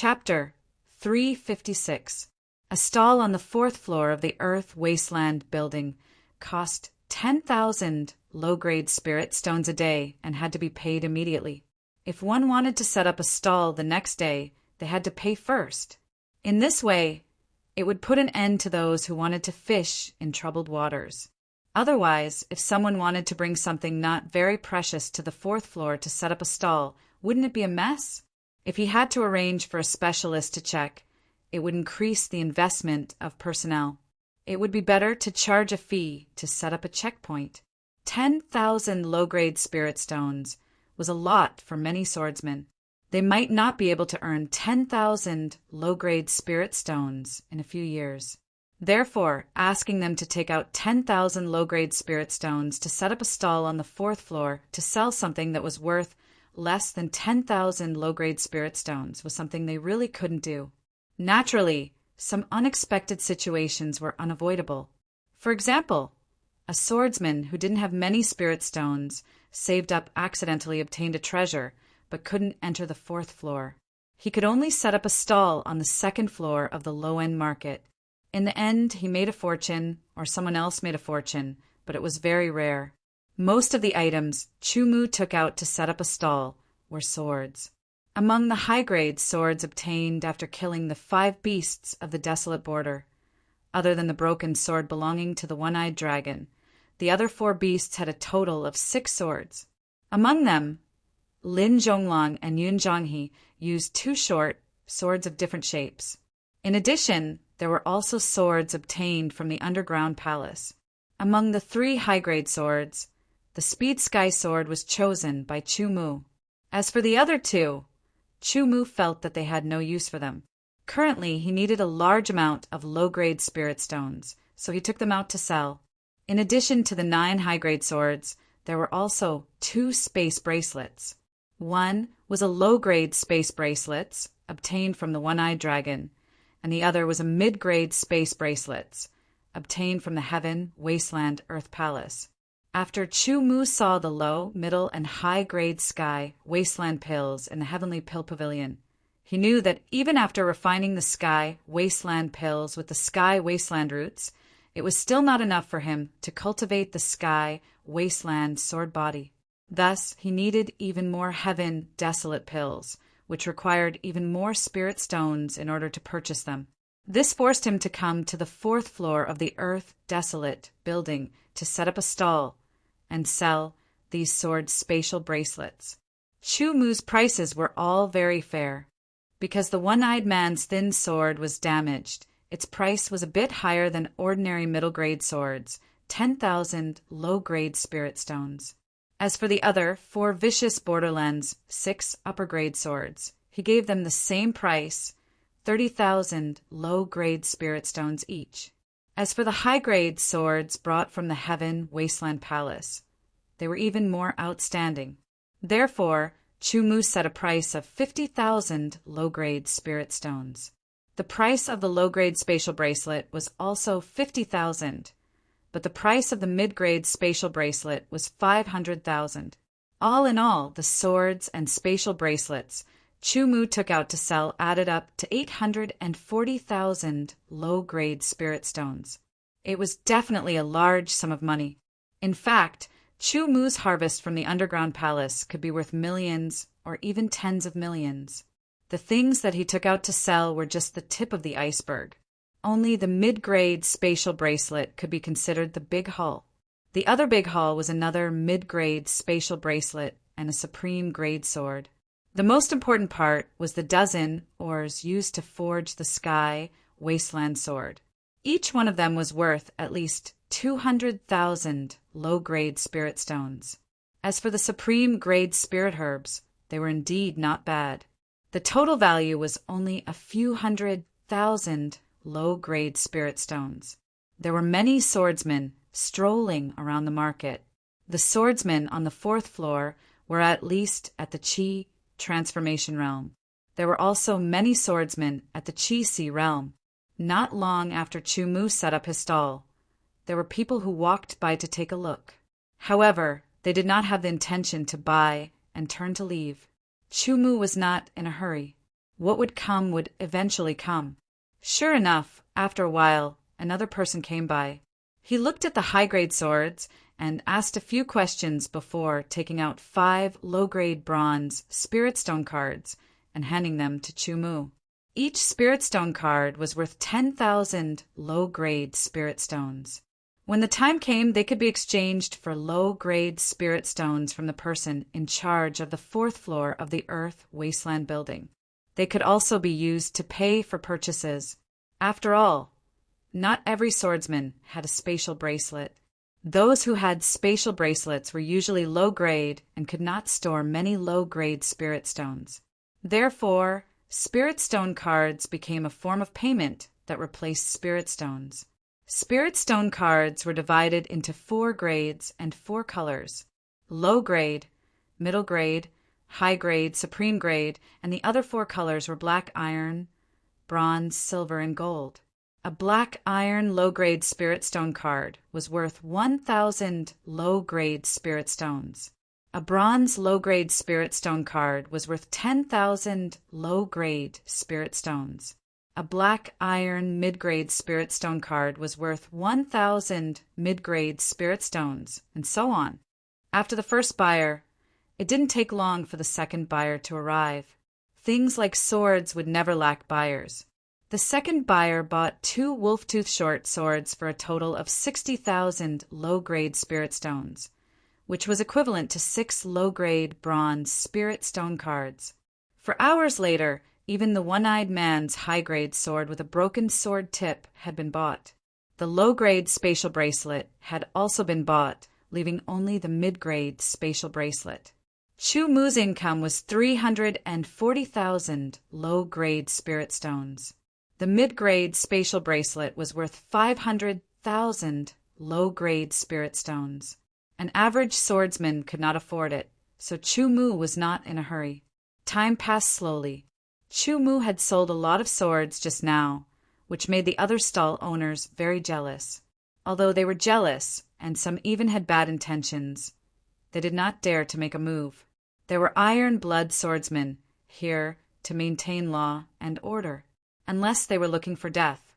Chapter 356. A stall on the fourth floor of the Earth Wasteland building cost 10,000 low-grade spirit stones a day and had to be paid immediately. If one wanted to set up a stall the next day, they had to pay first. In this way, it would put an end to those who wanted to fish in troubled waters. Otherwise, if someone wanted to bring something not very precious to the fourth floor to set up a stall, wouldn't it be a mess? If he had to arrange for a specialist to check, it would increase the investment of personnel. It would be better to charge a fee to set up a checkpoint. 10,000 low-grade spirit stones was a lot for many swordsmen. They might not be able to earn 10,000 low-grade spirit stones in a few years. Therefore, asking them to take out 10,000 low-grade spirit stones to set up a stall on the fourth floor to sell something that was worth less than 10,000 low-grade spirit stones was something they really couldn't do. Naturally, some unexpected situations were unavoidable. For example, a swordsman who didn't have many spirit stones saved up accidentally obtained a treasure, but couldn't enter the fourth floor. He could only set up a stall on the second floor of the low-end market. In the end, he made a fortune, or someone else made a fortune, but it was very rare. Most of the items Chumu took out to set up a stall were swords. Among the high-grade swords obtained after killing the 5 beasts of the desolate border, other than the broken sword belonging to the one-eyed dragon, the other 4 beasts had a total of 6 swords. Among them, Lin Zhonglong and Yun Zhonghe used 2 short swords of different shapes. In addition, there were also swords obtained from the underground palace. Among the 3 high-grade swords, the Speed Sky Sword was chosen by Chumu. As for the other 2, Chumu felt that they had no use for them. Currently, he needed a large amount of low-grade spirit stones, so he took them out to sell. In addition to the 9 high-grade swords, there were also 2 space bracelets. One was a low-grade space bracelet obtained from the one-eyed dragon, and the other was a mid-grade space bracelet obtained from the Heaven Wasteland Earth Palace. After Chumu saw the low, middle, and high-grade sky wasteland pills in the Heavenly Pill Pavilion, he knew that even after refining the sky wasteland pills with the sky wasteland roots, it was still not enough for him to cultivate the sky wasteland sword body. Thus, he needed even more heaven desolate pills, which required even more spirit stones in order to purchase them. This forced him to come to the 4th floor of the Earth Desolate building to set up a stall and sell these sword spatial bracelets. Chumu's prices were all very fair. Because the one-eyed man's thin sword was damaged, its price was a bit higher than ordinary middle-grade swords, 10,000 low-grade spirit stones. As for the other 4 vicious borderlands, 6 upper-grade swords, he gave them the same price, 30,000 low-grade spirit stones each. As for the high-grade swords brought from the Heaven Wasteland Palace, they were even more outstanding. Therefore, Chumu set a price of 50,000 low-grade spirit stones. The price of the low-grade spatial bracelet was also 50,000, but the price of the mid-grade spatial bracelet was 500,000. All in all, the swords and spatial bracelets Chumu took out to sell added up to 840,000 low-grade spirit stones. It was definitely a large sum of money. In fact, Chumu's harvest from the underground palace could be worth millions or even tens of millions. The things that he took out to sell were just the tip of the iceberg. Only the mid-grade spatial bracelet could be considered the big haul. The other big haul was another mid-grade spatial bracelet and a supreme grade sword. The most important part was the dozen ores used to forge the sky wasteland sword. Each one of them was worth at least 200,000 low-grade spirit stones. As for the supreme grade spirit herbs, they were indeed not bad. The total value was only a few 100,000 low-grade spirit stones. There were many swordsmen strolling around the market. The swordsmen on the 4th floor were at least at the Qi transformation realm. There were also many swordsmen at the Qi Sea realm. Not long after Chumu set up his stall, there were people who walked by to take a look. However, they did not have the intention to buy and turned to leave. Chumu was not in a hurry. What would come would eventually come. Sure enough, after a while, another person came by. He looked at the high-grade swords and asked a few questions before taking out 5 low-grade bronze spirit stone cards and handing them to Chu-Mu. Each spirit stone card was worth 10,000 low-grade spirit stones. When the time came, they could be exchanged for low-grade spirit stones from the person in charge of the 4th floor of the Earth Wasteland building. They could also be used to pay for purchases. After all, not every swordsman had a spatial bracelet. Those who had spatial bracelets were usually low-grade and could not store many low-grade spirit stones. Therefore, spirit stone cards became a form of payment that replaced spirit stones. Spirit stone cards were divided into 4 grades and 4 colors: low grade, middle grade, high grade, supreme grade, and the other 4 colors were black iron, bronze, silver, and gold. A black iron low-grade spirit stone card was worth 1,000 low-grade spirit stones. A bronze low-grade spirit stone card was worth 10,000 low-grade spirit stones. A black iron mid-grade spirit stone card was worth 1,000 mid-grade spirit stones, and so on. After the first buyer, it didn't take long for the second buyer to arrive. Things like swords would never lack buyers. The second buyer bought 2 wolf-tooth short swords for a total of 60,000 low-grade spirit stones, which was equivalent to 6 low-grade bronze spirit stone cards. For hours later, even the one-eyed man's high-grade sword with a broken sword tip had been bought. The low-grade spatial bracelet had also been bought, leaving only the mid-grade spatial bracelet. Chu-Mu's income was 340,000 low-grade spirit stones. The mid-grade spatial bracelet was worth 500,000 low-grade spirit stones. An average swordsman could not afford it, so Chu-Mu was not in a hurry. Time passed slowly. Chu-Mu had sold a lot of swords just now, which made the other stall owners very jealous. Although they were jealous, and some even had bad intentions, they did not dare to make a move. There were iron-blood swordsmen here to maintain law and order, unless they were looking for death.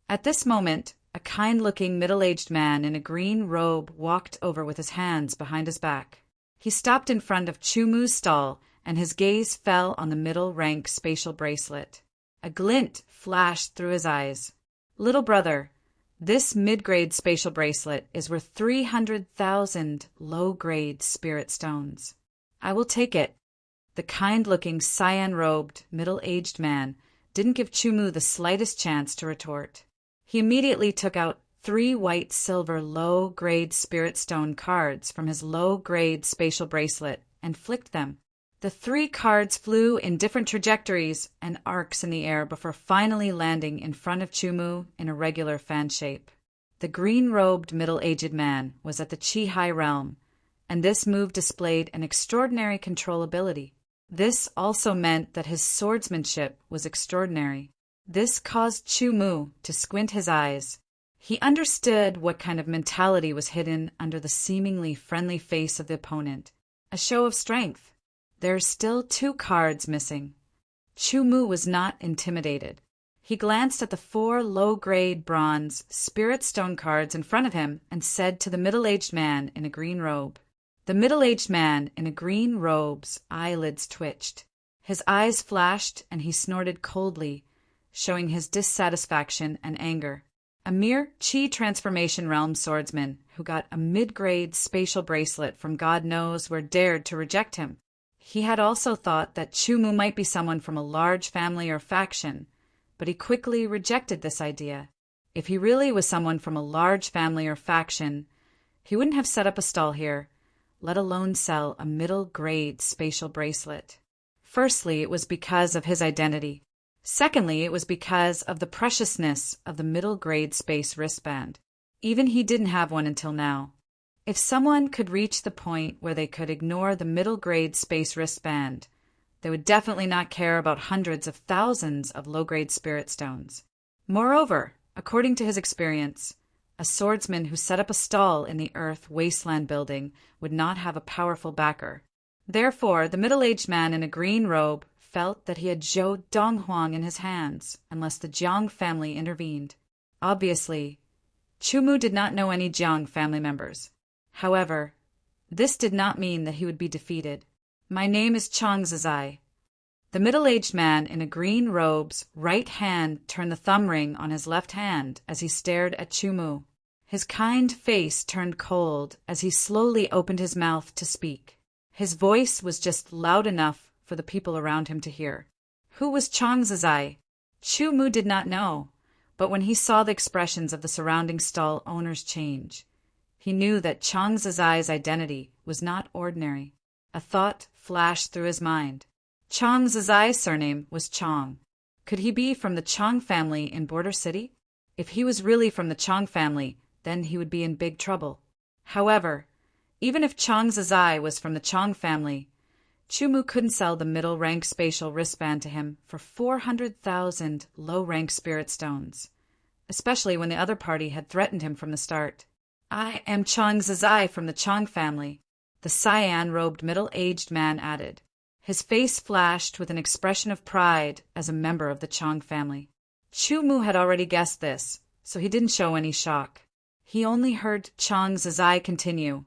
At this moment, a kind-looking middle-aged man in a green robe walked over with his hands behind his back. He stopped in front of Chu-Mu's stall, and his gaze fell on the middle-rank spatial bracelet. A glint flashed through his eyes. "Little brother, this mid-grade spatial bracelet is worth 300,000 low-grade spirit stones. I will take it." The kind-looking, cyan-robed, middle-aged man didn't give Chu-Mu the slightest chance to retort. He immediately took out 3 white-silver low-grade spirit stone cards from his low-grade spatial bracelet and flicked them. The 3 cards flew in different trajectories and arcs in the air before finally landing in front of Chu-Mu in a regular fan shape. The green-robed middle-aged man was at the Chi-Hai realm, and this move displayed an extraordinary controllability. This also meant that his swordsmanship was extraordinary. This caused Chu-Mu to squint his eyes. He understood what kind of mentality was hidden under the seemingly friendly face of the opponent. A show of strength. There are still 2 cards missing. Chu-Mu was not intimidated. He glanced at the 4 low-grade bronze spirit stone cards in front of him and said to the middle-aged man in a green robe. The middle-aged man in a green robe's eyelids twitched. His eyes flashed and he snorted coldly, showing his dissatisfaction and anger. A mere Chi Transformation Realm swordsman who got a mid-grade spatial bracelet from God knows where dared to reject him. He had also thought that Chu-Mu might be someone from a large family or faction, but he quickly rejected this idea. If he really was someone from a large family or faction, he wouldn't have set up a stall here, let alone sell a middle-grade spatial bracelet. Firstly, it was because of his identity. Secondly, it was because of the preciousness of the middle-grade space wristband. Even he didn't have one until now. If someone could reach the point where they could ignore the middle-grade space wristband, they would definitely not care about hundreds of thousands of low-grade spirit stones. Moreover, according to his experience, a swordsman who set up a stall in the Earth Wasteland building would not have a powerful backer. Therefore, the middle-aged man in a green robe felt that he had Zhou Donghuang in his hands unless the Jiang family intervened. Obviously, Chumu did not know any Jiang family members. However, this did not mean that he would be defeated. "My name is Chang Zizai." The middle-aged man in a green robe's right hand turned the thumb ring on his left hand as he stared at Chumu. His kind face turned cold as he slowly opened his mouth to speak. His voice was just loud enough for the people around him to hear. Who was Chang Zizai? Chumu did not know, but when he saw the expressions of the surrounding stall owners change, he knew that Chang Zizai's identity was not ordinary. A thought flashed through his mind. Chang Zizai's surname was Chang. Could he be from the Chang family in Border City? If he was really from the Chang family, then he would be in big trouble. However, even if Chang Zizai was from the Chang family, Chumu couldn't sell the middle-rank spatial wristband to him for 400,000 low-rank spirit stones, especially when the other party had threatened him from the start. "I am Chang Zizai from the Chang family," the cyan-robed middle-aged man added. His face flashed with an expression of pride as a member of the Chang family. Chumu had already guessed this, so he didn't show any shock. He only heard Chang Zizai continue.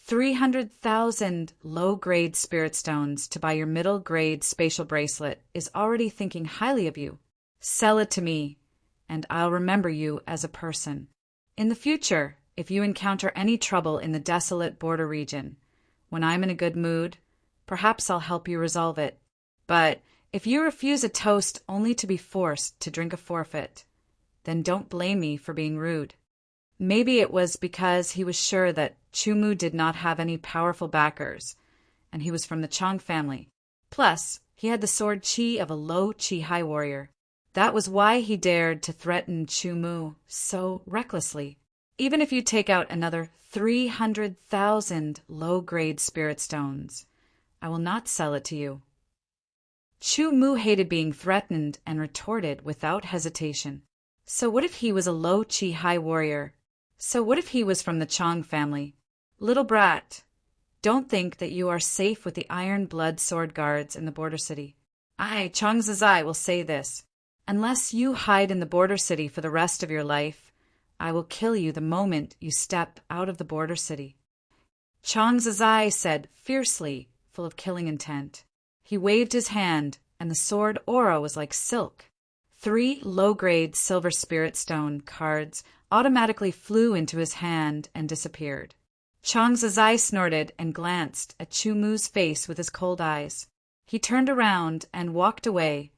300,000 low-grade spirit stones to buy your middle-grade spatial bracelet is already thinking highly of you. Sell it to me, and I'll remember you as a person. In the future, if you encounter any trouble in the desolate border region, when I'm in a good mood, perhaps I'll help you resolve it. But if you refuse a toast only to be forced to drink a forfeit, then don't blame me for being rude. Maybe it was because he was sure that Chumu did not have any powerful backers, and he was from the Chang family. Plus, he had the sword chi of a low chi high warrior. That was why he dared to threaten Chumu so recklessly. Even if you take out another 300,000 low-grade spirit stones, I will not sell it to you. Chumu hated being threatened and retorted without hesitation. So what if he was a low chi high warrior? So what if he was from the Chang family? Little brat, don't think that you are safe with the iron blood sword guards in the border city. I, Chang Zizai, will say this. Unless you hide in the border city for the rest of your life, I will kill you the moment you step out of the border city. Chang Zizai said fiercely, full of killing intent. He waved his hand, and the sword aura was like silk. 3 low-grade silver spirit stone cards automatically flew into his hand and disappeared. Chang Zizai snorted and glanced at Chumu's face with his cold eyes. He turned around and walked away,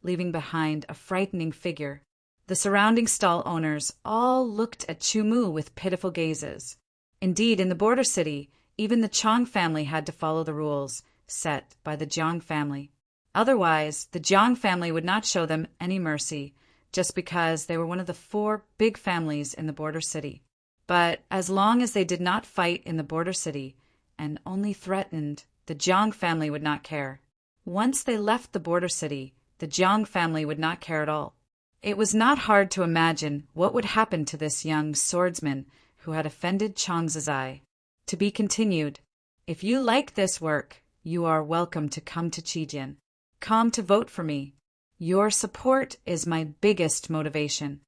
leaving behind a frightening figure. The surrounding stall owners all looked at Chumu with pitiful gazes. Indeed, in the border city, even the Chang family had to follow the rules set by the Jiang family. Otherwise, the Jiang family would not show them any mercy, just because they were one of the 4 big families in the border city. But as long as they did not fight in the border city and only threatened, the Jiang family would not care. Once they left the border city, the Jiang family would not care at all. It was not hard to imagine what would happen to this young swordsman who had offended Chang Zizai. To be continued. If you like this work, you are welcome to come to Qijian. Come to vote for me. Your support is my biggest motivation.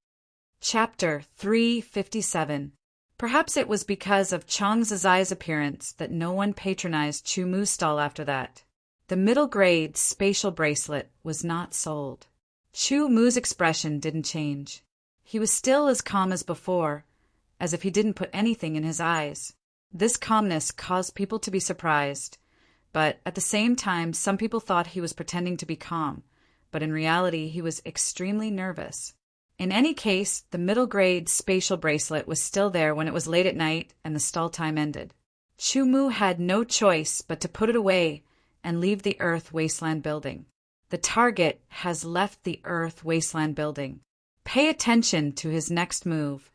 Chapter 357. Perhaps it was because of Chang Zizai's appearance that no one patronized Chumu's stall after that. The middle-grade spatial bracelet was not sold. Chumu's expression didn't change. He was still as calm as before, as if he didn't put anything in his eyes. This calmness caused people to be surprised, but at the same time some people thought he was pretending to be calm, but in reality he was extremely nervous. In any case, the middle-grade spatial bracelet was still there when it was late at night and the stall time ended. Chumu had no choice but to put it away and leave the Earth Wasteland building. The target has left the Earth Wasteland building. Pay attention to his next move.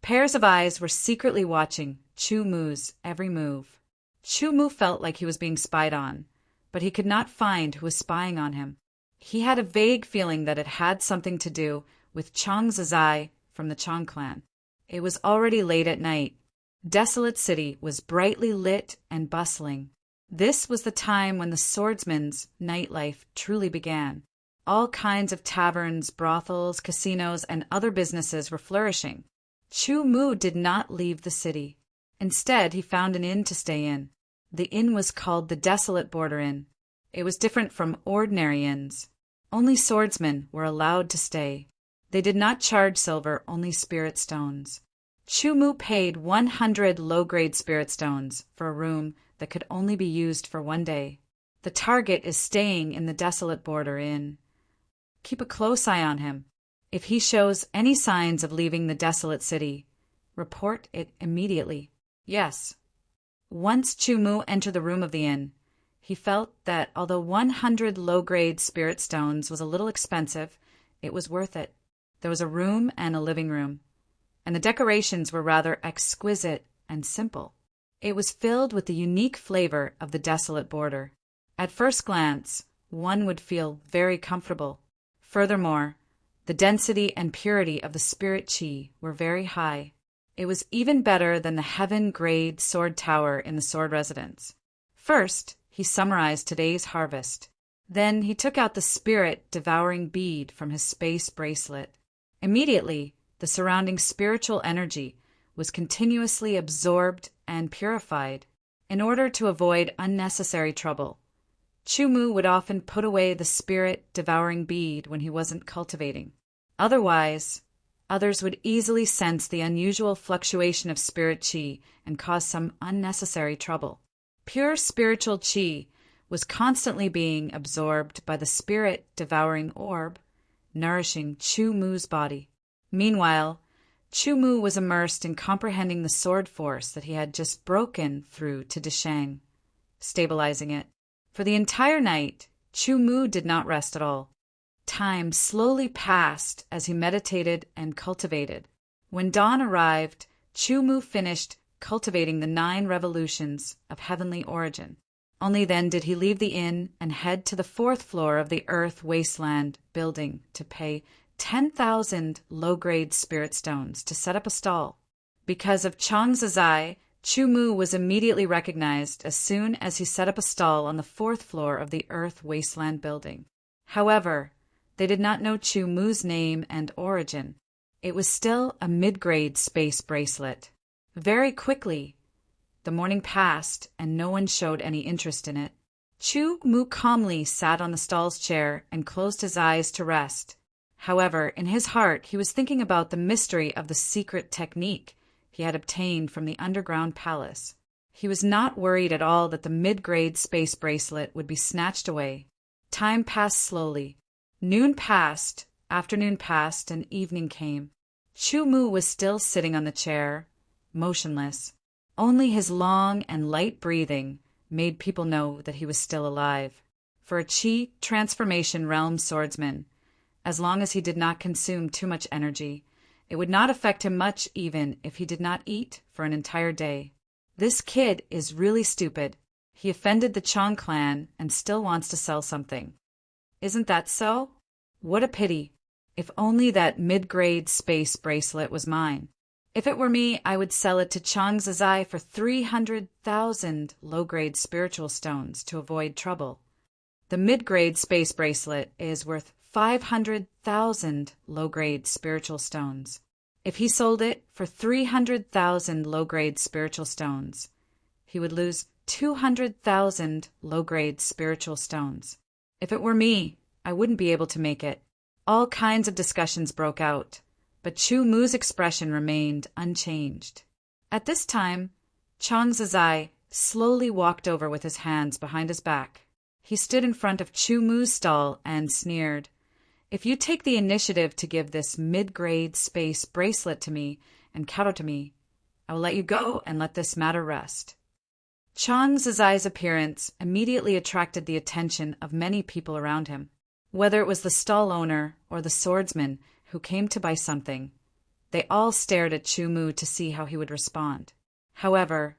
Pairs of eyes were secretly watching Chumu's every move. Chumu felt like he was being spied on, but he could not find who was spying on him. He had a vague feeling that it had something to do with Chang Zizai from the Chang clan. It was already late at night. Desolate City was brightly lit and bustling. This was the time when the swordsman's nightlife truly began. All kinds of taverns, brothels, casinos, and other businesses were flourishing. Chu Mu did not leave the city. Instead, he found an inn to stay in. The inn was called the Desolate Border Inn. It was different from ordinary inns. Only swordsmen were allowed to stay. They did not charge silver, only spirit stones. Chu Mu paid 100 low-grade spirit stones for a room that could only be used for one day. The target is staying in the Desolate Border Inn. Keep a close eye on him. If he shows any signs of leaving the desolate city, report it immediately. Yes. Once Chu Mu entered the room of the inn, he felt that although 100 low-grade spirit stones was a little expensive, it was worth it. There was a room and a living room, and the decorations were rather exquisite and simple. It was filled with the unique flavor of the desolate border. At first glance, one would feel very comfortable. Furthermore, the density and purity of the spirit chi were very high. It was even better than the heaven-grade sword tower in the sword residence. First, he summarized today's harvest. Then he took out the spirit-devouring bead from his space bracelet. Immediately, the surrounding spiritual energy was continuously absorbed and purified. In order to avoid unnecessary trouble, Chu Mu would often put away the spirit-devouring bead when he wasn't cultivating. Otherwise, others would easily sense the unusual fluctuation of spirit chi and cause some unnecessary trouble. Pure spiritual chi was constantly being absorbed by the spirit-devouring orb, nourishing Chu Mu's body. Meanwhile, Chu Mu was immersed in comprehending the sword force that he had just broken through to Dishang, stabilizing it. For the entire night, Chu Mu did not rest at all. Time slowly passed as he meditated and cultivated. When dawn arrived, Chu Mu finished cultivating the 9 revolutions of heavenly origin. Only then did he leave the inn and head to the 4th floor of the Earth Wasteland building to pay 10,000 low-grade spirit stones to set up a stall. Because of Chang Zizai, Chu Mu was immediately recognized as soon as he set up a stall on the 4th floor of the Earth Wasteland building. However, they did not know Chu Mu's name and origin. It was still a mid-grade space bracelet. Very quickly, the morning passed and no one showed any interest in it. Chu Mu calmly sat on the stall's chair and closed his eyes to rest. However, in his heart, he was thinking about the mystery of the secret technique he had obtained from the underground palace. He was not worried at all that the mid-grade space bracelet would be snatched away. Time passed slowly. Noon passed, afternoon passed, and evening came. Chu Mu was still sitting on the chair, motionless. Only his long and light breathing made people know that he was still alive. For a chi transformation realm swordsman, as long as he did not consume too much energy, it would not affect him much even if he did not eat for an entire day. This kid is really stupid. He offended the Chong clan and still wants to sell something. Isn't that so? What a pity. If only that mid-grade space bracelet was mine. If it were me, I would sell it to Chang Zizai for 300,000 low-grade spiritual stones to avoid trouble. The mid-grade space bracelet is worth 500,000 low-grade spiritual stones. If he sold it for 300,000 low-grade spiritual stones, he would lose 200,000 low-grade spiritual stones. If it were me, I wouldn't be able to make it. All kinds of discussions broke out, but Chu Mu's expression remained unchanged. At this time, Chang Zizai slowly walked over with his hands behind his back. He stood in front of Chu Mu's stall and sneered, "If you take the initiative to give this mid-grade space bracelet to me and kowtow to me, I will let you go and let this matter rest." Chang Zizai's appearance immediately attracted the attention of many people around him. Whether it was the stall owner or the swordsman who came to buy something, they all stared at Chu Mu to see how he would respond. However,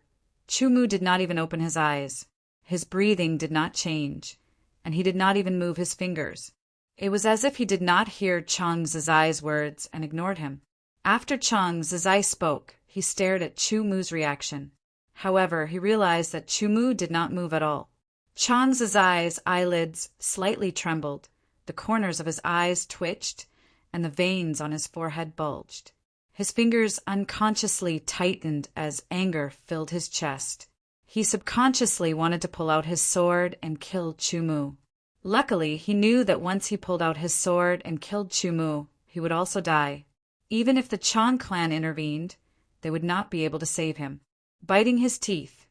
Chu Mu did not even open his eyes. His breathing did not change, and he did not even move his fingers. It was as if he did not hear Chang Zizai's words and ignored him. After Chang Zizai spoke, he stared at Chu Mu's reaction. However, he realized that Chu did not move at all. Chang Zizai's eyelids slightly trembled, the corners of his eyes twitched, and the veins on his forehead bulged. His fingers unconsciously tightened as anger filled his chest. He subconsciously wanted to pull out his sword and kill Chu. Luckily, he knew that once he pulled out his sword and killed Chu, he would also die. Even if the Chang clan intervened, they would not be able to save him. Biting his teeth,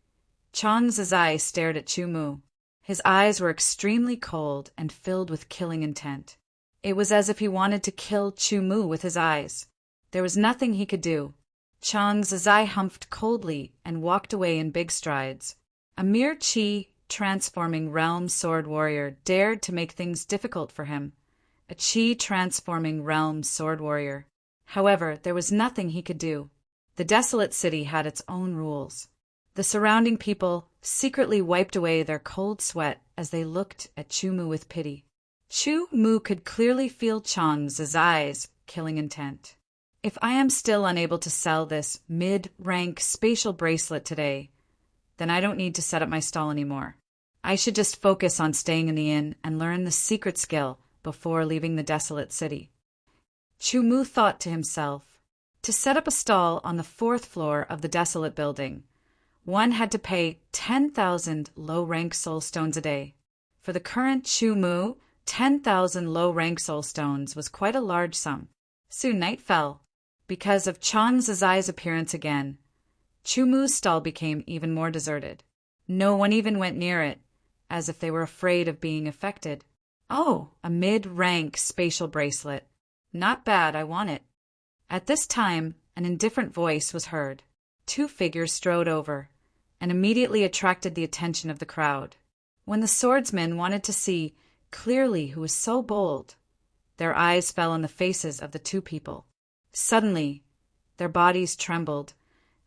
Chang Zizai stared at Chu. His eyes were extremely cold and filled with killing intent. It was as if he wanted to kill Chu with his eyes. There was nothing he could do. Chang Zizai humphed coldly and walked away in big strides. A mere Qi transforming realm sword warrior dared to make things difficult for him. A Qi transforming realm sword warrior. However, there was nothing he could do. The desolate city had its own rules. The surrounding people secretly wiped away their cold sweat as they looked at Chu with pity. Chu could clearly feel Chang Zizai's killing intent. If I am still unable to sell this mid-rank spatial bracelet today, then I don't need to set up my stall anymore. I should just focus on staying in the inn and learn the secret skill before leaving the desolate city. Chu thought to himself. To set up a stall on the 4th floor of the desolate building, one had to pay 10,000 low-rank soul stones a day. For the current Chu, 10,000 low-rank soul stones was quite a large sum. Soon night fell. Because of Chang Zizai's appearance again, Chu's stall became even more deserted. No one even went near it, as if they were afraid of being affected. Oh, a mid-rank spatial bracelet. Not bad, I want it. At this time, an indifferent voice was heard. 2 figures strode over, and immediately attracted the attention of the crowd. When the swordsmen wanted to see clearly who was so bold, their eyes fell on the faces of the 2 people. Suddenly, their bodies trembled,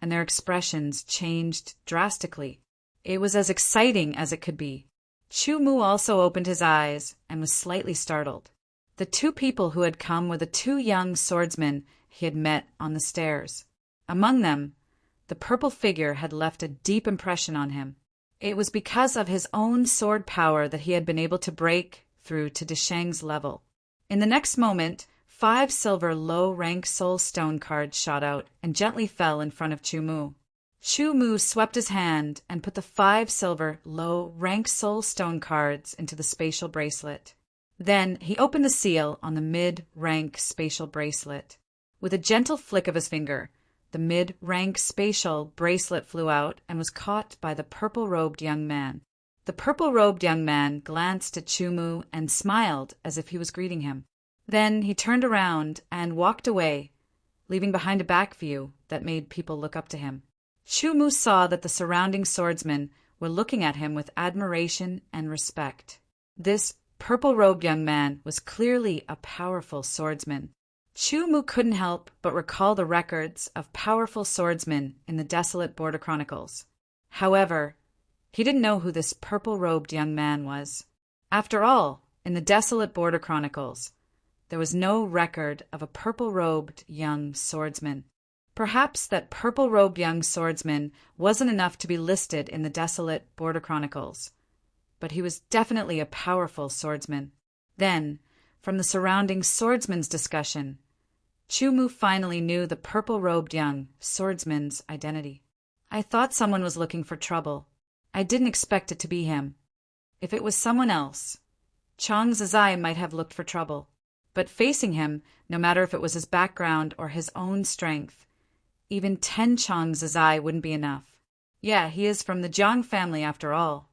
and their expressions changed drastically. It was as exciting as it could be. Chu also opened his eyes and was slightly startled. The 2 people who had come were the 2 young swordsmen he had met on the stairs. Among them, the purple figure had left a deep impression on him. It was because of his own sword power that he had been able to break through to Desheng's level. In the next moment, 5 silver low-rank soul stone cards shot out and gently fell in front of Chu. Chu swept his hand and put the 5 silver low-rank soul stone cards into the spatial bracelet. Then he opened the seal on the mid-rank spatial bracelet. With a gentle flick of his finger, the mid-rank spatial bracelet flew out and was caught by the purple-robed young man. The purple-robed young man glanced at Chu and smiled as if he was greeting him. Then he turned around and walked away, leaving behind a back view that made people look up to him. Chu saw that the surrounding swordsmen were looking at him with admiration and respect. This purple-robed young man was clearly a powerful swordsman. Chu couldn't help but recall the records of powerful swordsmen in the desolate Border Chronicles. However, he didn't know who this purple-robed young man was. After all, in the desolate Border Chronicles, there was no record of a purple-robed young swordsman. Perhaps that purple-robed young swordsman wasn't enough to be listed in the desolate Border Chronicles, but he was definitely a powerful swordsman. Then, from the surrounding swordsmen's discussion, Chu finally knew the purple-robed young swordsman's identity. I thought someone was looking for trouble. I didn't expect it to be him. If it was someone else, Chang Zizai might have looked for trouble. But facing him, no matter if it was his background or his own strength, even 10 Chang Zizai wouldn't be enough. Yeah, he is from the Jiang family after all.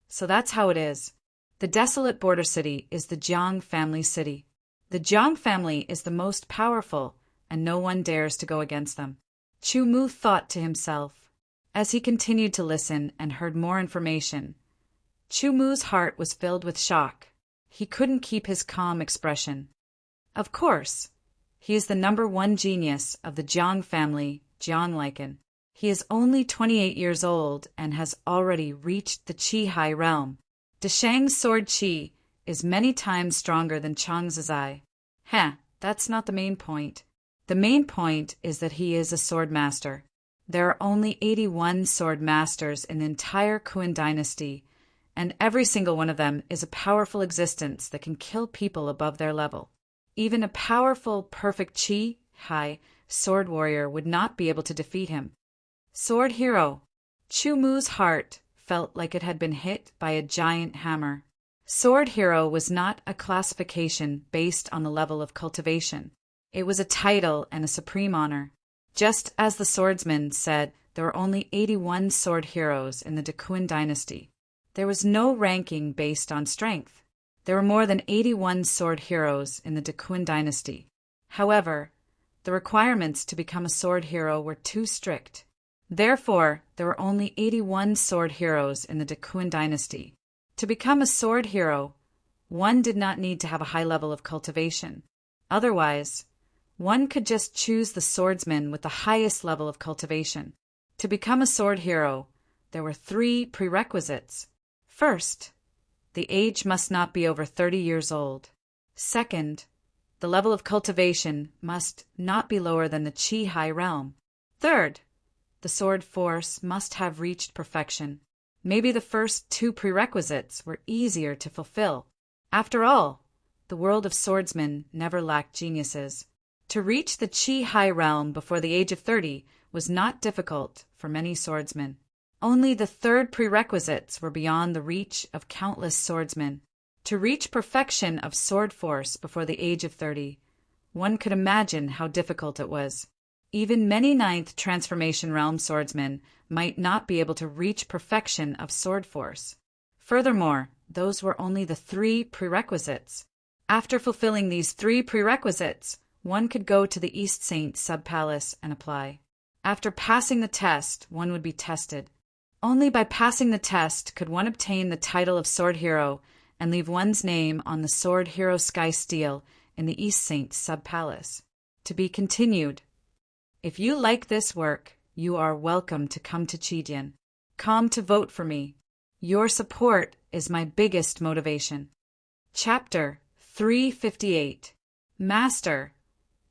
So that's how it is. The desolate border city is the Jiang family city. The Jiang family is the most powerful, and no one dares to go against them. Chu thought to himself. As he continued to listen and heard more information, Chu's heart was filled with shock. He couldn't keep his calm expression. Of course, he is the #1 genius of the Jiang family, Jiang. He is only 28 years old and has already reached the Qi High realm. Desheng's sword Qi is many times stronger than Chang Zizai. That's not the main point. The main point is that he is a sword master. There are only 81 sword masters in the entire Qin dynasty, and every single one of them is a powerful existence that can kill people above their level. Even a powerful, perfect high sword warrior would not be able to defeat him. Sword hero. Chu Mu's heart felt like it had been hit by a giant hammer. Sword hero was not a classification based on the level of cultivation. It was a title and a supreme honor. Just as the swordsman said, there were only 81 sword heroes in the Qin dynasty. There was no ranking based on strength. There were more than 81 sword heroes in the Qin dynasty. However, the requirements to become a sword hero were too strict. Therefore, there were only 81 sword heroes in the Qin dynasty. To become a sword hero, one did not need to have a high level of cultivation. Otherwise, one could just choose the swordsman with the highest level of cultivation. To become a sword hero, there were 3 prerequisites. First, the age must not be over 30 years old. Second, the level of cultivation must not be lower than the Qi high realm. Third, the sword force must have reached perfection. Maybe the first 2 prerequisites were easier to fulfill. After all, the world of swordsmen never lacked geniuses. To reach the Qi high realm before the age of 30 was not difficult for many swordsmen. Only the 3rd prerequisites were beyond the reach of countless swordsmen. To reach perfection of sword force before the age of 30, one could imagine how difficult it was. Even many 9th transformation realm swordsmen might not be able to reach perfection of sword force. Furthermore, those were only the 3 prerequisites. After fulfilling these 3 prerequisites, one could go to the East Saint sub-palace and apply. After passing the test, one would be tested. Only by passing the test could one obtain the title of Sword Hero and leave one's name on the Sword Hero Sky Steel in the East Saint sub-palace. To be continued. If you like this work, you are welcome to come to Qidian. Come to vote for me. Your support is my biggest motivation. Chapter 358. Master.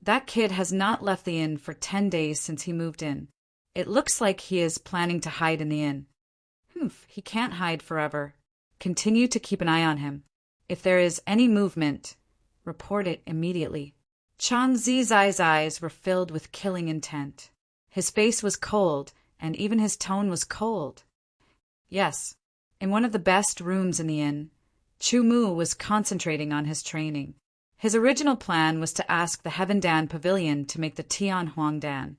That kid has not left the inn for 10 days since he moved in. It looks like he is planning to hide in the inn. He can't hide forever. Continue to keep an eye on him. If there is any movement, report it immediately. Chang Zizai's eyes were filled with killing intent. His face was cold, and even his tone was cold. Yes, in one of the best rooms in the inn, Chu Mu was concentrating on his training. His original plan was to ask the Heaven Dan Pavilion to make the Tian Huang Dan,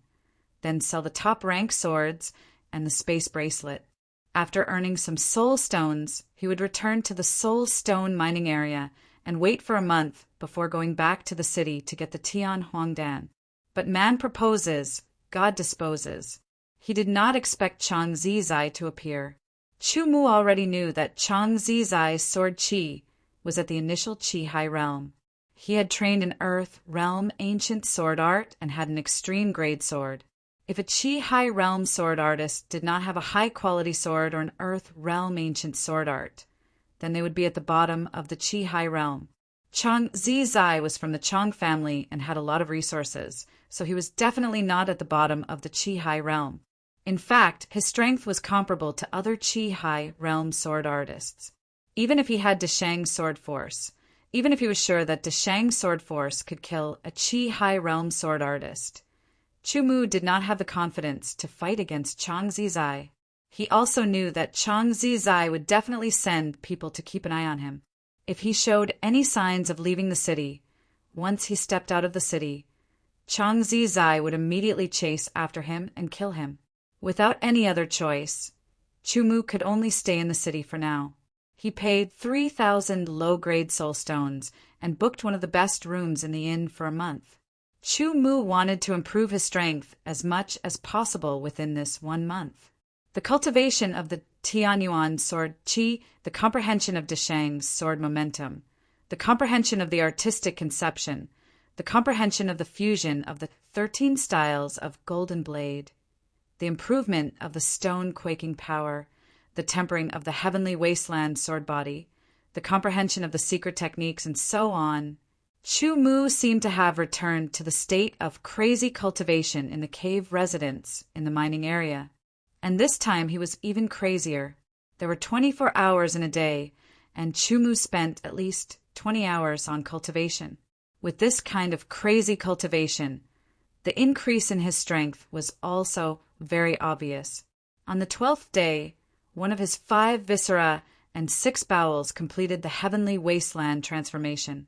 then sell the top-rank swords and the space bracelet. After earning some soul stones, he would return to the soul stone mining area and wait for a month before going back to the city to get the Tian Huang Dan. But man proposes, God disposes. He did not expect Chang Zizai to appear. Chu Mu already knew that Chang Zizai's sword Qi was at the initial Qi high realm. He had trained in Earth realm ancient sword art and had an extreme grade sword. If a Qi high realm sword artist did not have a high quality sword or an Earth realm ancient sword art, then they would be at the bottom of the Qi high realm. Chang Zizai was from the Chang family and had a lot of resources, so he was definitely not at the bottom of the Qi high realm. In fact, his strength was comparable to other Qi high realm sword artists. Even if he had Deshang's sword force, even if he was sure that Deshang's sword force could kill a Qi high realm sword artist, Chu Mu did not have the confidence to fight against Chang Zizai. He also knew that Chang Zizai would definitely send people to keep an eye on him. If he showed any signs of leaving the city, once he stepped out of the city, Chang Zizai would immediately chase after him and kill him. Without any other choice, Chu Mu could only stay in the city for now. He paid 3,000 low-grade soul stones and booked one of the best rooms in the inn for a month. Chu Mu wanted to improve his strength as much as possible within this 1 month. The cultivation of the Tianyuan sword Qi, the comprehension of Deshang's sword momentum, the comprehension of the artistic conception, the comprehension of the fusion of the 13 styles of golden blade, the improvement of the stone quaking power, the tempering of the heavenly wasteland sword body, the comprehension of the secret techniques, and so on, Chu Mu seemed to have returned to the state of crazy cultivation in the cave residence in the mining area. And this time he was even crazier. There were 24 hours in a day, and Chu Mu spent at least 20 hours on cultivation. With this kind of crazy cultivation, the increase in his strength was also very obvious. On the 12th day, one of his 5 viscera and 6 bowels completed the heavenly wasteland transformation.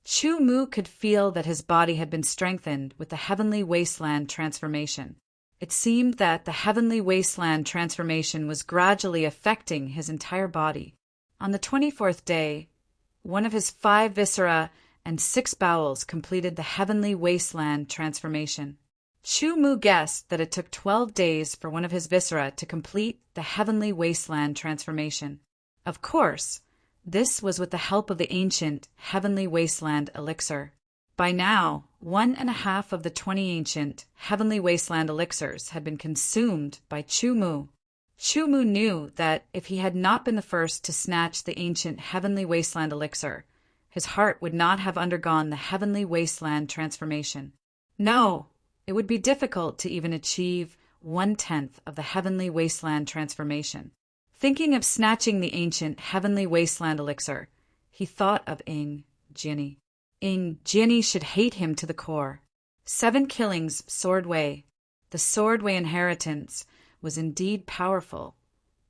Chu Mu could feel that his body had been strengthened with the heavenly wasteland transformation. It seemed that the heavenly wasteland transformation was gradually affecting his entire body. On the 24th day, one of his 5 viscera and 6 bowels completed the heavenly wasteland transformation. Chu Mu guessed that it took 12 days for one of his viscera to complete the heavenly wasteland transformation. Of course, this was with the help of the ancient heavenly wasteland elixir. By now, 1.5 of the 20 ancient heavenly wasteland elixirs had been consumed by Chu Mu. Chu Mu knew that if he had not been the first to snatch the ancient heavenly wasteland elixir, his heart would not have undergone the heavenly wasteland transformation. No, it would be difficult to even achieve 1/10 of the heavenly wasteland transformation. Thinking of snatching the ancient heavenly wasteland elixir, he thought of Ing Jinni. Ing Jinni should hate him to the core. 7 killings sword way. The sword way inheritance was indeed powerful,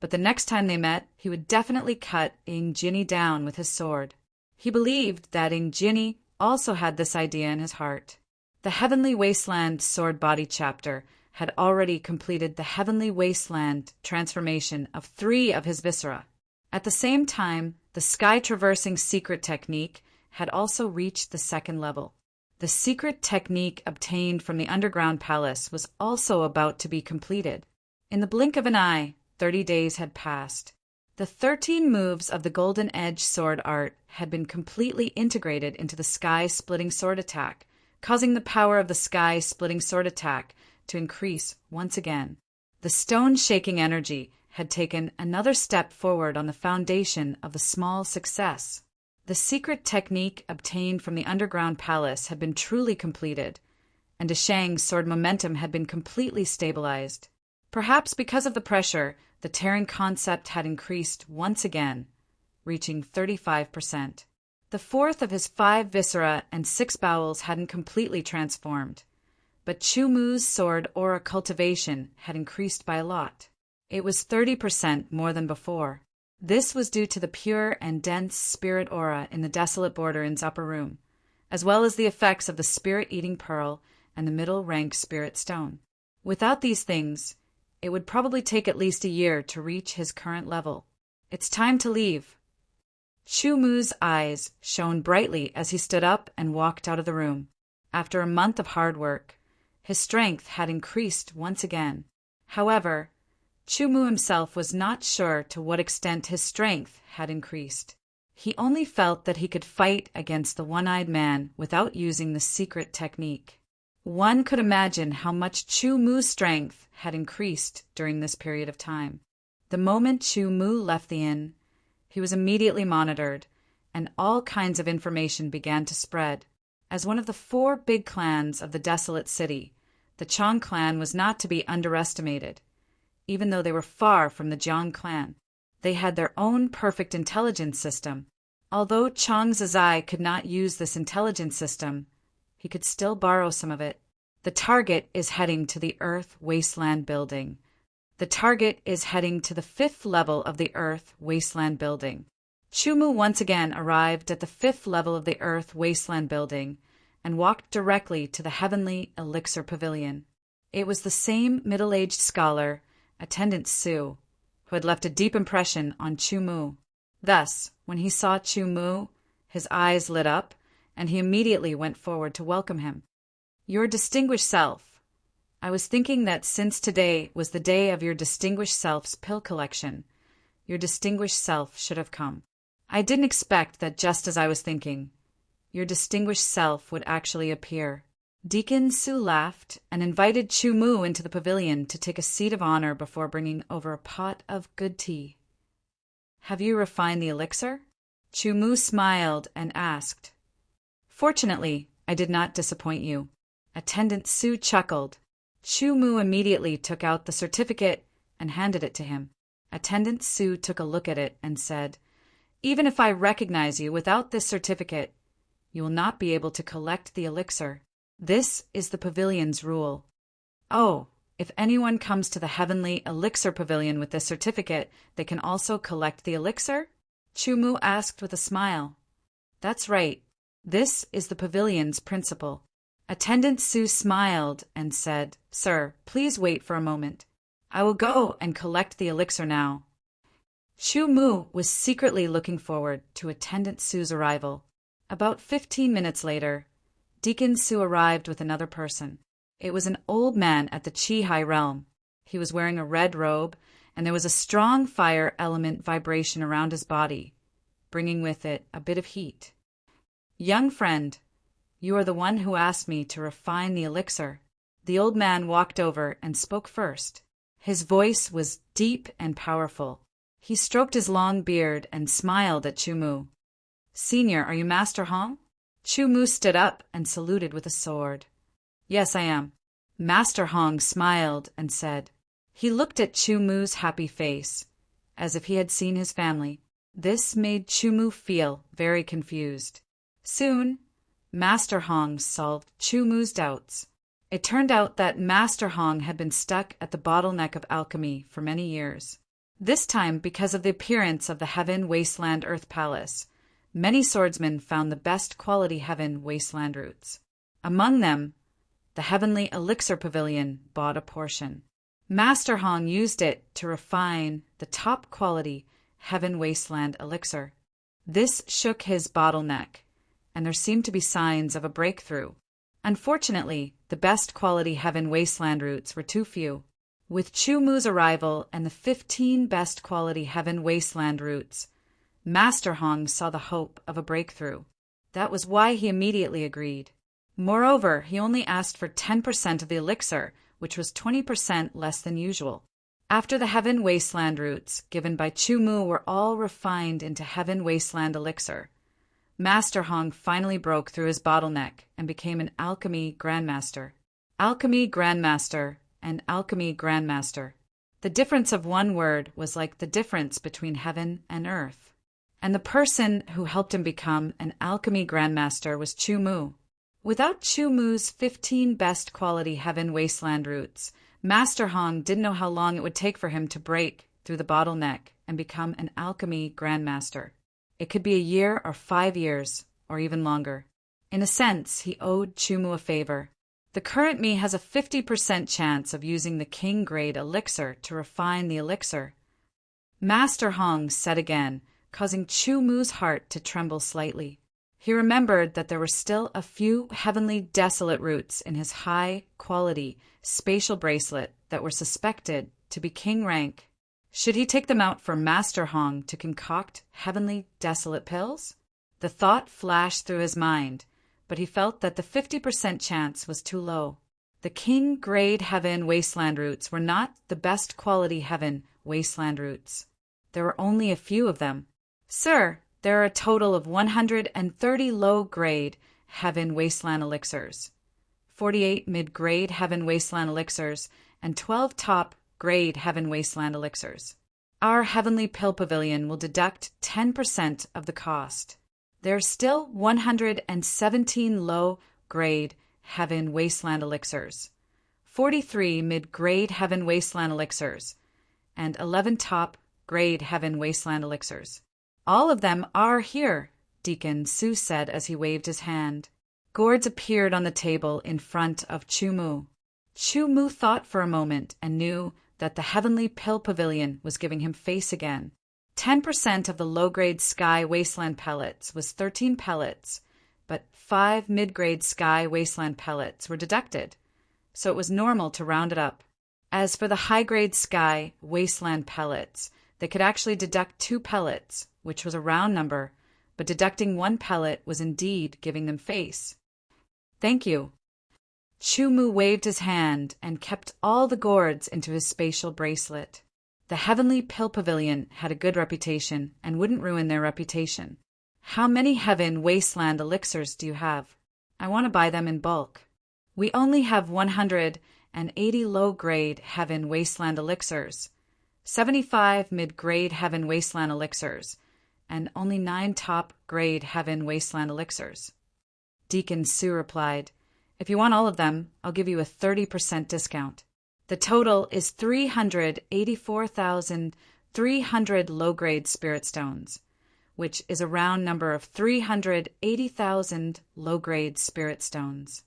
but the next time they met, he would definitely cut Ing Jinni down with his sword. He believed that Ing Jinni also had this idea in his heart. The heavenly wasteland sword body chapter had already completed the heavenly wasteland transformation of 3 of his viscera. At the same time, the sky-traversing secret technique had also reached the 2nd level. The secret technique obtained from the underground palace was also about to be completed. In the blink of an eye, 30 days had passed. The 13 moves of the Golden Edge sword art had been completely integrated into the sky-splitting sword attack, causing the power of the sky-splitting sword attack to increase once again. The stone-shaking energy had taken another step forward on the foundation of the small success. The secret technique obtained from the underground palace had been truly completed, and Deshang's sword momentum had been completely stabilized. Perhaps because of the pressure, the tearing concept had increased once again, reaching 35%. The 4th of his 5 viscera and 6 bowels hadn't completely transformed, but Chu Mu's sword aura cultivation had increased by a lot. It was 30% more than before. This was due to the pure and dense spirit aura in the desolate border's upper room, as well as the effects of the spirit-eating pearl and the middle-rank spirit stone. Without these things, it would probably take at least a year to reach his current level. It's time to leave. Chu Mu's eyes shone brightly as he stood up and walked out of the room. After a month of hard work, his strength had increased once again. However, Chu Mu himself was not sure to what extent his strength had increased. He only felt that he could fight against the one-eyed man without using the secret technique. One could imagine how much Chu Mu's strength had increased during this period of time. The moment Chu Mu left the inn, he was immediately monitored, and all kinds of information began to spread. As one of the 4 big clans of the desolate city, the Chong clan was not to be underestimated. Even though they were far from the Jiang clan, they had their own perfect intelligence system. Although Chong Zizai could not use this intelligence system, he could still borrow some of it. The target is heading to the Earth Wasteland building. The target is heading to the 5th level of the Earth Wasteland building. Chu Mu once again arrived at the 5th level of the Earth Wasteland building and walked directly to the Heavenly Elixir Pavilion. It was the same middle-aged scholar, Attendant Su, who had left a deep impression on Chu Mu. Thus, when he saw Chu Mu, his eyes lit up, and he immediately went forward to welcome him. "Your distinguished self. I was thinking that since today was the day of your distinguished self's pill collection, your distinguished self should have come. I didn't expect that just as I was thinking, your distinguished self would actually appear." Deacon Su laughed and invited Chu Mu into the pavilion to take a seat of honor before bringing over a pot of good tea. "Have you refined the elixir?" Chu Mu smiled and asked. Fortunately, I did not disappoint you. Attendant Su chuckled. Chu Mu immediately took out the certificate and handed it to him. Attendant Su took a look at it and said, "Even if I recognize you without this certificate, you will not be able to collect the elixir. This is the pavilion's rule." "Oh, if anyone comes to the Heavenly Elixir Pavilion with this certificate, they can also collect the elixir?" Chu Mu asked with a smile. "That's right. This is the pavilion's principle." Attendant Su smiled and said, "Sir, please wait for a moment. I will go and collect the elixir now." Chu Mu was secretly looking forward to Attendant Su's arrival. About 15 minutes later, Deacon Su arrived with another person. It was an old man at the Chi-Hai realm. He was wearing a red robe, and there was a strong fire element vibration around his body, bringing with it a bit of heat. "Young friend, you are the one who asked me to refine the elixir." The old man walked over and spoke first. His voice was deep and powerful. He stroked his long beard and smiled at Chu Mu. "Senior, are you Master Hong?" Chu Mu stood up and saluted with a sword. "Yes, I am." Master Hong smiled and said. He looked at Chu Mu's happy face, as if he had seen his family. This made Chu Mu feel very confused. Soon, Master Hong solved Chu Mu's doubts. It turned out that Master Hong had been stuck at the bottleneck of alchemy for many years. This time, because of the appearance of the Heaven Wasteland Earth Palace, many swordsmen found the best quality Heaven Wasteland roots. Among them, the Heavenly Elixir Pavilion bought a portion. Master Hong used it to refine the top quality Heaven Wasteland elixir. This shook his bottleneck, and there seemed to be signs of a breakthrough. Unfortunately, the best quality Heaven Wasteland roots were too few. With Chu Mu's arrival and the 15 best quality Heaven Wasteland roots, Master Hong saw the hope of a breakthrough. That was why he immediately agreed. Moreover, he only asked for 10% of the elixir, which was 20% less than usual. After the Heaven Wasteland roots given by Chu Mu were all refined into Heaven Wasteland elixir, Master Hong finally broke through his bottleneck and became an Alchemy Grandmaster. Alchemy Grandmaster and Alchemy Grandmaster. The difference of one word was like the difference between heaven and earth. And the person who helped him become an Alchemy Grandmaster was Chu Mu. Without Chu Mu's 15 best quality Heaven Wasteland roots, Master Hong didn't know how long it would take for him to break through the bottleneck and become an Alchemy Grandmaster. It could be a year or 5 years, or even longer. In a sense, he owed Chu Mu a favor. The current me has a 50% chance of using the King Grade elixir to refine the elixir. Master Hong said again, causing Chu Mu's heart to tremble slightly. He remembered that there were still a few heavenly desolate roots in his high-quality spatial bracelet that were suspected to be king rank. Should he take them out for Master Hong to concoct heavenly desolate pills? The thought flashed through his mind, but he felt that the 50% chance was too low. The King Grade Heaven Wasteland roots were not the best quality Heaven Wasteland roots. There were only a few of them. "Sir, there are a total of 130 low-grade Heaven Wasteland elixirs, 48 mid-grade Heaven Wasteland elixirs, and 12 top-grade Heaven Wasteland elixirs. Our Heavenly Pill Pavilion will deduct 10% of the cost. There are still 117 low-grade Heaven Wasteland elixirs, 43 mid-grade Heaven Wasteland elixirs, and 11 top-grade Heaven Wasteland elixirs. All of them are here," Deacon Su said as he waved his hand. Gourds appeared on the table in front of Chu Mu. Chu Mu thought for a moment and knew that the Heavenly Pill Pavilion was giving him face again. 10% of the low-grade Sky Wasteland pellets was 13 pellets, but 5 mid-grade Sky Wasteland pellets were deducted, so it was normal to round it up. As for the high-grade Sky Wasteland pellets, they could actually deduct 2 pellets, which was a round number, but deducting 1 pellet was indeed giving them face. "Thank you." Chu Mu waved his hand and kept all the gourds into his spatial bracelet. The Heavenly Pill Pavilion had a good reputation and wouldn't ruin their reputation. How many heaven wasteland elixirs do you have? I want to buy them in bulk. We only have 180 low-grade heaven wasteland elixirs, 75 mid-grade heaven wasteland elixirs, and only 9 top-grade heaven wasteland elixirs. Deacon Sue replied, If you want all of them, I'll give you a 30% discount. The total is 384,300 low-grade spirit stones, which is a round number of 380,000 low-grade spirit stones.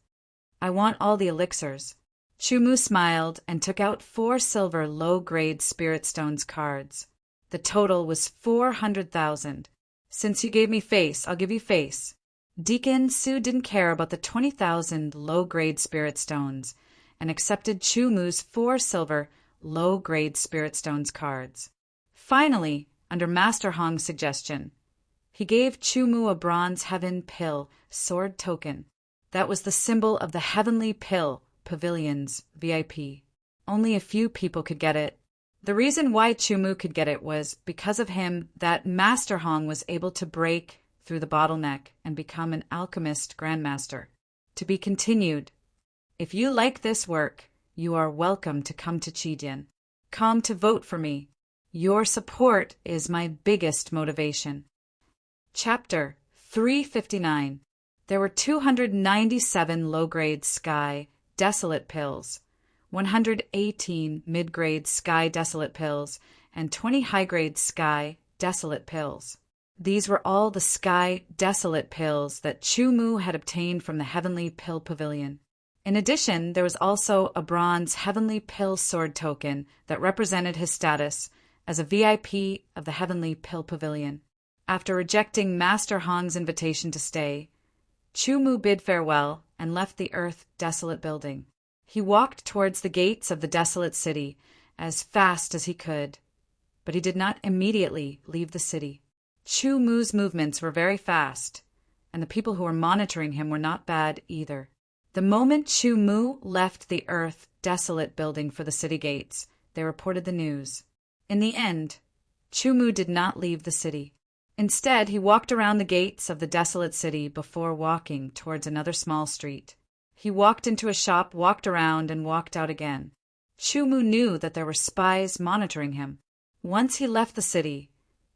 I want all the elixirs. Chumu smiled and took out 4 silver low-grade spirit stones cards. The total was 400,000. Since you gave me face, I'll give you face. Deacon Sue didn't care about the 20,000 low-grade spirit stones and accepted Chumu's 4 silver low-grade spirit stones cards. Finally, under Master Hong's suggestion, he gave Chumu a bronze heaven pill sword token. That was the symbol of the Heavenly Pill Pavilion's VIP. Only a few people could get it. The reason why Chumu could get it was because of him that Master Hong was able to break through the bottleneck and become an alchemist grandmaster. To be continued. If you like this work, you are welcome to come to Chidian. Come to vote for me. Your support is my biggest motivation. Chapter 359. There were 297 low-grade sky desolate pills, 118 mid-grade sky desolate pills, and 20 high-grade sky desolate pills. These were all the sky desolate pills that Chumu had obtained from the Heavenly Pill Pavilion. In addition, there was also a bronze Heavenly Pill sword token that represented his status as a VIP of the Heavenly Pill Pavilion. After rejecting Master Hong's invitation to stay, Chumu bid farewell and left the Earth Desolate building. He walked towards the gates of the desolate city as fast as he could, but he did not immediately leave the city. Chumu's movements were very fast, and the people who were monitoring him were not bad either. The moment Chumu left the Earth Desolate building for the city gates, they reported the news. In the end, Chumu did not leave the city. Instead, he walked around the gates of the desolate city before walking towards another small street. He walked into a shop, walked around, and walked out again. Chumu knew that there were spies monitoring him. Once he left the city,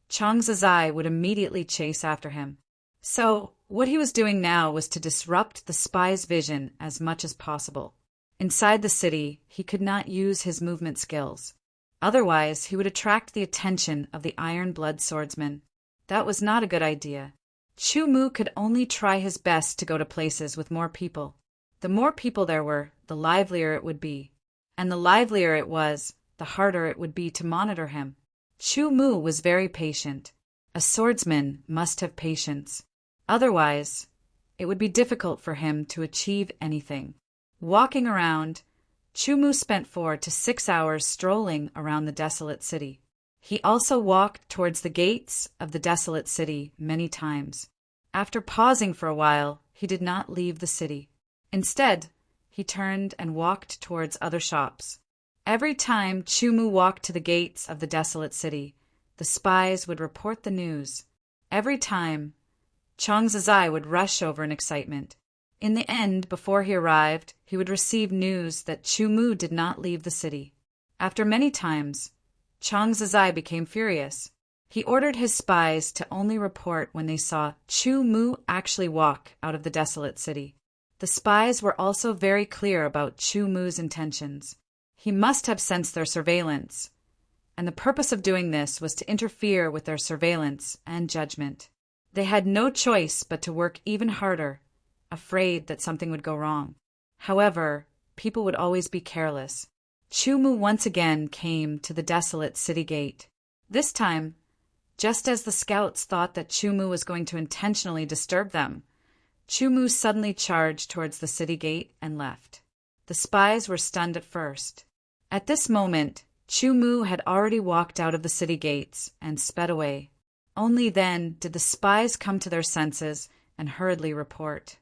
Chang Zazai would immediately chase after him. So, what he was doing now was to disrupt the spy's vision as much as possible. Inside the city, he could not use his movement skills. Otherwise, he would attract the attention of the Iron Blood swordsman. That was not a good idea. Chumu could only try his best to go to places with more people. The more people there were, the livelier it would be. And the livelier it was, the harder it would be to monitor him. Chumu was very patient. A swordsman must have patience. Otherwise, it would be difficult for him to achieve anything. Walking around, Chumu spent 4 to 6 hours strolling around the desolate city. He also walked towards the gates of the desolate city many times. After pausing for a while, he did not leave the city. Instead, he turned and walked towards other shops. Every time Chumu walked to the gates of the desolate city, the spies would report the news. Every time, Chang Zazai would rush over in excitement. In the end, before he arrived, he would receive news that Chumu did not leave the city. After many times, Chang Zazai became furious. He ordered his spies to only report when they saw Chumu actually walk out of the desolate city. The spies were also very clear about Chumu's intentions. He must have sensed their surveillance, and the purpose of doing this was to interfere with their surveillance and judgment. They had no choice but to work even harder, afraid that something would go wrong. However, people would always be careless. Chumu once again came to the desolate city gate. This time, just as the scouts thought that Chumu was going to intentionally disturb them, Chumu suddenly charged towards the city gate and left. The spies were stunned at first. At this moment, Chumu had already walked out of the city gates and sped away. Only then did the spies come to their senses and hurriedly report.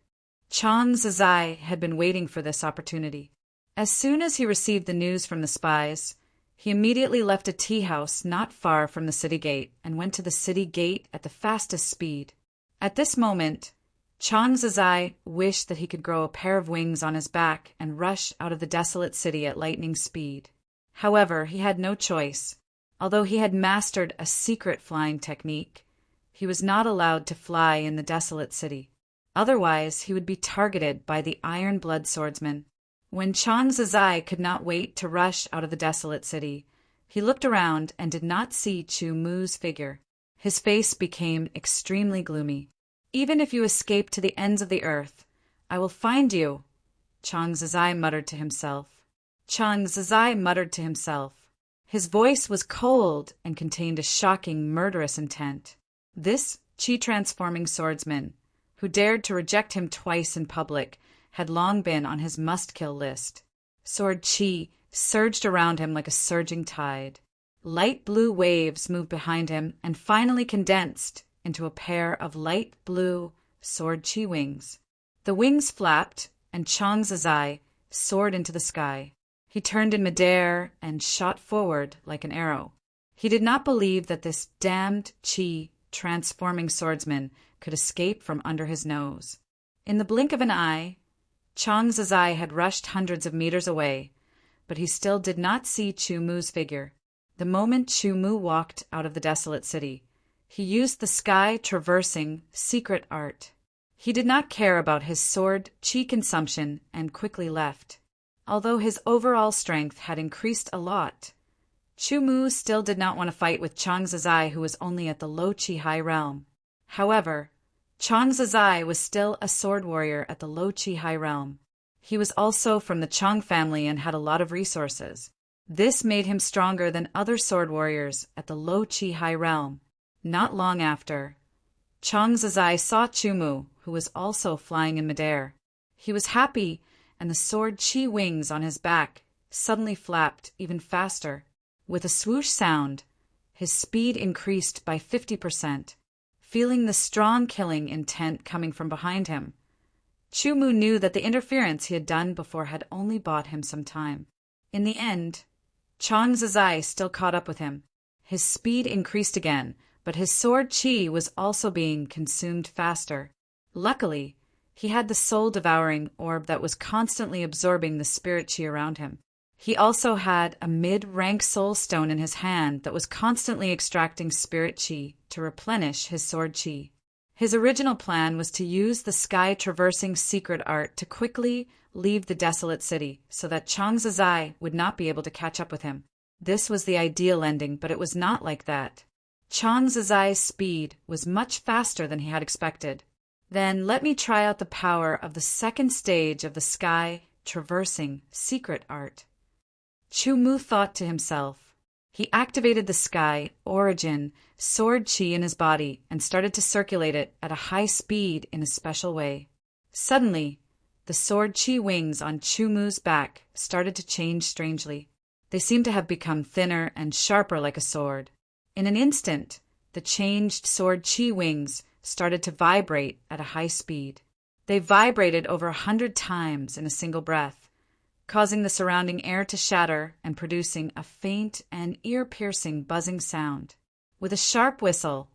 Chang Zazai had been waiting for this opportunity. As soon as he received the news from the spies, he immediately left a tea house not far from the city gate and went to the city gate at the fastest speed. At this moment, Chang Zizai wished that he could grow a pair of wings on his back and rush out of the desolate city at lightning speed. However, he had no choice. Although he had mastered a secret flying technique, he was not allowed to fly in the desolate city. Otherwise, he would be targeted by the Iron Blood Swordsman. When Chang Zizai could not wait to rush out of the desolate city, he looked around and did not see Chu Mu's figure. His face became extremely gloomy. "Even if you escape to the ends of the earth, I will find you," Chang Zizai muttered to himself. Chang Zizai muttered to himself. His voice was cold and contained a shocking, murderous intent. This chi-transforming swordsman, who dared to reject him twice in public, had long been on his must-kill list. Sword chi surged around him like a surging tide. Light blue waves moved behind him and finally condensed into a pair of light blue sword chi wings. The wings flapped, and Chang Zizai soared into the sky. He turned in midair and shot forward like an arrow. He did not believe that this damned chi transforming swordsman could escape from under his nose. In the blink of an eye, Chang Zizai had rushed hundreds of meters away, but he still did not see Chu Mu's figure. The moment Chu Mu walked out of the desolate city, he used the sky-traversing secret art. He did not care about his sword chi consumption and quickly left. Although his overall strength had increased a lot, Chu Mu still did not want to fight with Chang Zizai, who was only at the low chi high realm. However, Chang Zizai was still a sword warrior at the low chi high realm. He was also from the Chang family and had a lot of resources. This made him stronger than other sword warriors at the low chi high realm. Not long after, Chang Zizai saw Chu Mu, who was also flying in midair. He was happy, and the sword chi wings on his back suddenly flapped even faster. With a swoosh sound, his speed increased by 50%. Feeling the strong killing intent coming from behind him, Chu Mu knew that the interference he had done before had only bought him some time. In the end, Chang Zizai still caught up with him. His speed increased again, but his sword chi was also being consumed faster. Luckily, he had the soul-devouring orb that was constantly absorbing the spirit chi around him. He also had a mid-rank soul stone in his hand that was constantly extracting spirit chi to replenish his sword chi. His original plan was to use the sky-traversing secret art to quickly leave the desolate city so that Chang Zizai would not be able to catch up with him. This was the ideal ending, but it was not like that. Chang Zizai's speed was much faster than he had expected. Then let me try out the power of the second stage of the sky-traversing secret art. Chu Mu thought to himself. He activated the sky origin sword chi in his body and started to circulate it at a high speed in a special way. Suddenly, the sword chi wings on Chu Mu's back started to change strangely. They seemed to have become thinner and sharper like a sword. In an instant, the changed sword chi wings started to vibrate at a high speed. They vibrated over 100 times in a single breath, causing the surrounding air to shatter and producing a faint and ear-piercing buzzing sound. With a sharp whistle,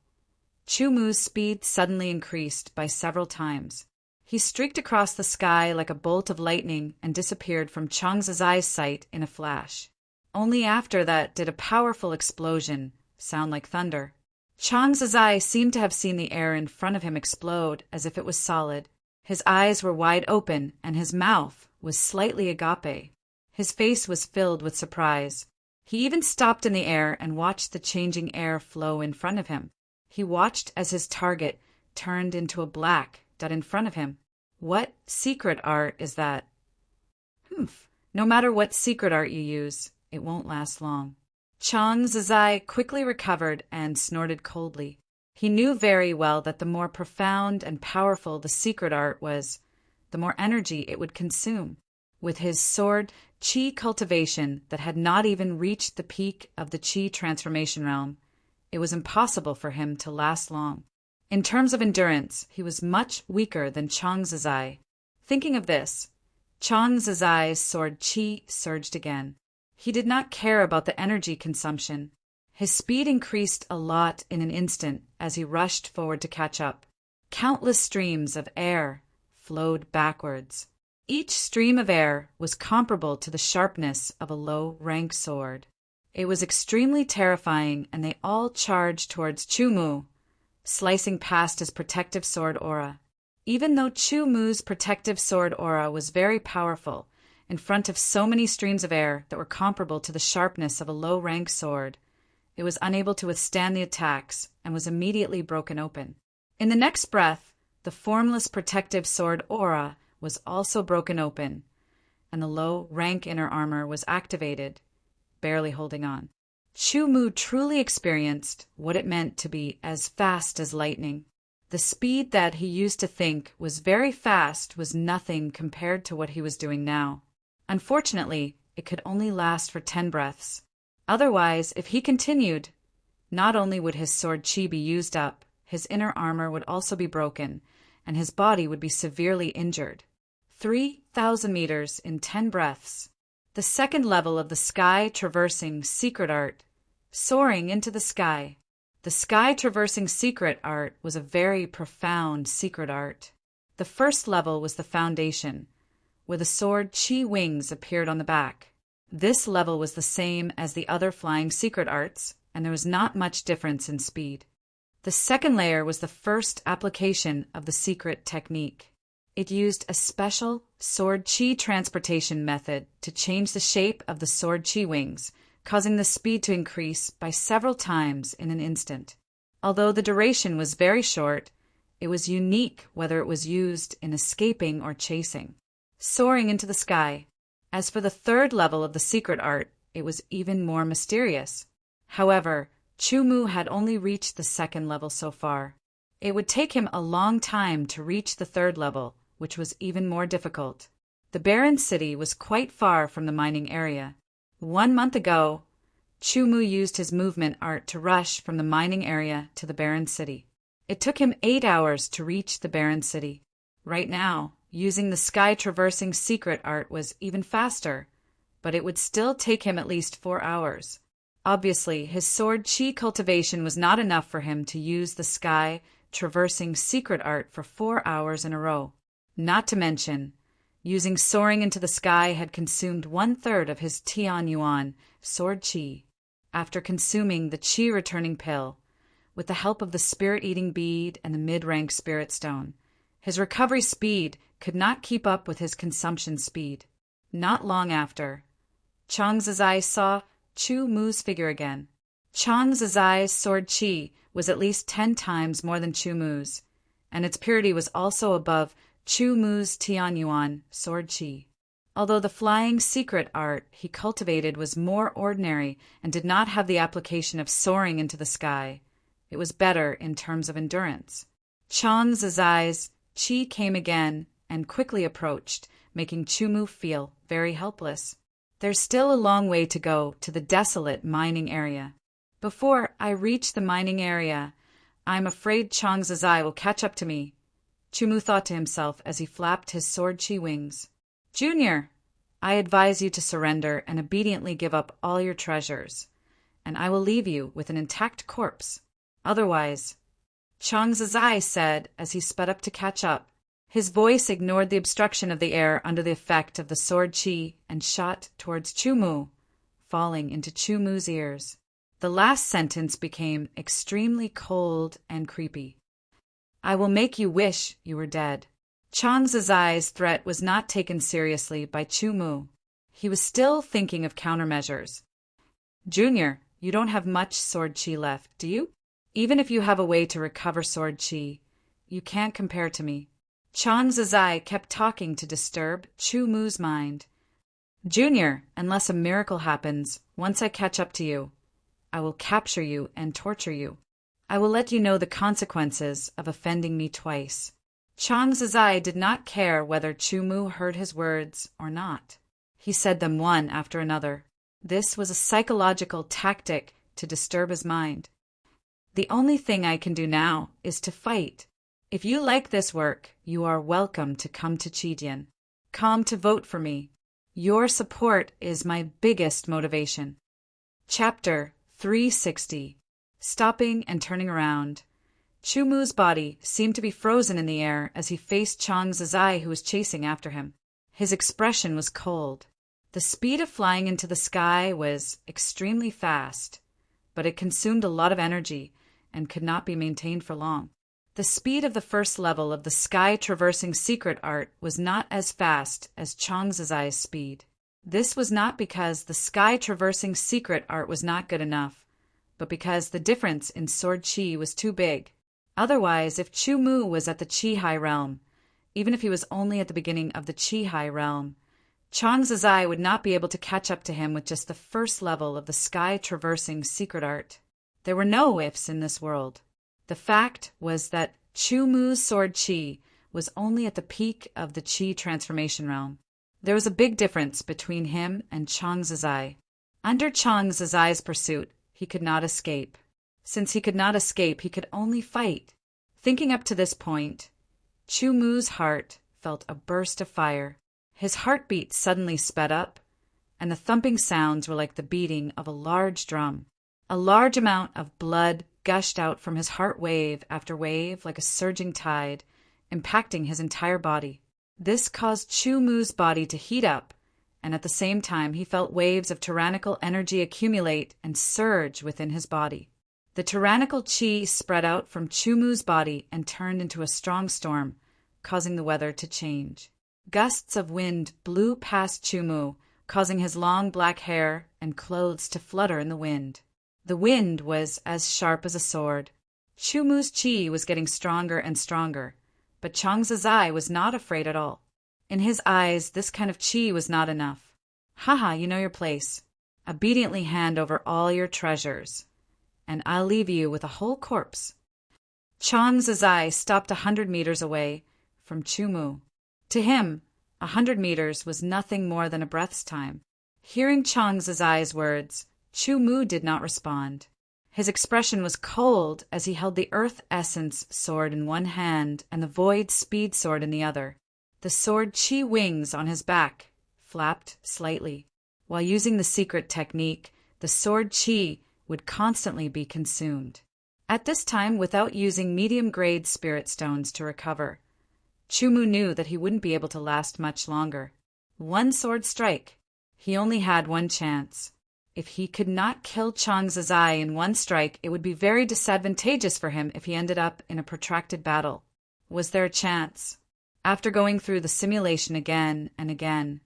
Chu Mu's speed suddenly increased by several times. He streaked across the sky like a bolt of lightning and disappeared from Chang Zizai's sight in a flash. Only after that did a powerful explosion sound like thunder. Chang Zizai seemed to have seen the air in front of him explode as if it was solid. His eyes were wide open and his mouth was slightly agape. His face was filled with surprise. He even stopped in the air and watched the changing air flow in front of him. He watched as his target turned into a black dot in front of him. What secret art is that? No matter what secret art you use, it won't last long. Chang Zizai quickly recovered and snorted coldly. He knew very well that the more profound and powerful the secret art was, the more energy it would consume. With his sword chi cultivation that had not even reached the peak of the chi transformation realm, it was impossible for him to last long. In terms of endurance, he was much weaker than Chang Zizai. Thinking of this, Chang Zizai's sword chi surged again. He did not care about the energy consumption. His speed increased a lot in an instant as he rushed forward to catch up. countless streams of air flowed backwards. Each stream of air was comparable to the sharpness of a low-rank sword. It was extremely terrifying, and they all charged towards Chu-Mu, slicing past his protective sword aura. Even though Chu-Mu's protective sword aura was very powerful, in front of so many streams of air that were comparable to the sharpness of a low-rank sword, it was unable to withstand the attacks and was immediately broken open. In the next breath, the formless protective sword aura was also broken open, and the low-rank inner armor was activated, barely holding on. Chu-Mu truly experienced what it meant to be as fast as lightning. The speed that he used to think was very fast was nothing compared to what he was doing now. Unfortunately, it could only last for 10 breaths. Otherwise, if he continued, not only would his sword chi be used up, his inner armor would also be broken, and his body would be severely injured. 3,000 meters in 10 breaths. The second level of the sky-traversing secret art, soaring into the sky. The sky-traversing secret art was a very profound secret art. The first level was the foundation, where the sword chi wings appeared on the back. This level was the same as the other flying secret arts, and there was not much difference in speed. The second layer was the first application of the secret technique. It used a special sword chi transportation method to change the shape of the sword chi wings, causing the speed to increase by several times in an instant. Although the duration was very short, it was unique whether it was used in escaping or chasing. Soaring into the sky. As for the third level of the secret art, it was even more mysterious. However, Chu-Mu had only reached the second level so far. It would take him a long time to reach the third level, which was even more difficult. The barren city was quite far from the mining area. 1 month ago, Chu-Mu used his movement art to rush from the mining area to the barren city. It took him 8 hours to reach the barren city. Right now, using the sky-traversing secret art was even faster, but it would still take him at least 4 hours. Obviously, his sword chi cultivation was not enough for him to use the sky-traversing secret art for 4 hours in a row. Not to mention, using soaring into the sky had consumed 1/3 of his Tian Yuan sword chi. After consuming the chi-returning pill, with the help of the spirit-eating bead and the mid-rank spirit stone, his recovery speed could not keep up with his consumption speed. Not long after, Chang Zizai saw Chu-Mu's figure again. Chang Zizai's sword chi was at least 10 times more than Chu-Mu's, and its purity was also above Chu-Mu's Tian Yuan sword chi. Although the flying secret art he cultivated was more ordinary and did not have the application of soaring into the sky, it was better in terms of endurance. Chang Zizai's chi came again and quickly approached, making Chu-Mu feel very helpless. There's still a long way to go to the desolate mining area. Before I reach the mining area, I'm afraid Chang Zizai will catch up to me, Chu-Mu thought to himself as he flapped his sword chi wings. Junior, I advise you to surrender and obediently give up all your treasures, and I will leave you with an intact corpse. Otherwise, Chang Zizai said as he sped up to catch up. His voice ignored the obstruction of the air under the effect of the sword chi and shot towards Chu-Mu, falling into Chu-Mu's ears. The last sentence became extremely cold and creepy. I will make you wish you were dead. Chang Zizai's threat was not taken seriously by Chu-Mu. He was still thinking of countermeasures. Junior, you don't have much sword chi left, do you? Even if you have a way to recover sword chi, you can't compare to me. Chang Zizai kept talking to disturb Chu-Mu's mind. Junior, unless a miracle happens, once I catch up to you, I will capture you and torture you. I will let you know the consequences of offending me twice. Chang Zizai did not care whether Chu-Mu heard his words or not. He said them one after another. This was a psychological tactic to disturb his mind. The only thing I can do now is to fight. If you like this work, you are welcome to come to Chidian. Come to vote for me. Your support is my biggest motivation. Chapter 360. Stopping and turning around. Chu Mu's body seemed to be frozen in the air as he faced Chang Zizai, who was chasing after him. His expression was cold. The speed of flying into the sky was extremely fast, but it consumed a lot of energy and could not be maintained for long. The speed of the first level of the sky-traversing secret art was not as fast as Chang Zizai's speed. This was not because the sky-traversing secret art was not good enough, but because the difference in sword chi was too big. Otherwise, if Chu Mu was at the Chi High realm, even if he was only at the beginning of the Chi High realm, Chang Zizai would not be able to catch up to him with just the first level of the sky-traversing secret art. There were no ifs in this world. The fact was that Chu Mu's sword chi was only at the peak of the chi transformation realm. There was a big difference between him and Chang Zizai. Under Chang Zizai's pursuit, he could not escape. Since he could not escape, he could only fight. Thinking up to this point, Chu Mu's heart felt a burst of fire. His heartbeat suddenly sped up, and the thumping sounds were like the beating of a large drum. A large amount of blood gushed out from his heart, wave after wave, like a surging tide, impacting his entire body. This caused Chu Mu's body to heat up, and at the same time he felt waves of tyrannical energy accumulate and surge within his body. The tyrannical chi spread out from Chu Mu's body and turned into a strong storm, causing the weather to change. Gusts of wind blew past Chu Mu, causing his long black hair and clothes to flutter in the wind. The wind was as sharp as a sword. Chu Mu's chi was getting stronger and stronger, but Chang Zizai was not afraid at all. In his eyes, this kind of chi was not enough. Haha, you know your place. Obediently hand over all your treasures, and I'll leave you with a whole corpse. Chang Zizai stopped 100 meters away from Chu Mu. To him, 100 meters was nothing more than a breath's time. Hearing Chang Zizai's words, Chu Mu did not respond. His expression was cold as he held the Earth Essence sword in one hand and the Void Speed sword in the other. The sword chi wings on his back flapped slightly. While using the secret technique, the sword chi would constantly be consumed. At this time, without using medium-grade spirit stones to recover, Chu Mu knew that he wouldn't be able to last much longer. One sword strike. He only had one chance. If he could not kill Chang Zizai in one strike, it would be very disadvantageous for him if he ended up in a protracted battle. Was there a chance? After going through the simulation again and again,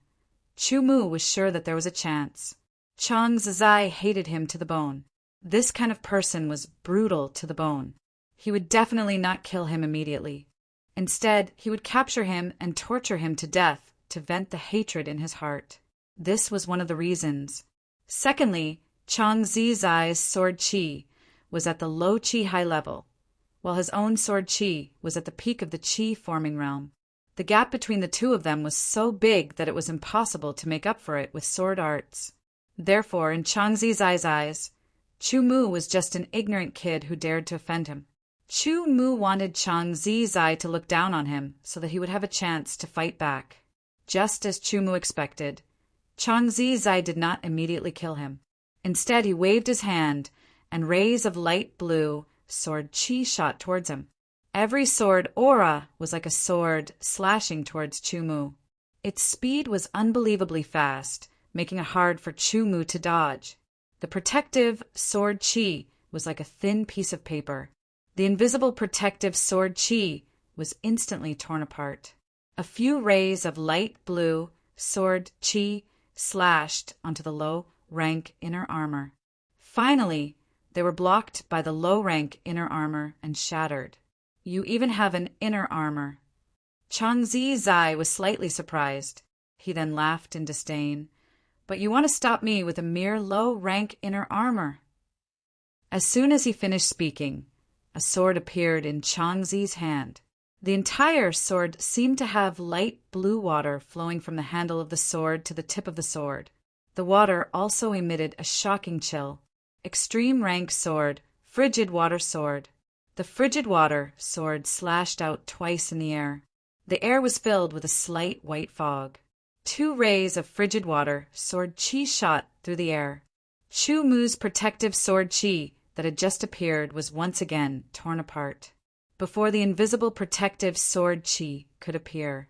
Chu Mu was sure that there was a chance. Chang Zizai hated him to the bone. This kind of person was brutal to the bone. He would definitely not kill him immediately. Instead, he would capture him and torture him to death to vent the hatred in his heart. This was one of the reasons. Secondly, Chang Zizai's sword chi was at the low chi high level, while his own sword chi was at the peak of the chi forming realm. The gap between the two of them was so big that it was impossible to make up for it with sword arts. Therefore, in Chang Zizai's eyes, Chu Mu was just an ignorant kid who dared to offend him. Chu Mu wanted Chang Zizai to look down on him so that he would have a chance to fight back. Just as Chu Mu expected, Chang Zizai did not immediately kill him. Instead, he waved his hand, and rays of light blue sword chi shot towards him. Every sword aura was like a sword slashing towards Chu Mu. Its speed was unbelievably fast, making it hard for Chu Mu to dodge. The protective sword chi was like a thin piece of paper. The invisible protective sword chi was instantly torn apart. A few rays of light blue sword chi slashed onto the low-rank inner armor. Finally, they were blocked by the low-rank inner armor and shattered. You even have an inner armor. Chang Zizai was slightly surprised. He then laughed in disdain. But you want to stop me with a mere low-rank inner armor? As soon as he finished speaking, a sword appeared in Chang Zi's hand. The entire sword seemed to have light blue water flowing from the handle of the sword to the tip of the sword. The water also emitted a shocking chill. Extreme rank sword, frigid water sword. The frigid water sword slashed out twice in the air. The air was filled with a slight white fog. 2 rays of frigid water sword chi shot through the air. Chu Mu's protective sword chi that had just appeared was once again torn apart. before the invisible protective sword chi could appear.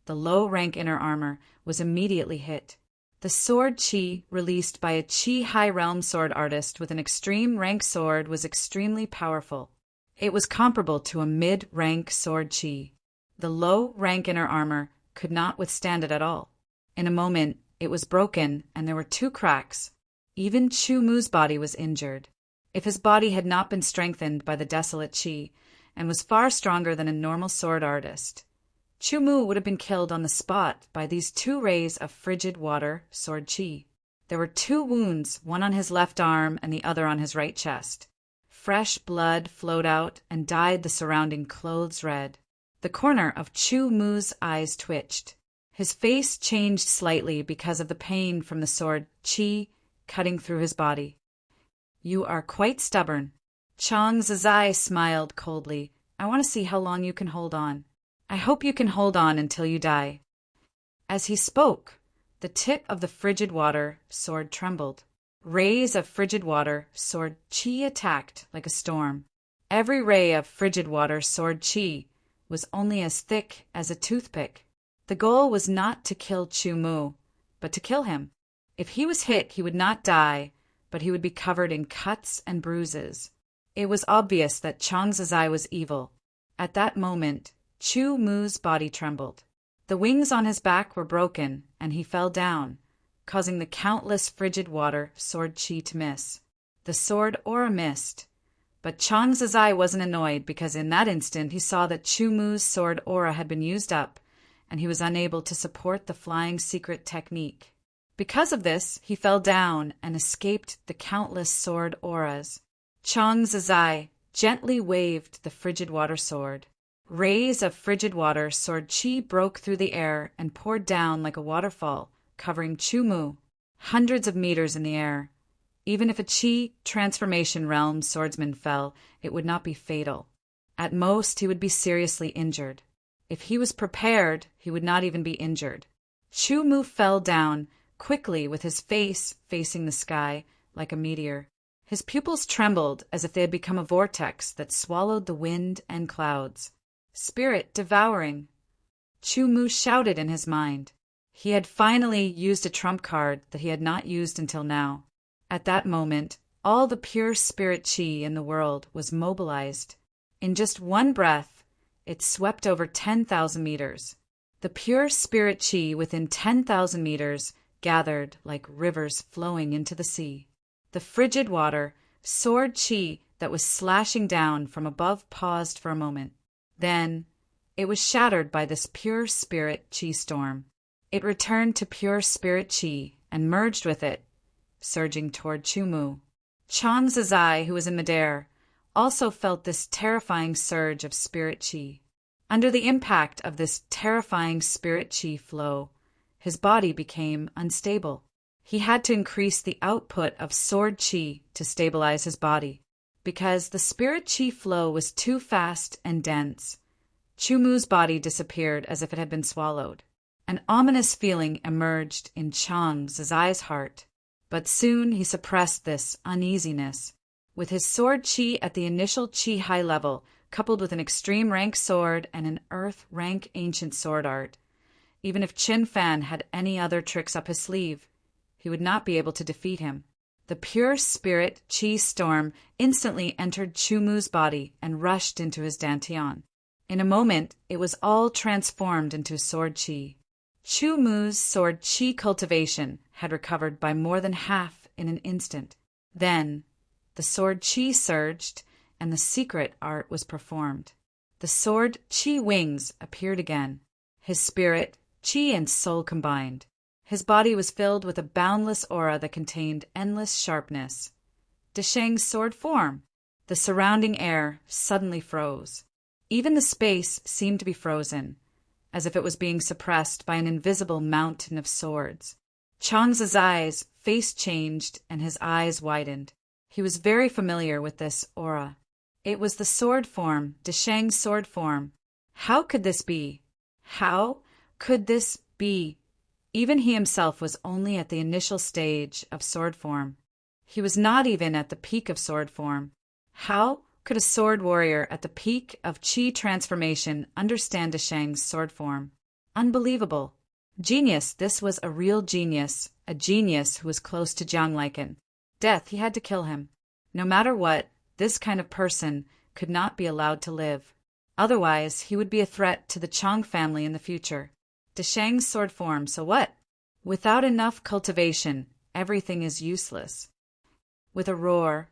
The low-rank inner armor was immediately hit. The sword chi, released by a chi high realm sword artist with an extreme rank sword, was extremely powerful. It was comparable to a mid-rank sword chi. The low-rank inner armor could not withstand it at all. In a moment, it was broken, and there were 2 cracks. Even Chu Mu's body was injured. If his body had not been strengthened by the desolate chi, and was far stronger than a normal sword artist, Chu Mu would have been killed on the spot by these 2 rays of frigid water sword chi. There were 2 wounds, one on his left arm and the other on his right chest. Fresh blood flowed out and dyed the surrounding clothes red. The corner of Chu Mu's eyes twitched. His face changed slightly because of the pain from the sword chi cutting through his body. "You are quite stubborn." Chang Zizai smiled coldly. "I want to see how long you can hold on. I hope you can hold on until you die." As he spoke, the tip of the frigid water sword trembled. Rays of frigid water sword chi attacked like a storm. Every ray of frigid water sword chi was only as thick as a toothpick. The goal was not to kill Chu Mu, but to kill him. If he was hit, he would not die, but he would be covered in cuts and bruises. It was obvious that Chang Zizai was evil. At that moment, Chu Mu's body trembled. The wings on his back were broken, and he fell down, causing the countless frigid water sword chi to miss. The sword aura missed, but Chang Zizai wasn't annoyed because in that instant he saw that Chu Mu's sword aura had been used up, and he was unable to support the flying secret technique. Because of this, he fell down and escaped the countless sword auras. Chang Zizai gently waved the frigid water sword. Rays of frigid water sword chi broke through the air and poured down like a waterfall, covering Chu Mu, hundreds of meters in the air. Even if a chi transformation realm swordsman fell, it would not be fatal. At most, he would be seriously injured. If he was prepared, he would not even be injured. Chu Mu fell down quickly with his face facing the sky like a meteor. His pupils trembled as if they had become a vortex that swallowed the wind and clouds. "Spirit devouring!" Chu Mu shouted in his mind. He had finally used a trump card that he had not used until now. At that moment, all the pure spirit chi in the world was mobilized. In just one breath, it swept over 10,000 meters. The pure spirit chi within 10,000 meters gathered like rivers flowing into the sea. The frigid water, sword chi that was slashing down from above paused for a moment. Then, it was shattered by this pure spirit chi storm. It returned to pure spirit chi and merged with it, surging toward Chu Mu. Chang Zizai, who was in midair, also felt this terrifying surge of spirit chi. Under the impact of this terrifying spirit chi flow, his body became unstable. He had to increase the output of sword chi to stabilize his body. Because the spirit chi flow was too fast and dense, Chu Mu's body disappeared as if it had been swallowed. An ominous feeling emerged in Chang Zizai's heart, but soon he suppressed this uneasiness. With his sword chi at the initial chi high level, coupled with an extreme rank sword and an earth rank ancient sword art, even if Qin Fan had any other tricks up his sleeve, he would not be able to defeat him. The pure spirit chi storm instantly entered Chu Mu's body and rushed into his dantian. In a moment, it was all transformed into sword chi. Chu Mu's sword chi cultivation had recovered by more than half in an instant. Then, the sword chi surged, and the secret art was performed. The sword chi wings appeared again. His spirit, chi and soul combined. His body was filled with a boundless aura that contained endless sharpness. Desheng's sword form. The surrounding air suddenly froze. Even the space seemed to be frozen, as if it was being suppressed by an invisible mountain of swords. Chang Zizai's face changed and his eyes widened. He was very familiar with this aura. It was the sword form, Desheng's sword form. How could this be? How could this be? Even he himself was only at the initial stage of sword form. He was not even at the peak of sword form. How could a sword warrior at the peak of chi transformation understand Desheng's sword form? Unbelievable. Genius, this was a real genius, a genius who was close to Jiang Liken. Death, he had to kill him. No matter what, this kind of person could not be allowed to live. Otherwise, he would be a threat to the Chang family in the future. Desheng's sword form, so what? Without enough cultivation, everything is useless. With a roar,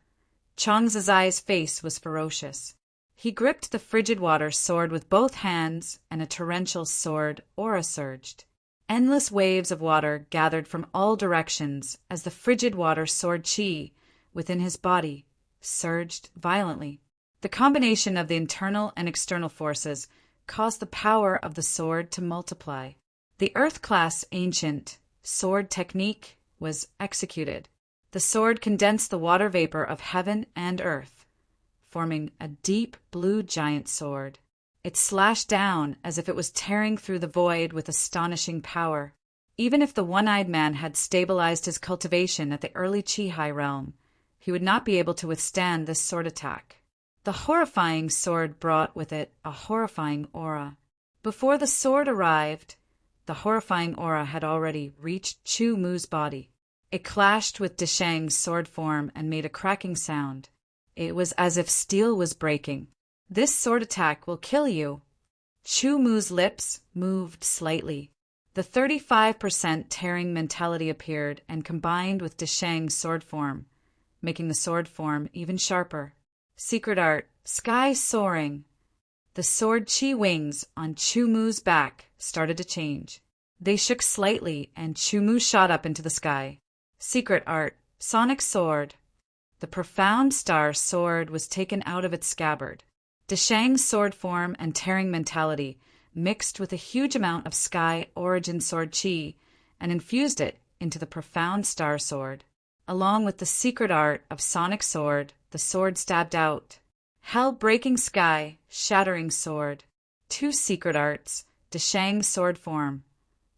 Chang Zizai's face was ferocious. He gripped the frigid water sword with both hands, and a torrential sword aura surged. Endless waves of water gathered from all directions as the frigid water sword chi within his body surged violently. The combination of the internal and external forces caused the power of the sword to multiply. The Earth-class ancient sword technique was executed. The sword condensed the water vapor of heaven and earth, forming a deep blue giant sword. It slashed down as if it was tearing through the void with astonishing power. Even if the one-eyed man had stabilized his cultivation at the early Chi-Hai realm, he would not be able to withstand this sword attack. The horrifying sword brought with it a horrifying aura. Before the sword arrived, the horrifying aura had already reached Chu Mu's body. It clashed with Desheng's sword form and made a cracking sound. It was as if steel was breaking. This sword attack will kill you. Chu Mu's lips moved slightly. The 35% tearing mentality appeared and combined with Desheng's sword form, making the sword form even sharper. Secret art, sky soaring. The sword chi wings on Chu Mu's back started to change. They shook slightly and Chu Mu shot up into the sky. Secret art, sonic sword. The profound star sword was taken out of its scabbard. Desheng's sword form and tearing mentality mixed with a huge amount of sky origin sword chi and infused it into the profound star sword. Along with the secret art of sonic sword, the sword stabbed out. Hell-breaking sky, shattering sword. Two secret arts, Desheng's sword form,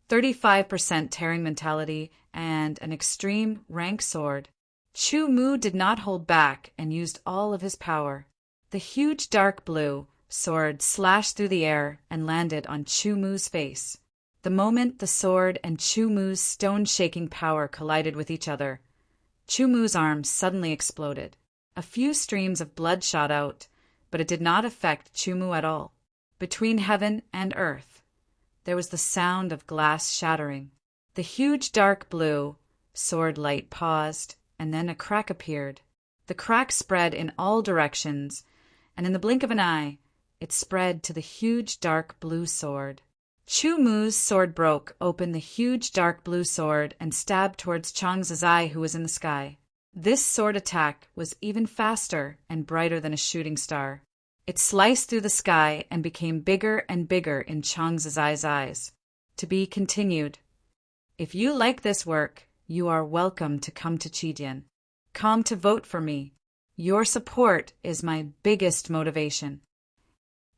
35% tearing mentality, and an extreme rank sword. Chu Mu did not hold back and used all of his power. The huge dark blue sword slashed through the air and landed on Chu Mu's face. The moment the sword and Chu Mu's stone-shaking power collided with each other, Chu Mu's arm suddenly exploded. A few streams of blood shot out, but it did not affect Chu Mu at all. Between heaven and earth, there was the sound of glass shattering. The huge dark blue sword light paused, and then a crack appeared. The crack spread in all directions, and in the blink of an eye, it spread to the huge dark blue sword. Chu Mu's sword broke open the huge dark blue sword and stabbed towards Chang Zizai, who was in the sky. This sword attack was even faster and brighter than a shooting star. It sliced through the sky and became bigger and bigger in Chang Zizai's eyes. To be continued. If you like this work, you are welcome to come to Chidian. Come to vote for me. Your support is my biggest motivation.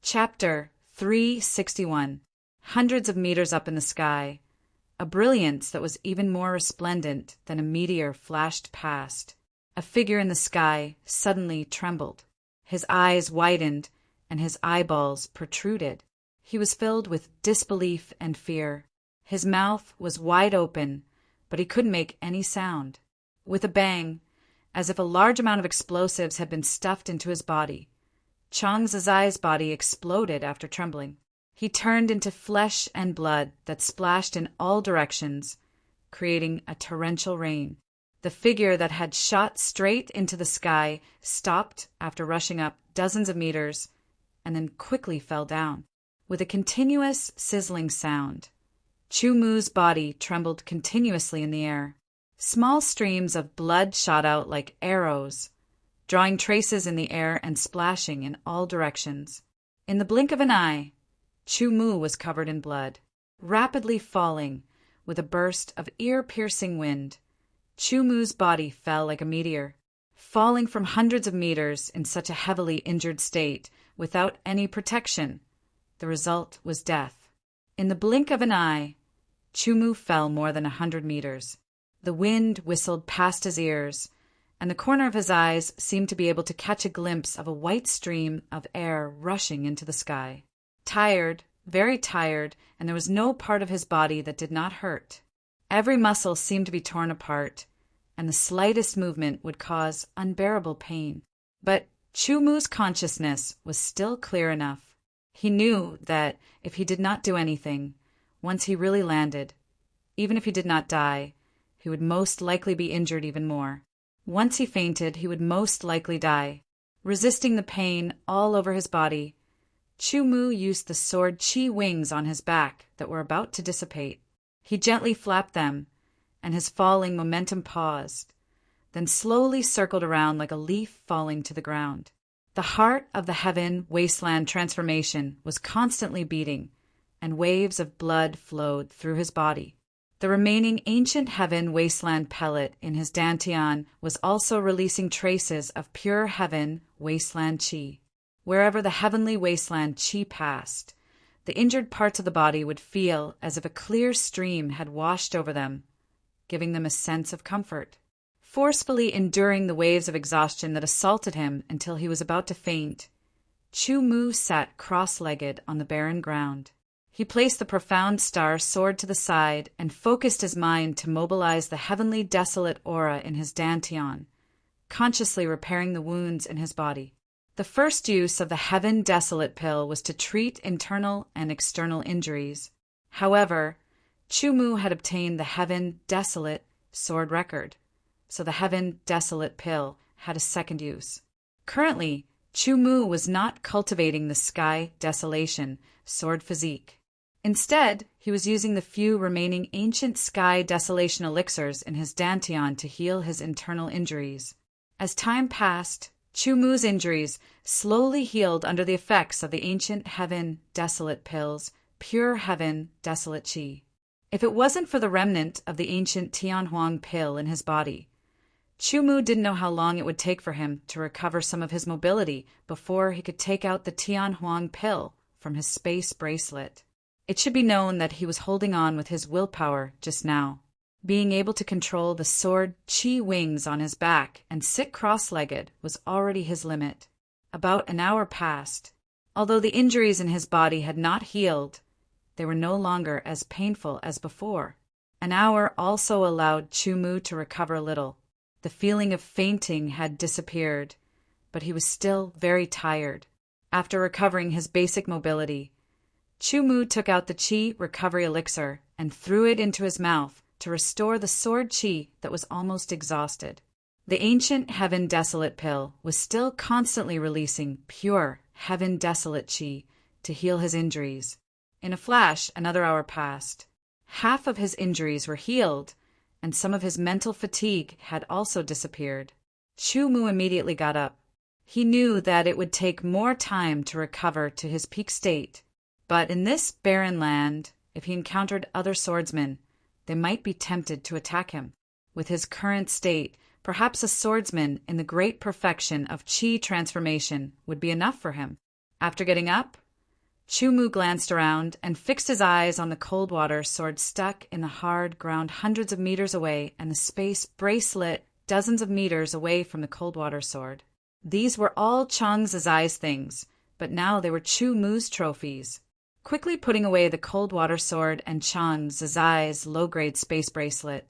Chapter 361. Hundreds of meters up in the sky, a brilliance that was even more resplendent than a meteor flashed past. A figure in the sky suddenly trembled. His eyes widened, and his eyeballs protruded. He was filled with disbelief and fear. His mouth was wide open, but he couldn't make any sound. With a bang, as if a large amount of explosives had been stuffed into his body, Chang Zizai's body exploded after trembling. He turned into flesh and blood that splashed in all directions, creating a torrential rain. The figure that had shot straight into the sky stopped after rushing up dozens of meters and then quickly fell down. With a continuous sizzling sound, Chu Mu's body trembled continuously in the air. Small streams of blood shot out like arrows, drawing traces in the air and splashing in all directions. In the blink of an eye, Chu Mu was covered in blood. Rapidly falling, with a burst of ear-piercing wind, Chu Mu's body fell like a meteor. Falling from hundreds of meters in such a heavily injured state, without any protection, the result was death. In the blink of an eye, Chu Mu fell more than 100 meters. The wind whistled past his ears, and the corner of his eyes seemed to be able to catch a glimpse of a white stream of air rushing into the sky. Tired, very tired, and there was no part of his body that did not hurt. Every muscle seemed to be torn apart, and the slightest movement would cause unbearable pain. But Chumu's consciousness was still clear enough. He knew that if he did not do anything, once he really landed, even if he did not die, he would most likely be injured even more. Once he fainted, he would most likely die. Resisting the pain all over his body, Chumu used the sword chi wings on his back that were about to dissipate. He gently flapped them, and his falling momentum paused, then slowly circled around like a leaf falling to the ground. The heart of the heaven wasteland transformation was constantly beating, and waves of blood flowed through his body. The remaining ancient heaven wasteland pellet in his dantian was also releasing traces of pure heaven wasteland chi. Wherever the heavenly wasteland chi passed, the injured parts of the body would feel as if a clear stream had washed over them, giving them a sense of comfort. Forcefully enduring the waves of exhaustion that assaulted him until he was about to faint, Chumu sat cross-legged on the barren ground. He placed the profound star sword to the side and focused his mind to mobilize the heavenly desolate aura in his dantian, consciously repairing the wounds in his body. The first use of the Heaven Desolate pill was to treat internal and external injuries. However, Chumu had obtained the Heaven Desolate sword record, so the Heaven Desolate pill had a second use. Currently, Chumu was not cultivating the Sky Desolation sword physique. Instead, he was using the few remaining ancient Sky Desolation elixirs in his dantian to heal his internal injuries. As time passed, Chumu's injuries slowly healed under the effects of the ancient Heaven Desolate pill's pure Heaven Desolate chi. If it wasn't for the remnant of the ancient Tianhuang pill in his body, Chumu didn't know how long it would take for him to recover some of his mobility before he could take out the Tianhuang pill from his space bracelet. It should be known that he was holding on with his willpower just now. Being able to control the sword chi wings on his back and sit cross-legged was already his limit. About an hour passed. Although the injuries in his body had not healed, they were no longer as painful as before. An hour also allowed Chumu to recover a little. The feeling of fainting had disappeared, but he was still very tired. After recovering his basic mobility, Chumu took out the chi recovery elixir and threw it into his mouth to restore the sword chi that was almost exhausted. The ancient Heaven Desolate pill was still constantly releasing pure Heaven Desolate chi to heal his injuries. In a flash, another hour passed. Half of his injuries were healed, and some of his mental fatigue had also disappeared. Chumu immediately got up. He knew that it would take more time to recover to his peak state, but in this barren land, if he encountered other swordsmen, they might be tempted to attack him. With his current state, perhaps a swordsman in the great perfection of chi transformation would be enough for him. After getting up, Chumu glanced around and fixed his eyes on the cold water sword stuck in the hard ground hundreds of meters away and the space bracelet dozens of meters away from the cold water sword. These were all Chang Zizai's things, but now they were Chumu's trophies. Quickly putting away the cold water sword and Chang Zizai's low-grade space bracelet,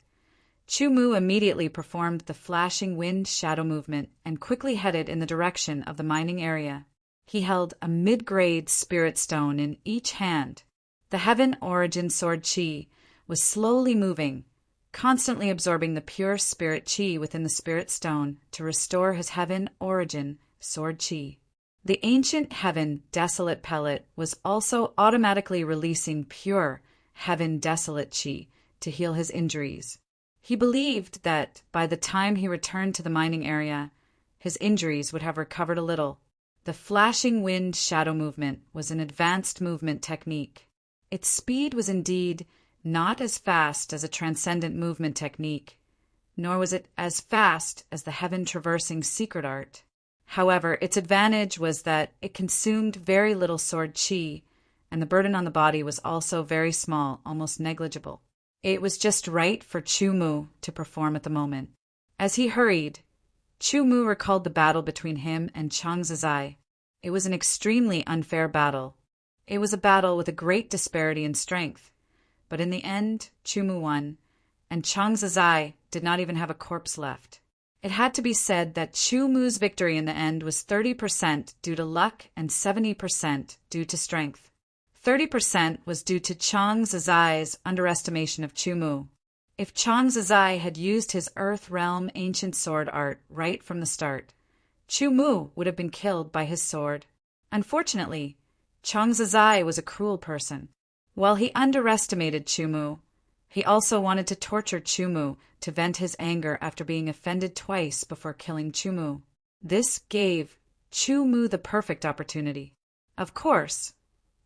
Chumu immediately performed the flashing wind shadow movement and quickly headed in the direction of the mining area. He held a mid-grade spirit stone in each hand. The Heaven Origin sword chi was slowly moving, constantly absorbing the pure spirit chi within the spirit stone to restore his Heaven Origin sword chi. The ancient Heaven Desolate pellet was also automatically releasing pure Heaven Desolate chi to heal his injuries. He believed that by the time he returned to the mining area, his injuries would have recovered a little. The flashing wind shadow movement was an advanced movement technique. Its speed was indeed not as fast as a transcendent movement technique, nor was it as fast as the heaven traversing secret art. However, its advantage was that it consumed very little sword chi, and the burden on the body was also very small, almost negligible. It was just right for Chumu to perform at the moment. As he hurried, Chu Mu recalled the battle between him and Chang Zizai. It was an extremely unfair battle. It was a battle with a great disparity in strength. But in the end, Chu Mu won, and Chang Zizai did not even have a corpse left. It had to be said that Chu Mu's victory in the end was 30% due to luck and 70% due to strength. 30% was due to Chang Zizai's underestimation of Chu Mu. If Chang Zizai had used his Earth Realm ancient sword art right from the start, Chu Mu would have been killed by his sword. Unfortunately, Chang Zizai was a cruel person. While he underestimated Chu Mu, he also wanted to torture Chu Mu to vent his anger after being offended twice before killing Chu Mu. This gave Chu Mu the perfect opportunity. Of course,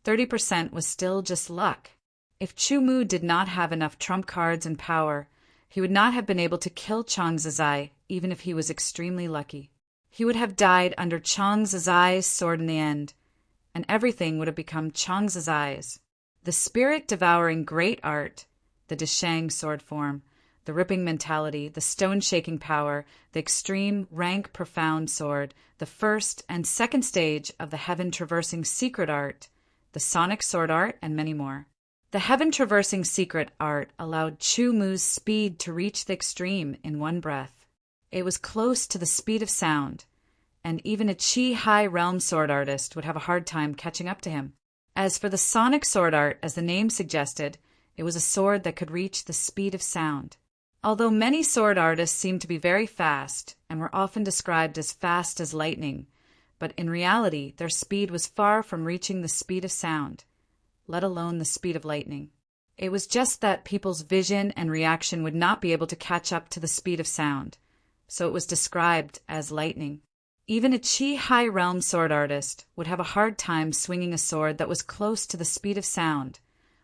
30% was still just luck. If Chu Mu did not have enough trump cards and power, he would not have been able to kill Chang Zizai even if he was extremely lucky. He would have died under Chang Zizai's sword in the end, and everything would have become Chang Zizai's. The spirit-devouring great art, the Deshang sword form, the ripping mentality, the stone-shaking power, the extreme, rank, profound sword, the first and second stage of the heaven-traversing secret art, the sonic sword art, and many more. The heaven-traversing secret art allowed Chu Mu's speed to reach the extreme in one breath. It was close to the speed of sound, and even a Chi High Realm sword artist would have a hard time catching up to him. As for the sonic sword art, as the name suggested, it was a sword that could reach the speed of sound. Although many sword artists seemed to be very fast and were often described as fast as lightning, but in reality their speed was far from reaching the speed of sound, let alone the speed of lightning. It was just that people's vision and reaction would not be able to catch up to the speed of sound, so it was described as lightning. Even a Chi High Realm sword artist would have a hard time swinging a sword that was close to the speed of sound,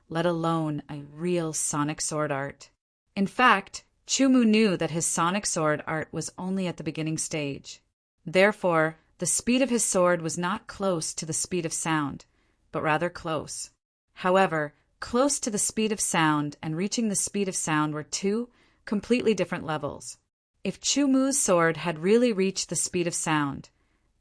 let alone a real sonic sword art. In fact, Chu Mu knew that his sonic sword art was only at the beginning stage. Therefore, the speed of his sword was not close to the speed of sound, but rather close. However, close to the speed of sound and reaching the speed of sound were two completely different levels. If Chu Mu's sword had really reached the speed of sound,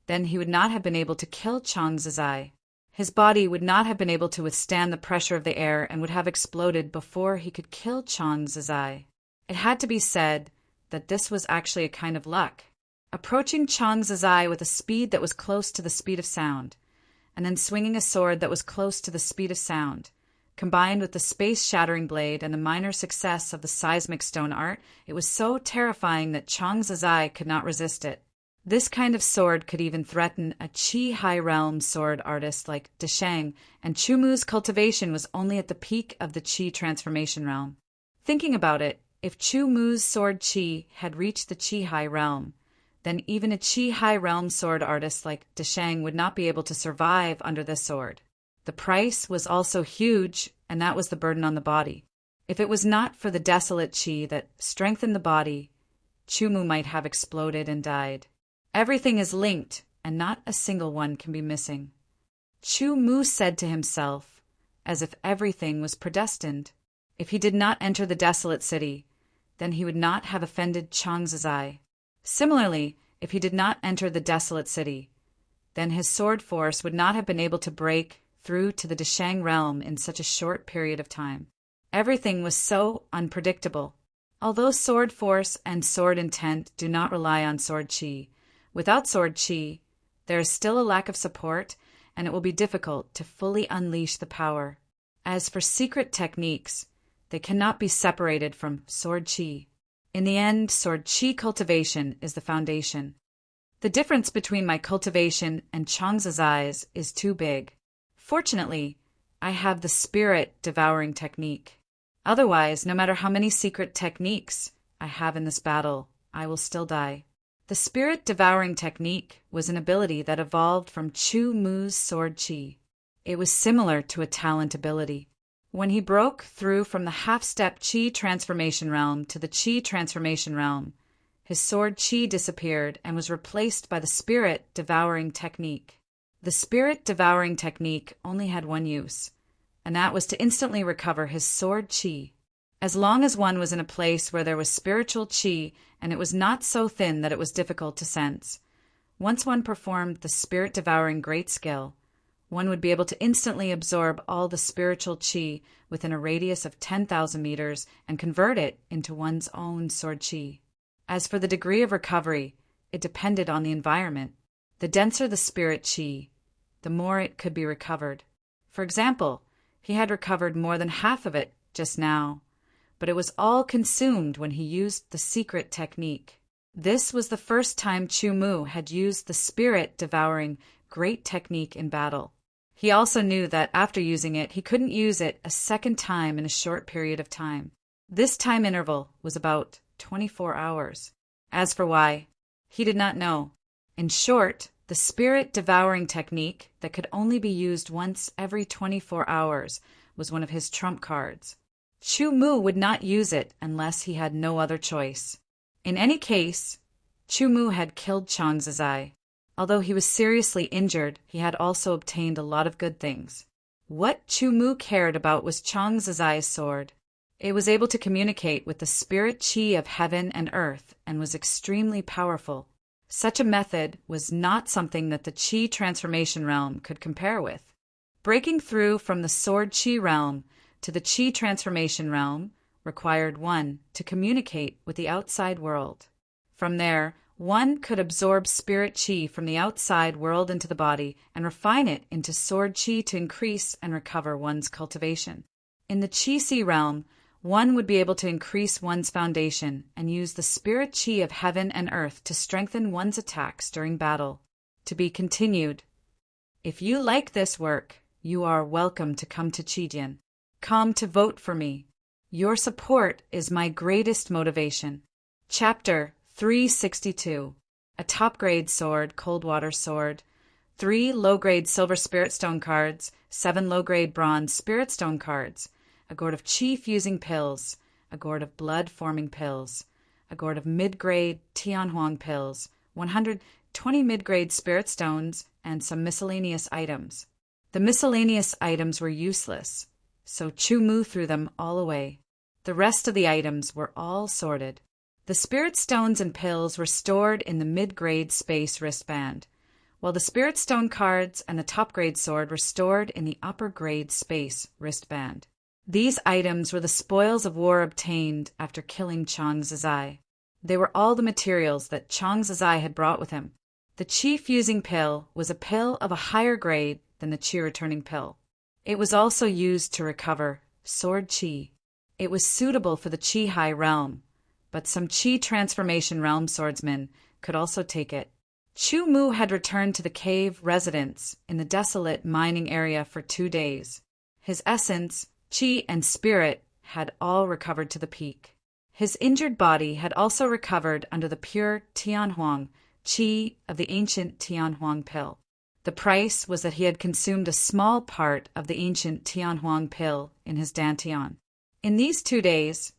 then he would not have been able to kill Chang Zizai. His body would not have been able to withstand the pressure of the air and would have exploded before he could kill Chang Zizai. It had to be said that this was actually a kind of luck. Approaching Chang Zizai with a speed that was close to the speed of sound, and then swinging a sword that was close to the speed of sound, combined with the space-shattering blade and the minor success of the seismic stone art, it was so terrifying that Chang Zizai could not resist it. This kind of sword could even threaten a Chi High Realm sword artist like Deshang, and Chu Mu's cultivation was only at the peak of the Chi transformation realm. Thinking about it, if Chu Mu's sword Chi had reached the Chi High Realm, then even a Chi High Realm sword artist like Deshang would not be able to survive under this sword. The price was also huge, and that was the burden on the body. If it was not for the desolate Chi that strengthened the body, Chu Mu might have exploded and died. Everything is linked, and not a single one can be missing. Chu Mu said to himself, as if everything was predestined. If he did not enter the desolate city, then he would not have offended Chang Zizai. Similarly, if he did not enter the desolate city, then his sword force would not have been able to break through to the Deshang realm in such a short period of time. Everything was so unpredictable. Although sword force and sword intent do not rely on sword chi, without sword chi, there is still a lack of support, and it will be difficult to fully unleash the power. As for secret techniques, they cannot be separated from sword chi. In the end, sword chi cultivation is the foundation. The difference between my cultivation and Chang Zizai's is too big. Fortunately, I have the spirit-devouring technique. Otherwise, no matter how many secret techniques I have in this battle, I will still die. The spirit-devouring technique was an ability that evolved from Chu Mu's sword chi. It was similar to a talent ability. When he broke through from the half-step chi transformation realm to the chi transformation realm, his sword chi disappeared and was replaced by the spirit-devouring technique. The spirit-devouring technique only had one use, and that was to instantly recover his sword chi. as long as one was in a place where there was spiritual qi and it was not so thin that it was difficult to sense. Once one performed the spirit-devouring great skill, one would be able to instantly absorb all the spiritual qi within a radius of 10,000 meters and convert it into one's own sword qi. As for the degree of recovery, it depended on the environment. The denser the spirit qi, the more it could be recovered. For example, he had recovered more than half of it just now, but it was all consumed when he used the secret technique. This was the first time Chu Mu had used the spirit-devouring great technique in battle. He also knew that after using it, he couldn't use it a second time in a short period of time. This time interval was about 24 hours. As for why, he did not know. In short, the spirit-devouring technique that could only be used once every 24 hours was one of his trump cards. Chu Mu would not use it unless he had no other choice. In any case, Chu Mu had killed Chang Zizai. Although he was seriously injured, he had also obtained a lot of good things. What Chu Mu cared about was Chang Zizai's sword. It was able to communicate with the spirit qi of heaven and earth and was extremely powerful. Such a method was not something that the qi transformation realm could compare with. Breaking through from the sword qi realm to the qi transformation realm required one to communicate with the outside world. From there, one could absorb spirit qi from the outside world into the body and refine it into sword qi to increase and recover one's cultivation. In the qi realm, one would be able to increase one's foundation and use the spirit qi of heaven and earth to strengthen one's attacks during battle. To be continued. If you like this work, you are welcome to come to Qijian. Come to vote for me. Your support is my greatest motivation. Chapter 362. A top-grade sword, cold water sword. 3 low-grade silver spirit stone cards. 7 low-grade bronze spirit stone cards. A gourd of qi-fusing pills. A gourd of blood-forming pills. A gourd of mid-grade Tianhuang pills. 120 mid-grade spirit stones, and some miscellaneous items. The miscellaneous items were useless, so Chu Mu threw them all away. The rest of the items were all sorted. The spirit stones and pills were stored in the mid-grade space wristband, while the spirit stone cards and the top-grade sword were stored in the upper-grade space wristband. These items were the spoils of war obtained after killing Chang Zizai. They were all the materials that Chang Zizai had brought with him. The qi-fusing pill was a pill of a higher grade than the qi-returning pill. It was also used to recover sword qi. It was suitable for the qi-high realm, but some qi transformation realm swordsmen could also take it. Chu Mu had returned to the cave residence in the desolate mining area for 2 days. His essence, qi, and spirit had all recovered to the peak. His injured body had also recovered under the pure Tianhuang qi of the ancient Tianhuang pill. The price was that he had consumed a small part of the ancient Tianhuang pill in his dantian. In these 2 days,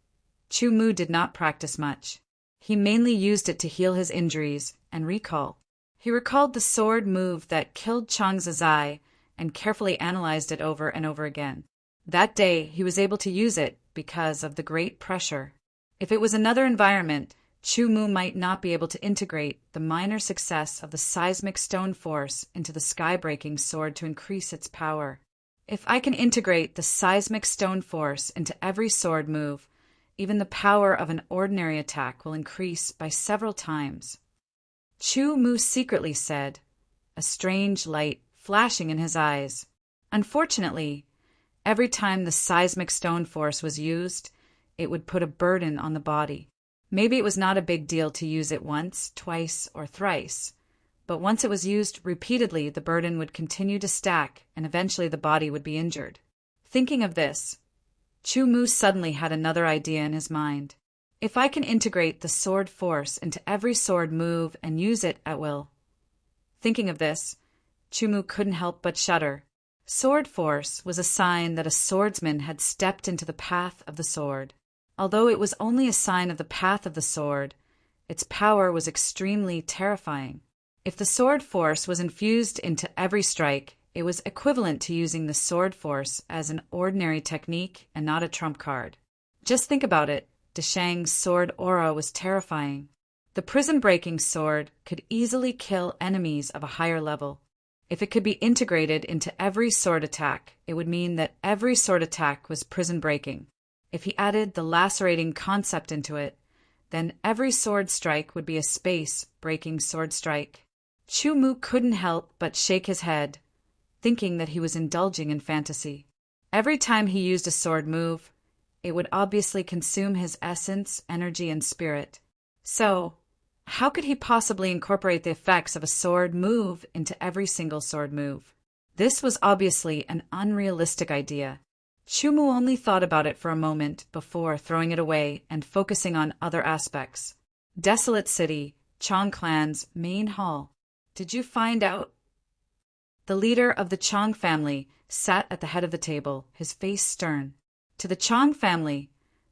Chu Mu did not practice much. He mainly used it to heal his injuries and recall. He recalled the sword move that killed Chang Zizai and carefully analyzed it over and over again. That day, he was able to use it because of the great pressure. If it was another environment, Chu Mu might not be able to integrate the minor success of the seismic stone force into the sky-breaking sword to increase its power. If I can integrate the seismic stone force into every sword move, even the power of an ordinary attack will increase by several times. Chu Mu secretly said, a strange light flashing in his eyes. Unfortunately, every time the seismic stone force was used, it would put a burden on the body. Maybe it was not a big deal to use it once, twice, or thrice, but once it was used repeatedly, the burden would continue to stack, and eventually the body would be injured. Thinking of this, Chu Mu suddenly had another idea in his mind. If I can integrate the sword force into every sword move and use it at will. Thinking of this, Chu Mu couldn't help but shudder. Sword force was a sign that a swordsman had stepped into the path of the sword. Although it was only a sign of the path of the sword, its power was extremely terrifying. If the sword force was infused into every strike, it was equivalent to using the sword force as an ordinary technique and not a trump card. Just think about it. Deshang's sword aura was terrifying. The prison-breaking sword could easily kill enemies of a higher level. If it could be integrated into every sword attack, it would mean that every sword attack was prison-breaking. If he added the lacerating concept into it, then every sword strike would be a space-breaking sword strike. Chu Mu couldn't help but shake his head, thinking that he was indulging in fantasy. Every time he used a sword move, it would obviously consume his essence, energy, and spirit. So, how could he possibly incorporate the effects of a sword move into every single sword move? This was obviously an unrealistic idea. Chu Mu only thought about it for a moment before throwing it away and focusing on other aspects. Desolate City, Chong clan's main hall. Did you find out? The leader of the Chong family sat at the head of the table, his face stern. To the Chong family,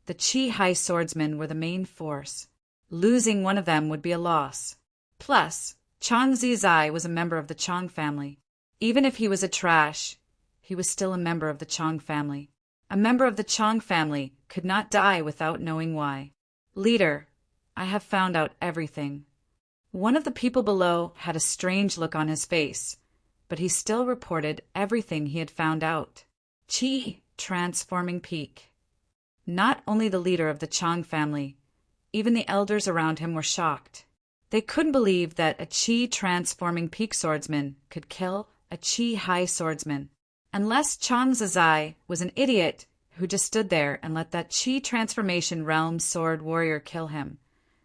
the Qi High swordsmen were the main force. Losing one of them would be a loss. Plus, Chong Zizai was a member of the Chong family. Even if he was a trash, he was still a member of the Chong family. A member of the Chong family could not die without knowing why. Leader, I have found out everything. One of the people below had a strange look on his face, but he still reported everything he had found out. Qi transforming peak. Not only the leader of the Chong family, even the elders around him were shocked. They couldn't believe that a Qi transforming peak swordsman could kill a Qi high swordsman. Unless Chong Zizai was an idiot who just stood there and let that Qi transformation realm sword warrior kill him.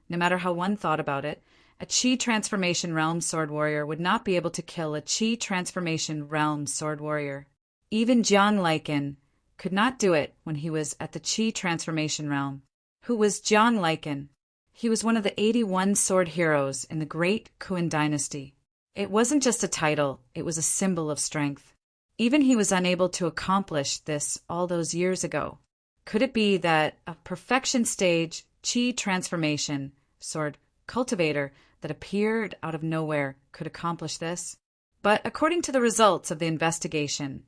No matter how one thought about it, a Qi transformation realm sword warrior would not be able to kill a Qi transformation realm sword warrior. Even Jiang Liken could not do it when he was at the Qi transformation realm. Who was Jiang Liken? He was one of the 81 sword heroes in the Great Kuan Dynasty. It wasn't just a title, it was a symbol of strength. Even he was unable to accomplish this all those years ago. Could it be that a perfection stage Qi transformation sword cultivator that appeared out of nowhere could accomplish this? But according to the results of the investigation,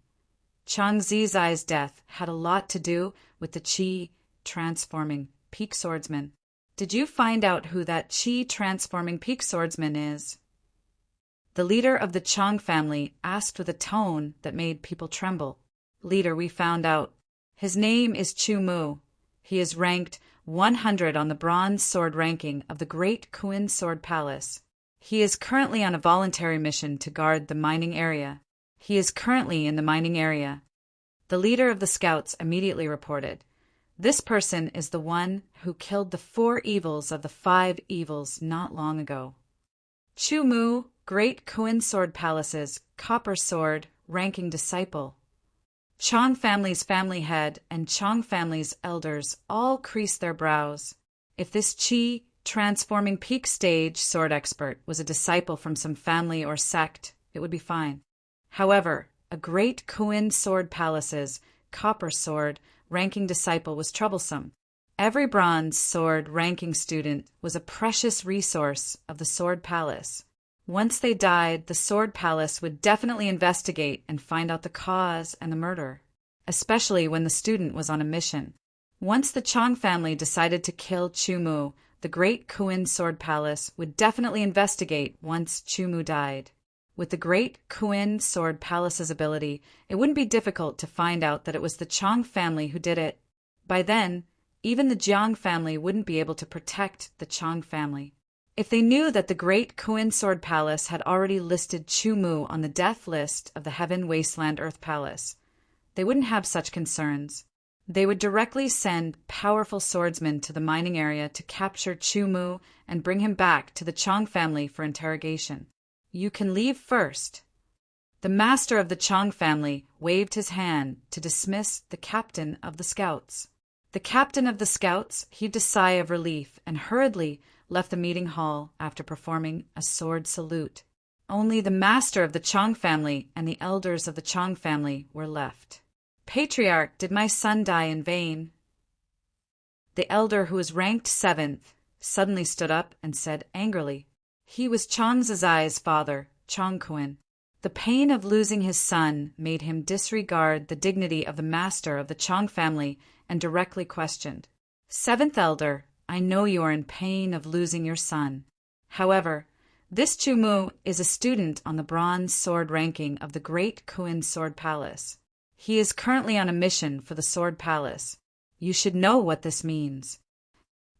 Chong Zizai's death had a lot to do with the Qi transforming peak swordsman. Did you find out who that Qi transforming peak swordsman is? The leader of the Chong family asked with a tone that made people tremble. Leader, we found out. His name is Chu Mu. He is ranked 100 on the bronze sword ranking of the Great Kuan Sword Palace. He is currently on a voluntary mission to guard the mining area. He is currently in the mining area. The leader of the scouts immediately reported. This person is the one who killed the 4 evils of the 5 evils not long ago. Chu Mu, Great Kuan Sword Palace's copper sword ranking disciple. Chong family's family head and Chong family's elders all creased their brows. If this Qi transforming peak stage sword expert was a disciple from some family or sect, it would be fine. However, a Great Kuan Sword Palace's copper sword ranking disciple was troublesome. Every bronze sword ranking student was a precious resource of the Sword Palace. Once they died, the Sword Palace would definitely investigate and find out the cause and the murder, especially when the student was on a mission. Once the Chong family decided to kill Chu Mu, the Great Kuan Sword Palace would definitely investigate once Chu Mu died. With the Great Kuan Sword Palace's ability, it wouldn't be difficult to find out that it was the Chong family who did it. By then, even the Jiang family wouldn't be able to protect the Chong family. If they knew that the Great Kuan Sword Palace had already listed Chu Mu on the death list of the Heaven Wasteland Earth Palace, they wouldn't have such concerns. They would directly send powerful swordsmen to the mining area to capture Chu Mu and bring him back to the Chong family for interrogation. You can leave first. The master of the Chong family waved his hand to dismiss the captain of the scouts. The captain of the scouts heaved a sigh of relief and hurriedly left the meeting hall after performing a sword salute. Only the master of the Chong family and the elders of the Chong family were left. Patriarch, did my son die in vain? The elder, who was ranked 7th, suddenly stood up and said angrily, he was Chong Zizai's father, Chong Kuan. The pain of losing his son made him disregard the dignity of the master of the Chong family and directly questioned. Seventh elder, I know you are in pain of losing your son. However, this Chumu is a student on the bronze sword ranking of the Great Kuin Sword Palace. He is currently on a mission for the Sword Palace. You should know what this means.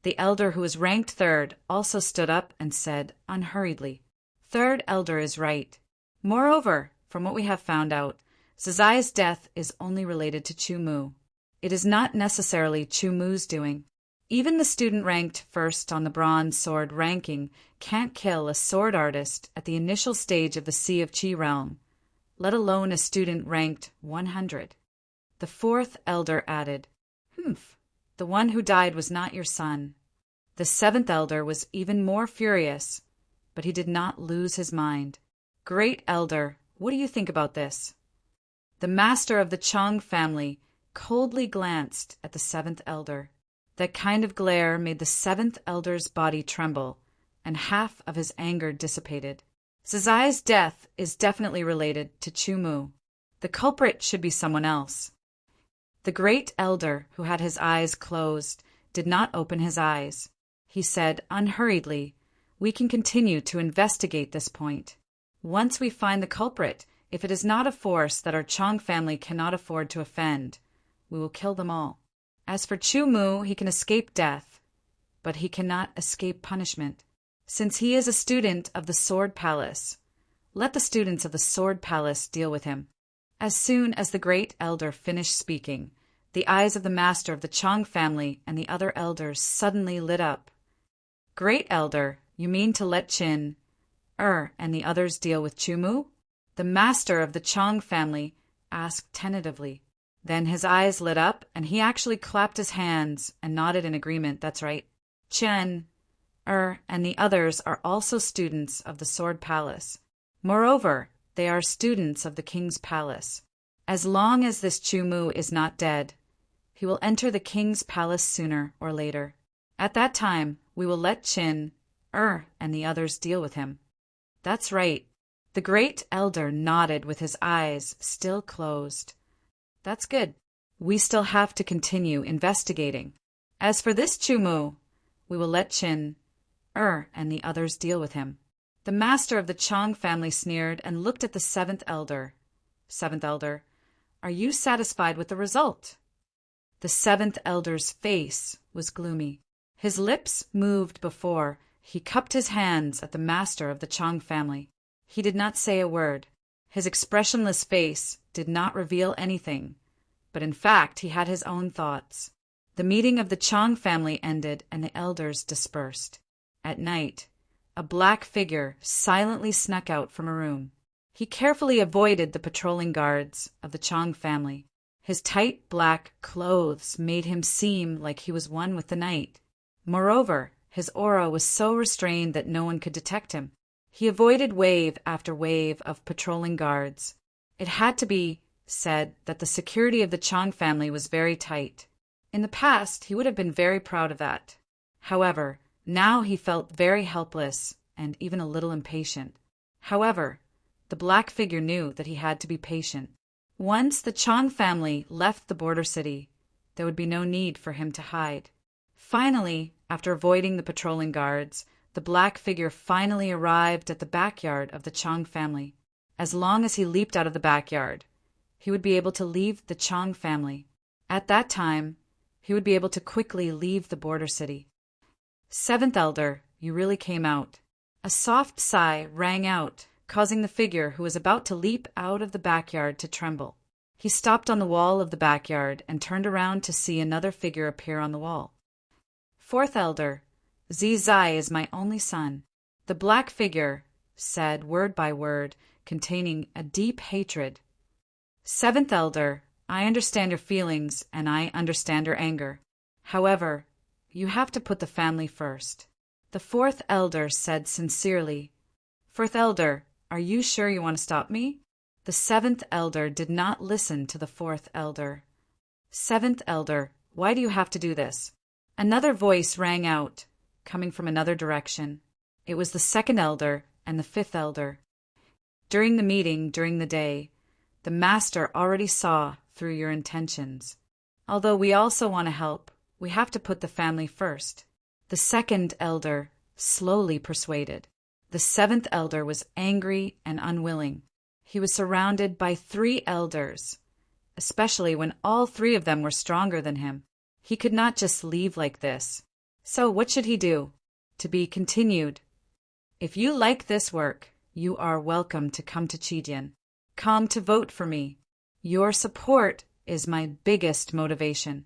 The elder who was ranked third also stood up and said unhurriedly, Third elder is right. Moreover, from what we have found out, Zazai's death is only related to Chumu. It is not necessarily Chumu's doing. Even the student ranked first on the bronze sword ranking can't kill a sword artist at the initial stage of the Sea of Chi realm, let alone a student ranked 100. The fourth elder added, the one who died was not your son. The seventh elder was even more furious, but he did not lose his mind. Great elder, what do you think about this? The master of the Chong family coldly glanced at the seventh elder. That kind of glare made the seventh elder's body tremble, and half of his anger dissipated. Zazai's death is definitely related to Chumu. The culprit should be someone else. The great elder, who had his eyes closed, did not open his eyes. He said unhurriedly, We can continue to investigate this point. Once we find the culprit, if it is not a force that our Chong family cannot afford to offend, we will kill them all. As for Chumu, he can escape death, but he cannot escape punishment. Since he is a student of the Sword Palace, let the students of the Sword Palace deal with him. As soon as the great elder finished speaking, the eyes of the master of the Chong family and the other elders suddenly lit up. Great elder, you mean to let Chin, and the others deal with Chumu? The master of the Chong family asked tentatively. Then his eyes lit up, and he actually clapped his hands and nodded in agreement. That's right. Chen, and the others are also students of the Sword Palace. Moreover, they are students of the King's Palace. As long as this Chumu is not dead, he will enter the King's Palace sooner or later. At that time, we will let Chin, and the others deal with him. That's right. The great elder nodded with his eyes still closed. That's good. We still have to continue investigating. As for this Chumu, we will let Chin, and the others deal with him. The master of the Chong family sneered and looked at the seventh elder. Seventh elder, are you satisfied with the result? The seventh elder's face was gloomy. His lips moved before he cupped his hands at the master of the Chong family. He did not say a word. His expressionless face did not reveal anything, but in fact he had his own thoughts. The meeting of the Chong family ended and the elders dispersed. At night, a black figure silently snuck out from a room. He carefully avoided the patrolling guards of the Chong family. His tight black clothes made him seem like he was one with the night. Moreover, his aura was so restrained that no one could detect him. He avoided wave after wave of patrolling guards. It had to be said that the security of the Chong family was very tight. In the past, he would have been very proud of that. However, now he felt very helpless and even a little impatient. However, the black figure knew that he had to be patient. Once the Chong family left the border city, there would be no need for him to hide. Finally, after avoiding the patrolling guards, the black figure finally arrived at the backyard of the Chong family. As long as he leaped out of the backyard, he would be able to leave the Chong family. At that time, he would be able to quickly leave the border city. Seventh elder, you really came out. A soft sigh rang out, causing the figure who was about to leap out of the backyard to tremble. He stopped on the wall of the backyard and turned around to see another figure appear on the wall. Fourth elder, Zai is my only son. The black figure said word by word, containing a deep hatred. Seventh elder, I understand your feelings and I understand your anger. However, you have to put the family first. The fourth elder said sincerely, Fourth elder, are you sure you want to stop me? The seventh elder did not listen to the fourth elder. Seventh elder, why do you have to do this? Another voice rang out, coming from another direction. It was the second elder and the fifth elder. During the meeting, during the day, the master already saw through your intentions. Although we also want to help, we have to put the family first. The second elder slowly persuaded. The seventh elder was angry and unwilling. He was surrounded by 3 elders, especially when all 3 of them were stronger than him. He could not just leave like this. So what should he do? To be continued. If you like this work, you are welcome to come to Chidian. Come to vote for me. Your support is my biggest motivation.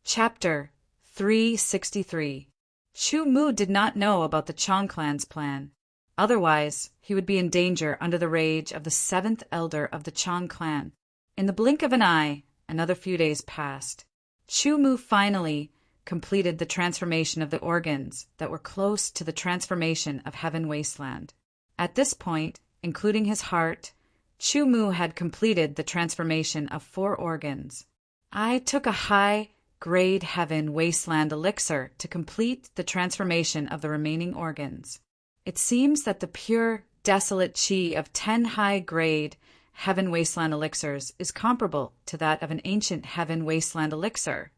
Chapter 363. Chu Mu did not know about the Chong clan's plan. Otherwise, he would be in danger under the rage of the 7th elder of the Chong clan. In the blink of an eye, another few days passed. Chu Mu finally completed the transformation of the organs that were close to the transformation of Heaven Wasteland. At this point, including his heart, Chu Mu had completed the transformation of 4 organs. I took a high-grade Heaven Wasteland elixir to complete the transformation of the remaining organs. It seems that the pure, desolate chi of 10 high-grade Heaven Wasteland elixirs is comparable to that of an ancient Heaven Wasteland elixir,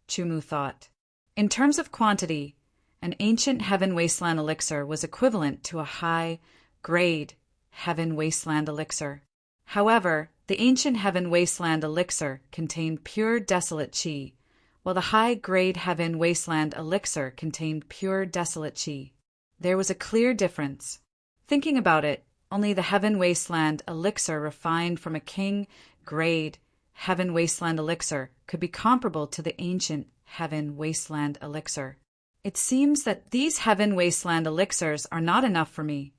Chu Mu thought. In terms of quantity, an ancient Heaven Wasteland elixir was equivalent to a high-grade Heaven Wasteland elixir. However, the ancient Heaven Wasteland elixir contained pure desolate chi, while the high-grade Heaven Wasteland elixir contained pure desolate chi. There was a clear difference. Thinking about it, only the Heaven Wasteland elixir refined from a king-grade Heaven Wasteland elixir could be comparable to the ancient Heaven Wasteland elixir. It seems that these Heaven Wasteland elixirs are not enough for me,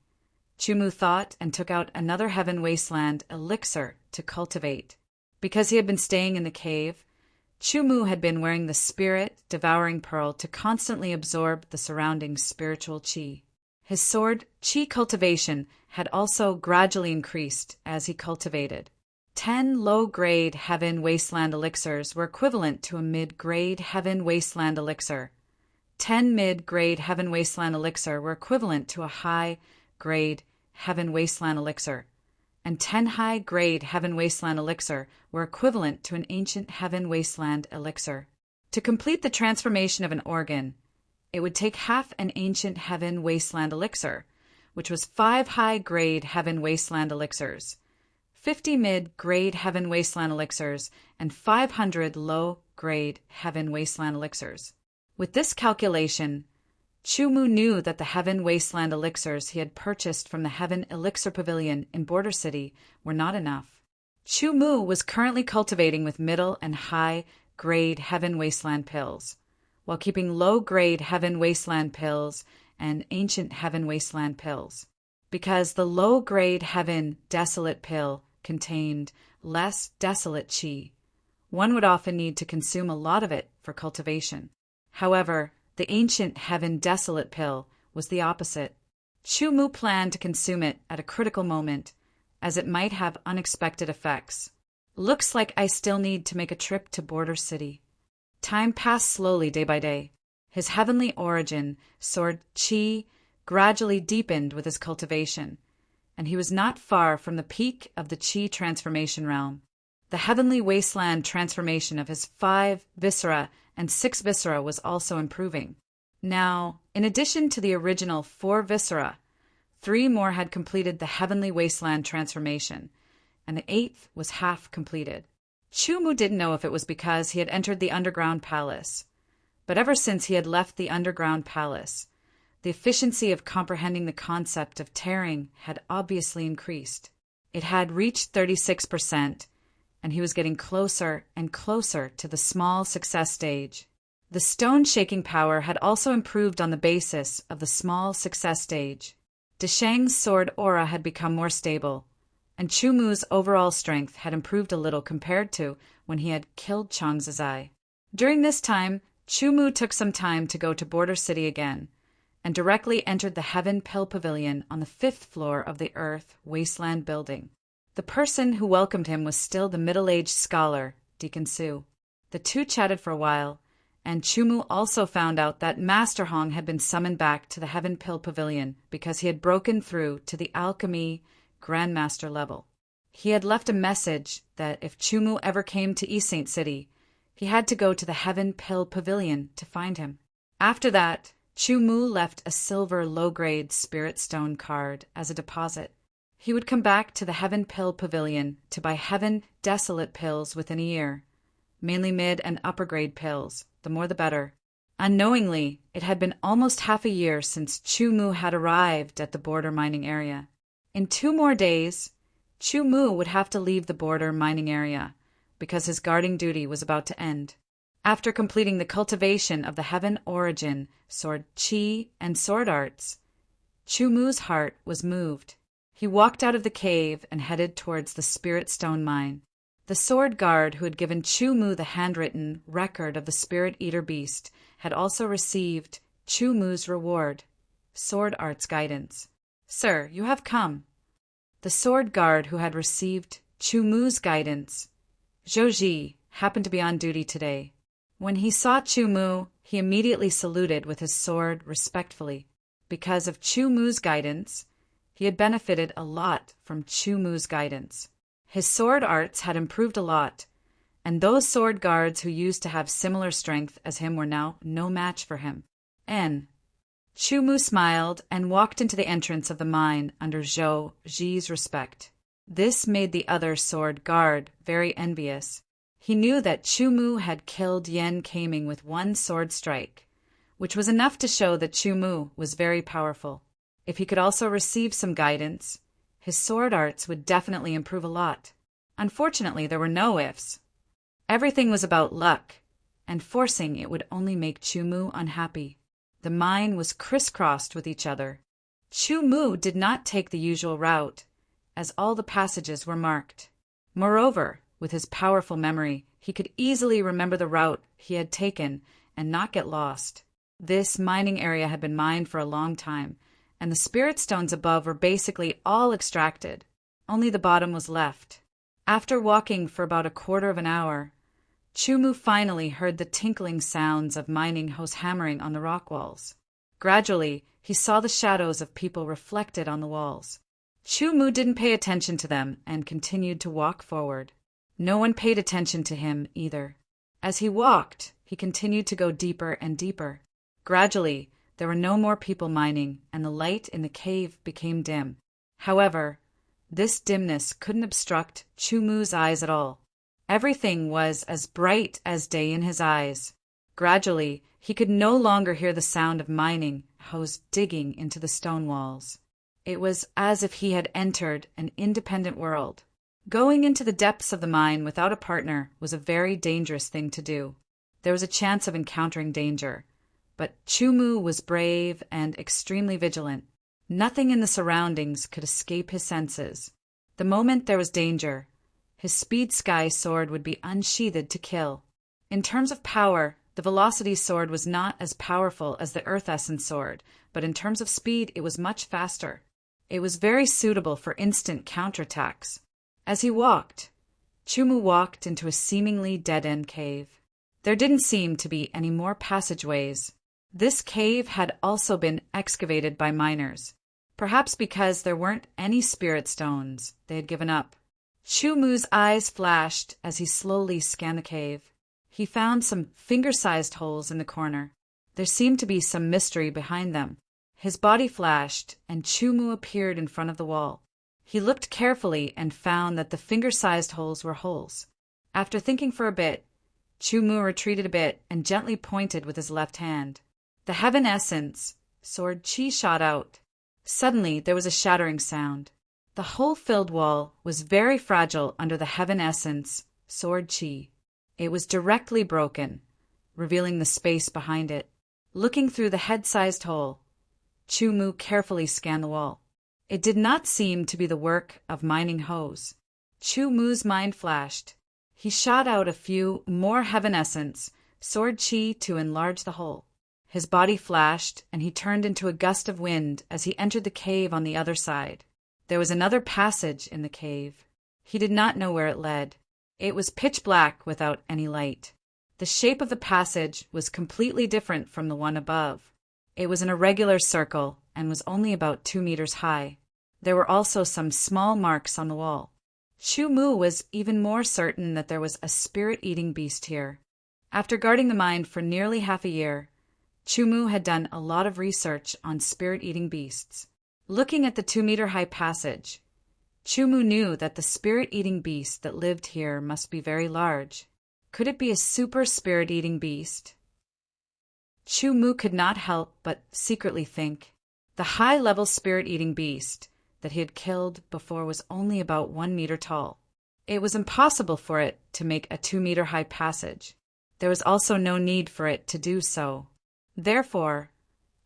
Chu Mu thought, and took out another Heaven Wasteland elixir to cultivate. Because he had been staying in the cave, Chu Mu had been wearing the spirit-devouring pearl to constantly absorb the surrounding spiritual chi. His sword chi cultivation had also gradually increased as he cultivated. 10 low-grade Heaven Wasteland elixirs were equivalent to a mid-grade Heaven Wasteland elixir. 10 mid-grade Heaven Wasteland elixir were equivalent to a high-grade Heaven Wasteland elixir, and 10 high-grade Heaven Wasteland elixir were equivalent to an ancient Heaven Wasteland elixir. To complete the transformation of an organ, it would take half an ancient Heaven Wasteland elixir, which was 5 high-grade Heaven Wasteland elixirs, 50 mid-grade Heaven Wasteland elixirs, and 500 low-grade Heaven Wasteland elixirs. With this calculation, Chu Mu knew that the Heaven Wasteland elixirs he had purchased from the Heaven Elixir Pavilion in Border City were not enough. Chu Mu was currently cultivating with middle and high-grade Heaven Wasteland pills, while keeping low-grade Heaven Wasteland pills and ancient Heaven Wasteland pills. Because the low-grade Heaven Desolate pill contained less desolate chi, one would often need to consume a lot of it for cultivation. However, the ancient Heaven Desolate pill was the opposite. Chu Mu planned to consume it at a critical moment, as it might have unexpected effects. Looks like I still need to make a trip to Border City. Time passed slowly day by day. His heavenly origin, sword chi, gradually deepened with his cultivation, and he was not far from the peak of the chi transformation realm. The heavenly wasteland transformation of his 5 viscera and 6 viscera was also improving. Now, in addition to the original 4 viscera, 3 more had completed the heavenly wasteland transformation, and the 8th was half completed. Chu Mu didn't know if it was because he had entered the underground palace, but ever since he had left the underground palace, the efficiency of comprehending the concept of tearing had obviously increased. It had reached 36%, and he was getting closer and closer to the small success stage. The stone-shaking power had also improved on the basis of the small success stage. Deshang's sword aura had become more stable, and Chu Mu's overall strength had improved a little compared to when he had killed Chang Zizai. During this time, Chu Mu took some time to go to Border City again, and directly entered the Heaven Pill Pavilion on the 5th floor of the Earth Wasteland building. The person who welcomed him was still the middle-aged scholar, Deacon Su. The two chatted for a while, and Chu Mu also found out that Master Hong had been summoned back to the Heaven Pill Pavilion because he had broken through to the alchemy Grandmaster level. He had left a message that if Chu Mu ever came to East Saint City, He had to go to the Heaven Pill Pavilion to find him. After that, Chu Mu left a silver low-grade spirit stone card as a deposit. He would come back to the Heaven Pill Pavilion to buy Heaven Desolate pills within a year, mainly mid and upper-grade pills, the more the better. Unknowingly, it had been almost half a year since Chu Mu had arrived at the border mining area. In 2 more days, Chu Mu would have to leave the border mining area, because his guarding duty was about to end. After completing the cultivation of the Heaven Origin, Sword Chi, and Sword Arts, Chu Mu's heart was moved. He walked out of the cave and headed towards the Spirit Stone Mine. The sword guard who had given Chu Mu the handwritten record of the Spirit Eater Beast had also received Chu Mu's reward, Sword Arts Guidance. "Sir, you have come." The sword guard who had received Chu Mu's guidance, Zhouji, happened to be on duty today. When he saw Chu Mu, he immediately saluted with his sword respectfully. Because of Chu Mu's guidance, he had benefited a lot from Chu Mu's guidance. His sword arts had improved a lot, and those sword guards who used to have similar strength as him were now no match for him. Chu Mu smiled and walked into the entrance of the mine under Zhou Ji's respect. This made the other sword guard very envious. He knew that Chu Mu had killed Yan Kaming with 1 sword strike, which was enough to show that Chu Mu was very powerful. If he could also receive some guidance, his sword arts would definitely improve a lot. Unfortunately, there were no ifs. Everything was about luck, and forcing it would only make Chu Mu unhappy. The mine was crisscrossed with each other. Chu Mu did not take the usual route, as all the passages were marked. Moreover, with his powerful memory, he could easily remember the route he had taken and not get lost. This mining area had been mined for a long time, and the spirit stones above were basically all extracted. Only the bottom was left. After walking for about a quarter of an hour, Chu Mu finally heard the tinkling sounds of mining hose hammering on the rock walls. Gradually, he saw the shadows of people reflected on the walls. Chu Mu didn't pay attention to them and continued to walk forward. No one paid attention to him either. As he walked, he continued to go deeper and deeper. Gradually, there were no more people mining, and the light in the cave became dim. However, this dimness couldn't obstruct Chu Mu's eyes at all. Everything was as bright as day in his eyes. Gradually, he could no longer hear the sound of mining hose digging into the stone walls. It was as if he had entered an independent world. Going into the depths of the mine without a partner was a very dangerous thing to do. There was a chance of encountering danger, but Chu Mu was brave and extremely vigilant. Nothing in the surroundings could escape his senses. The moment there was danger, his speed sky sword would be unsheathed to kill. In terms of power, the velocity sword was not as powerful as the earth essence sword, but in terms of speed it was much faster. It was very suitable for instant counterattacks. As he walked, Chu Mu walked into a seemingly dead-end cave. There didn't seem to be any more passageways. This cave had also been excavated by miners. Perhaps because there weren't any spirit stones, they had given up. Chu Mu's eyes flashed as he slowly scanned the cave. He found some finger-sized holes in the corner. There seemed to be some mystery behind them. His body flashed, and Chu Mu appeared in front of the wall. He looked carefully and found that the finger-sized holes were holes. After thinking for a bit, Chu Mu retreated a bit and gently pointed with his left hand. The Heaven Essence, Sword Chi, shot out. Suddenly there was a shattering sound. The hole-filled wall was very fragile under the Heaven Essence, Sword Chi. It was directly broken, revealing the space behind it. Looking through the head-sized hole, Chu Mu carefully scanned the wall. It did not seem to be the work of mining hose. Chu Mu's mind flashed. He shot out a few more Heaven Essence, Sword Chi, to enlarge the hole. His body flashed, and he turned into a gust of wind as he entered the cave on the other side. There was another passage in the cave. He did not know where it led. It was pitch black without any light. The shape of the passage was completely different from the one above. It was an irregular circle and was only about 2 meters high. There were also some small marks on the wall. Chu Mu was even more certain that there was a spirit-eating beast here. After guarding the mine for nearly half a year, Chumu had done a lot of research on spirit-eating beasts. Looking at the 2-meter-high passage, Chumu knew that the spirit-eating beast that lived here must be very large. Could it be a super spirit-eating beast? Chumu could not help but secretly think the high-level spirit-eating beast that he had killed before was only about 1 meter tall. It was impossible for it to make a 2-meter-high passage. There was also no need for it to do so. Therefore,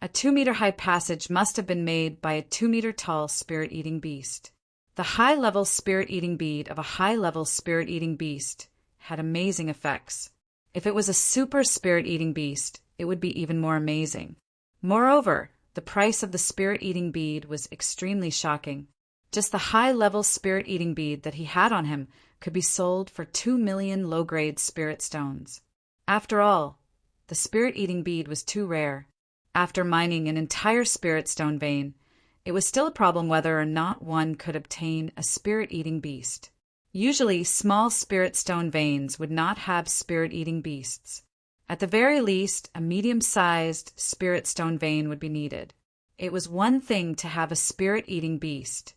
a 2-meter-high passage must have been made by a 2-meter-tall spirit-eating beast. The high-level spirit-eating bead of a high-level spirit-eating beast had amazing effects. If it was a super spirit-eating beast, it would be even more amazing. Moreover, the price of the spirit-eating bead was extremely shocking. Just the high-level spirit-eating bead that he had on him could be sold for 2 million low-grade spirit stones. After all, the spirit-eating bead was too rare. After mining an entire spirit stone vein, it was still a problem whether or not one could obtain a spirit-eating beast. Usually, small spirit stone veins would not have spirit-eating beasts. At the very least, a medium-sized spirit stone vein would be needed. It was one thing to have a spirit-eating beast,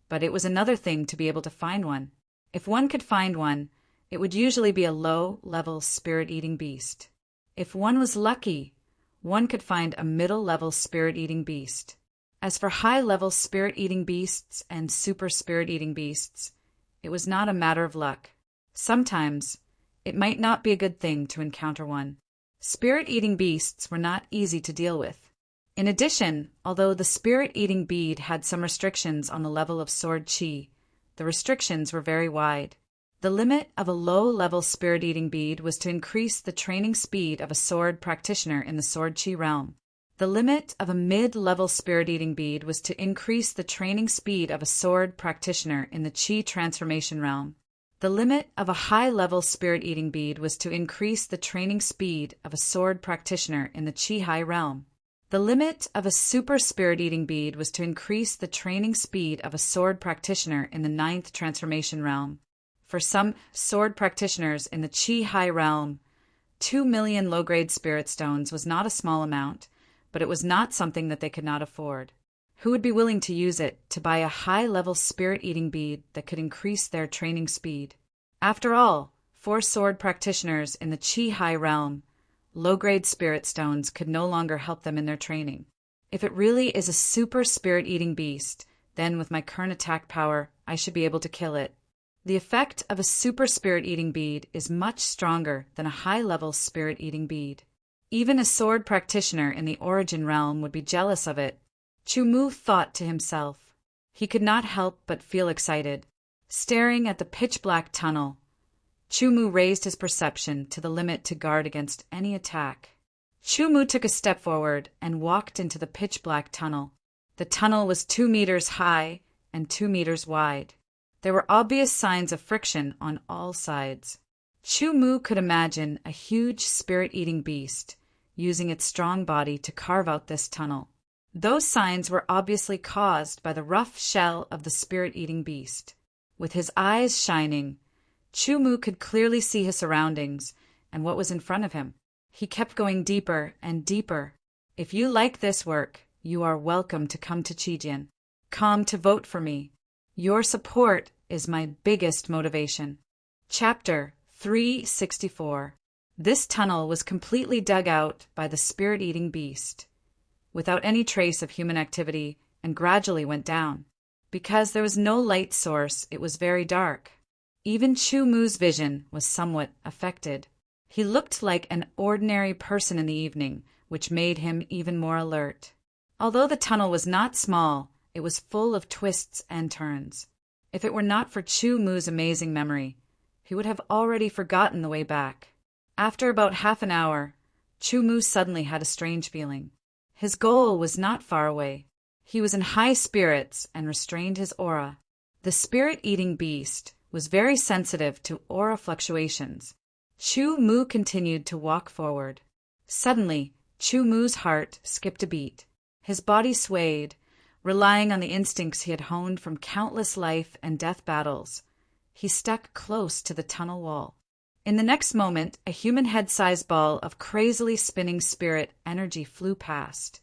but it was another thing to be able to find one. If one could find one, it would usually be a low-level spirit-eating beast. If one was lucky, one could find a middle-level spirit-eating beast. As for high-level spirit-eating beasts and super spirit-eating beasts, it was not a matter of luck. Sometimes, it might not be a good thing to encounter one. Spirit-eating beasts were not easy to deal with. In addition, although the spirit-eating bead had some restrictions on the level of sword chi, the restrictions were very wide. The limit of a low-level spirit-eating bead was to increase the training speed of a sword practitioner in the sword chi realm. The limit of a mid-level spirit-eating bead was to increase the training speed of a sword practitioner in the chi transformation realm. The limit of a high-level spirit-eating bead was to increase the training speed of a sword practitioner in the chi high realm. The limit of a super spirit-eating bead was to increase the training speed of a sword practitioner in the 9th transformation realm. For some sword practitioners in the Chi High realm, 2 million low-grade spirit stones was not a small amount, but it was not something that they could not afford. Who would be willing to use it to buy a high-level spirit-eating bead that could increase their training speed? After all, for sword practitioners in the Chi High realm, low-grade spirit stones could no longer help them in their training. If it really is a super spirit-eating beast, then with my current attack power, I should be able to kill it. The effect of a super spirit-eating bead is much stronger than a high-level spirit-eating bead. Even a sword practitioner in the origin realm would be jealous of it. Chumu thought to himself. He could not help but feel excited. Staring at the pitch-black tunnel, Chumu raised his perception to the limit to guard against any attack. Chumu took a step forward and walked into the pitch-black tunnel. The tunnel was 2 meters high and 2 meters wide. There were obvious signs of friction on all sides. Chumu could imagine a huge spirit-eating beast using its strong body to carve out this tunnel. Those signs were obviously caused by the rough shell of the spirit-eating beast. With his eyes shining, Chumu could clearly see his surroundings and what was in front of him. He kept going deeper and deeper. If you like this work, you are welcome to come to Chijian. Come to vote for me. Your support is my biggest motivation. Chapter 364. This tunnel was completely dug out by the spirit-eating beast, without any trace of human activity, and gradually went down. Because there was no light source, it was very dark. Even Chumu's vision was somewhat affected. He looked like an ordinary person in the evening, which made him even more alert. Although the tunnel was not small, it was full of twists and turns. If it were not for Chumu's amazing memory, he would have already forgotten the way back. After about half an hour, Chumu suddenly had a strange feeling. His goal was not far away. He was in high spirits and restrained his aura. The spirit-eating beast was very sensitive to aura fluctuations. Chumu continued to walk forward. Suddenly, Chumu's heart skipped a beat. His body swayed, relying on the instincts he had honed from countless life and death battles. He stuck close to the tunnel wall. In the next moment, a human head-sized ball of crazily spinning spirit energy flew past,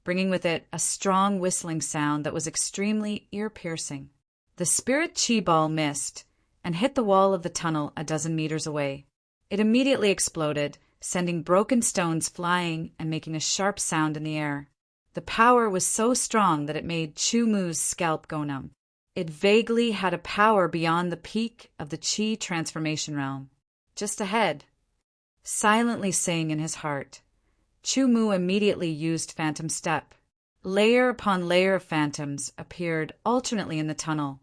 bringing with it a strong whistling sound that was extremely ear-piercing. The spirit chi ball missed and hit the wall of the tunnel a dozen meters away. It immediately exploded, sending broken stones flying and making a sharp sound in the air. The power was so strong that it made Chu Mu's scalp go numb. It vaguely had a power beyond the peak of the chi transformation realm. Just ahead, silently saying in his heart, Chu Mu immediately used Phantom Step. Layer upon layer of phantoms appeared alternately in the tunnel,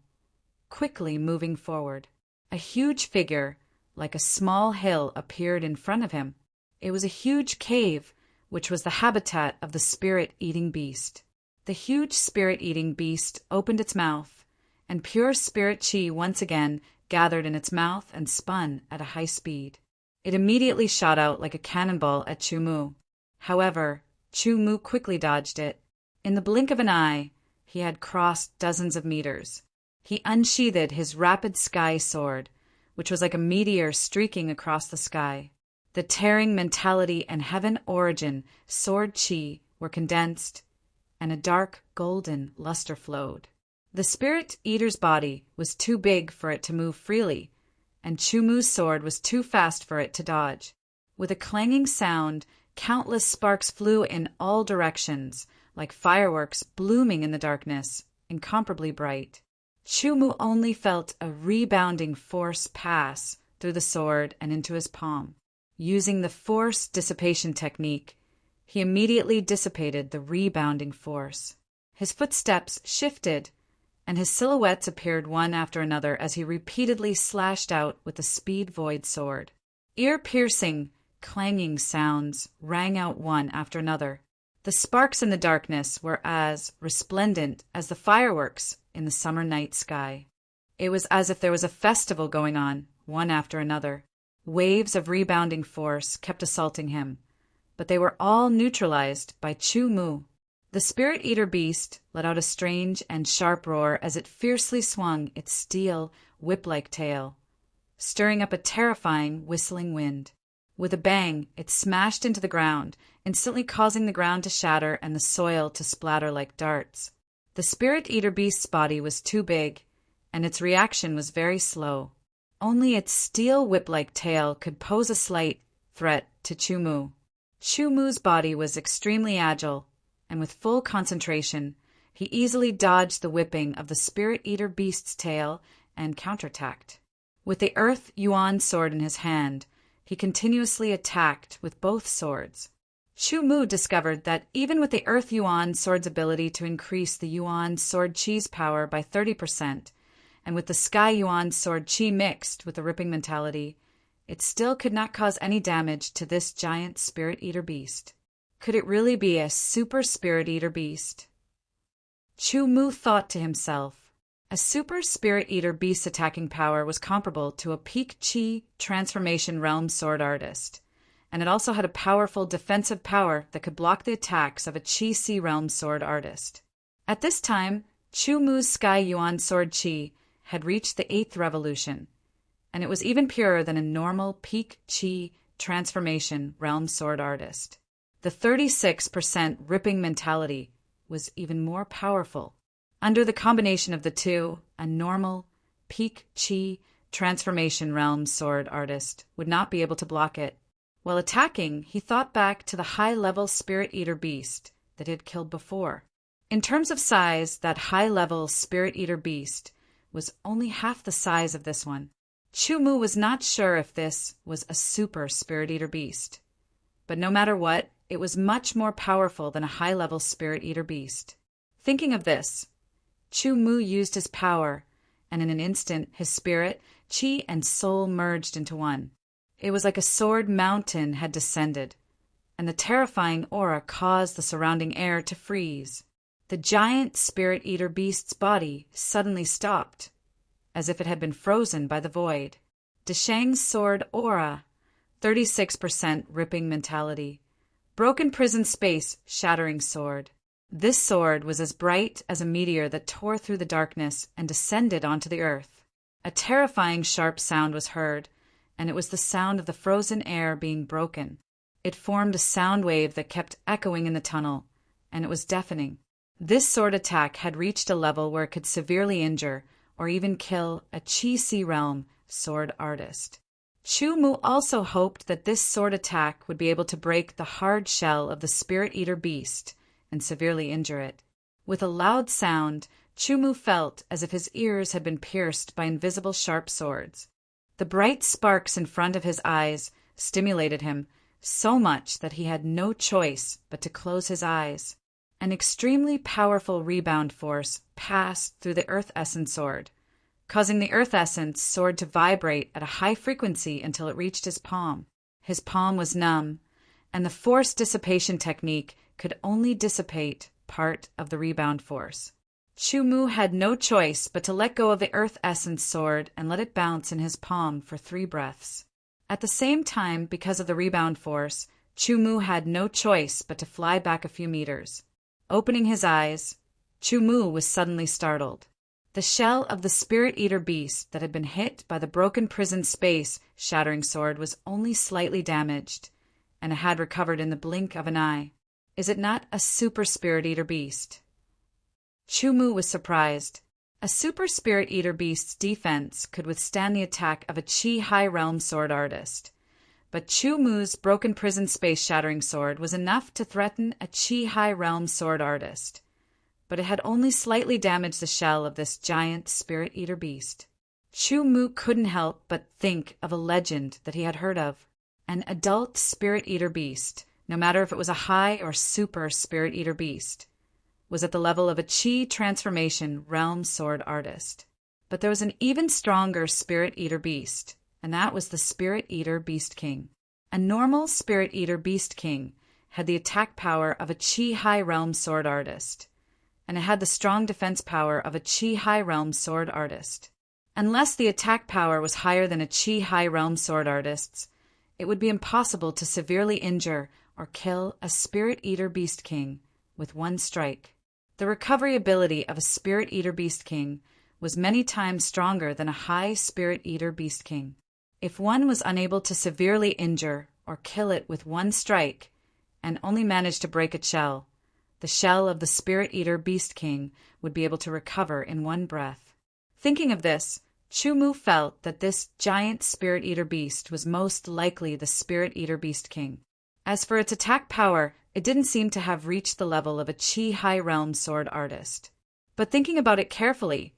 quickly moving forward. A huge figure, like a small hill, appeared in front of him. It was a huge cave, which was the habitat of the spirit-eating beast. The huge spirit-eating beast opened its mouth, and pure spirit chi once again gathered in its mouth and spun at a high speed. It immediately shot out like a cannonball at Chu Mu. However, Chu Mu quickly dodged it. In the blink of an eye, he had crossed dozens of meters. He unsheathed his rapid sky sword, which was like a meteor streaking across the sky. The tearing mentality and heaven origin sword chi were condensed, and a dark golden luster flowed. The spirit eater's body was too big for it to move freely, and Chu Mu's sword was too fast for it to dodge. With a clanging sound, countless sparks flew in all directions, like fireworks blooming in the darkness, incomparably bright. Chu Mu only felt a rebounding force pass through the sword and into his palm. Using the force dissipation technique, he immediately dissipated the rebounding force. His footsteps shifted, and his silhouettes appeared one after another as he repeatedly slashed out with the speed void sword. Ear-piercing, clanging sounds rang out one after another. The sparks in the darkness were as resplendent as the fireworks in the summer night sky. It was as if there was a festival going on, one after another. Waves of rebounding force kept assaulting him, but they were all neutralized by Chu Mu. The spirit-eater beast let out a strange and sharp roar as it fiercely swung its steel, whip-like tail, stirring up a terrifying, whistling wind. With a bang, it smashed into the ground, instantly causing the ground to shatter and the soil to splatter like darts. The spirit-eater beast's body was too big, and its reaction was very slow. Only its steel whip-like tail could pose a slight threat to Chu Mu. Chu Mu's body was extremely agile, and with full concentration, he easily dodged the whipping of the spirit-eater beast's tail and counterattacked. With the Earth Yuan sword in his hand, he continuously attacked with both swords. Chu Mu discovered that even with the Earth Yuan sword's ability to increase the Yuan sword chi's power by 30%, and with the Sky Yuan sword chi mixed with the ripping mentality, it still could not cause any damage to this giant spirit-eater beast. Could it really be a super spirit-eater beast? Chu Mu thought to himself. A super spirit-eater beast's attacking power was comparable to a peak chi transformation realm sword artist, and it also had a powerful defensive power that could block the attacks of a chi sea realm sword artist. At this time, Chu Mu's Sky Yuan sword chi had reached the 8th revolution, and it was even purer than a normal peak chi transformation realm sword artist. The 36% ripping mentality was even more powerful. Under the combination of the two, a normal peak chi transformation realm sword artist would not be able to block it. While attacking, he thought back to the high-level spirit-eater beast that he had killed before. In terms of size, that high-level spirit-eater beast was only half the size of this one. Chu Mu was not sure if this was a super spirit-eater beast, but no matter what, it was much more powerful than a high-level spirit-eater beast. Thinking of this, Chu Mu used his power, and in an instant his spirit, chi, and soul merged into one. It was like a sword mountain had descended, and the terrifying aura caused the surrounding air to freeze. The giant spirit-eater beast's body suddenly stopped, as if it had been frozen by the void. Deshang's sword aura, 36% ripping mentality. Broken prison space, shattering sword. This sword was as bright as a meteor that tore through the darkness and descended onto the earth. A terrifying sharp sound was heard, and it was the sound of the frozen air being broken. It formed a sound wave that kept echoing in the tunnel, and it was deafening. This sword attack had reached a level where it could severely injure or even kill a Qi Sea Realm sword artist. Chu Mu also hoped that this sword attack would be able to break the hard shell of the Spirit Eater beast and severely injure it. With a loud sound, Chu Mu felt as if his ears had been pierced by invisible sharp swords. The bright sparks in front of his eyes stimulated him so much that he had no choice but to close his eyes. An extremely powerful rebound force passed through the Earth Essence sword, causing the Earth Essence sword to vibrate at a high frequency until it reached his palm. His palm was numb, and the force dissipation technique could only dissipate part of the rebound force. Chu Mu had no choice but to let go of the Earth Essence sword and let it bounce in his palm for 3 breaths. At the same time, because of the rebound force, Chu Mu had no choice but to fly back a few meters. Opening his eyes, Chu Mu was suddenly startled. The shell of the Spirit Eater beast that had been hit by the broken prison space shattering sword was only slightly damaged, and it had recovered in the blink of an eye. Is it not a super Spirit Eater beast? Chu Mu was surprised. A super Spirit Eater beast's defense could withstand the attack of a Qi High Realm sword artist, but Chu Mu's broken prison space shattering sword was enough to threaten a Qi High Realm sword artist. But it had only slightly damaged the shell of this giant Spirit Eater beast. Chu Mu couldn't help but think of a legend that he had heard of. An adult Spirit Eater beast, no matter if it was a high or super Spirit Eater beast, was at the level of a Qi transformation realm sword artist. But there was an even stronger Spirit Eater beast, and that was the Spirit Eater Beast King. A normal Spirit Eater Beast King had the attack power of a Qi High Realm sword artist, and it had the strong defense power of a Qi High Realm sword artist. Unless the attack power was higher than a Qi High Realm sword artist's, it would be impossible to severely injure or kill a Spirit Eater Beast King with one strike. The recovery ability of a Spirit Eater Beast King was many times stronger than a high Spirit Eater Beast King. If one was unable to severely injure or kill it with one strike, and only managed to break its shell, the shell of the Spirit Eater Beast King would be able to recover in one breath. Thinking of this, Chu Mu felt that this giant Spirit Eater beast was most likely the Spirit Eater Beast King. As for its attack power, it didn't seem to have reached the level of a Qi High Realm sword artist. But thinking about it carefully,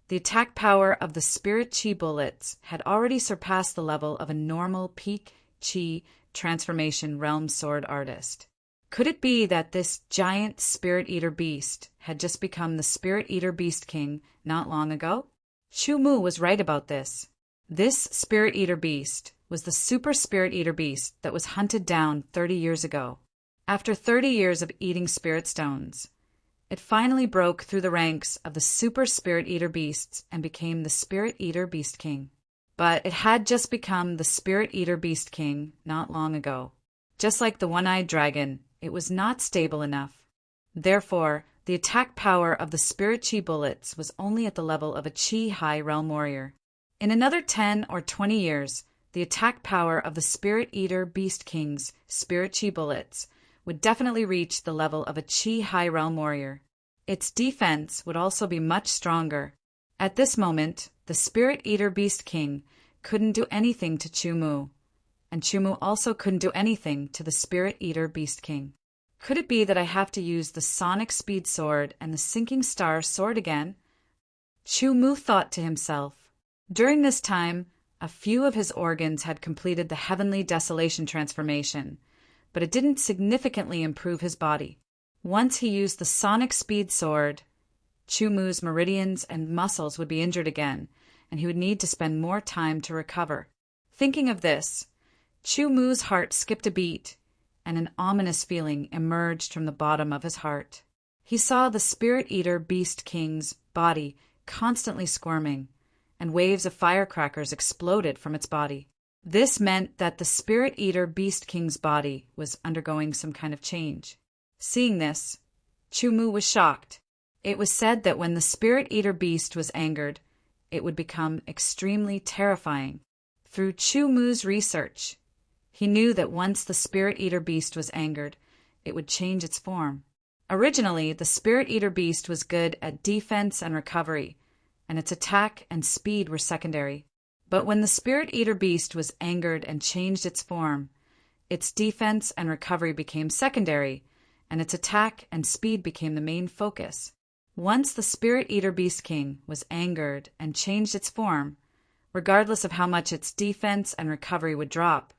the attack power of the Spirit Qi bullets had already surpassed the level of a normal peak Qi transformation realm sword artist. Could it be that this giant Spirit Eater beast had just become the Spirit Eater Beast King not long ago? Chu Mu was right about this. This Spirit Eater beast was the Super Spirit Eater beast that was hunted down 30 years ago. After 30 years of eating spirit stones, it finally broke through the ranks of the Super Spirit Eater beasts and became the Spirit Eater Beast King. But it had just become the Spirit Eater Beast King not long ago. Just like the one-eyed dragon, it was not stable enough. Therefore, the attack power of the Spirit Qi bullets was only at the level of a Qi High Realm warrior. In another 10 or 20 years, the attack power of the Spirit Eater Beast King's Spirit Qi bullets would definitely reach the level of a Qi High Realm warrior. Its defense would also be much stronger. At this moment, the Spirit Eater Beast King couldn't do anything to Chu Mu, and Chu Mu also couldn't do anything to the Spirit Eater Beast King. Could it be that I have to use the Sonic Speed Sword and the Sinking Star Sword again? Chu Mu thought to himself. During this time, a few of his organs had completed the Heavenly Desolation transformation, but it didn't significantly improve his body. Once he used the Sonic Speed Sword, Chu Mu's meridians and muscles would be injured again, and he would need to spend more time to recover. Thinking of this, Chu Mu's heart skipped a beat, and an ominous feeling emerged from the bottom of his heart. He saw the Spirit Eater Beast King's body constantly squirming, and waves of firecrackers exploded from its body. This meant that the Spirit Eater Beast King's body was undergoing some kind of change. Seeing this, Chu Mu was shocked. It was said that when the Spirit Eater beast was angered, it would become extremely terrifying. Through Chu Mu's research, he knew that once the Spirit Eater beast was angered, it would change its form. Originally, the Spirit Eater beast was good at defense and recovery, and its attack and speed were secondary. But when the Spirit Eater beast was angered and changed its form, its defense and recovery became secondary, and its attack and speed became the main focus. Once the Spirit Eater Beast King was angered and changed its form, regardless of how much its defense and recovery would drop,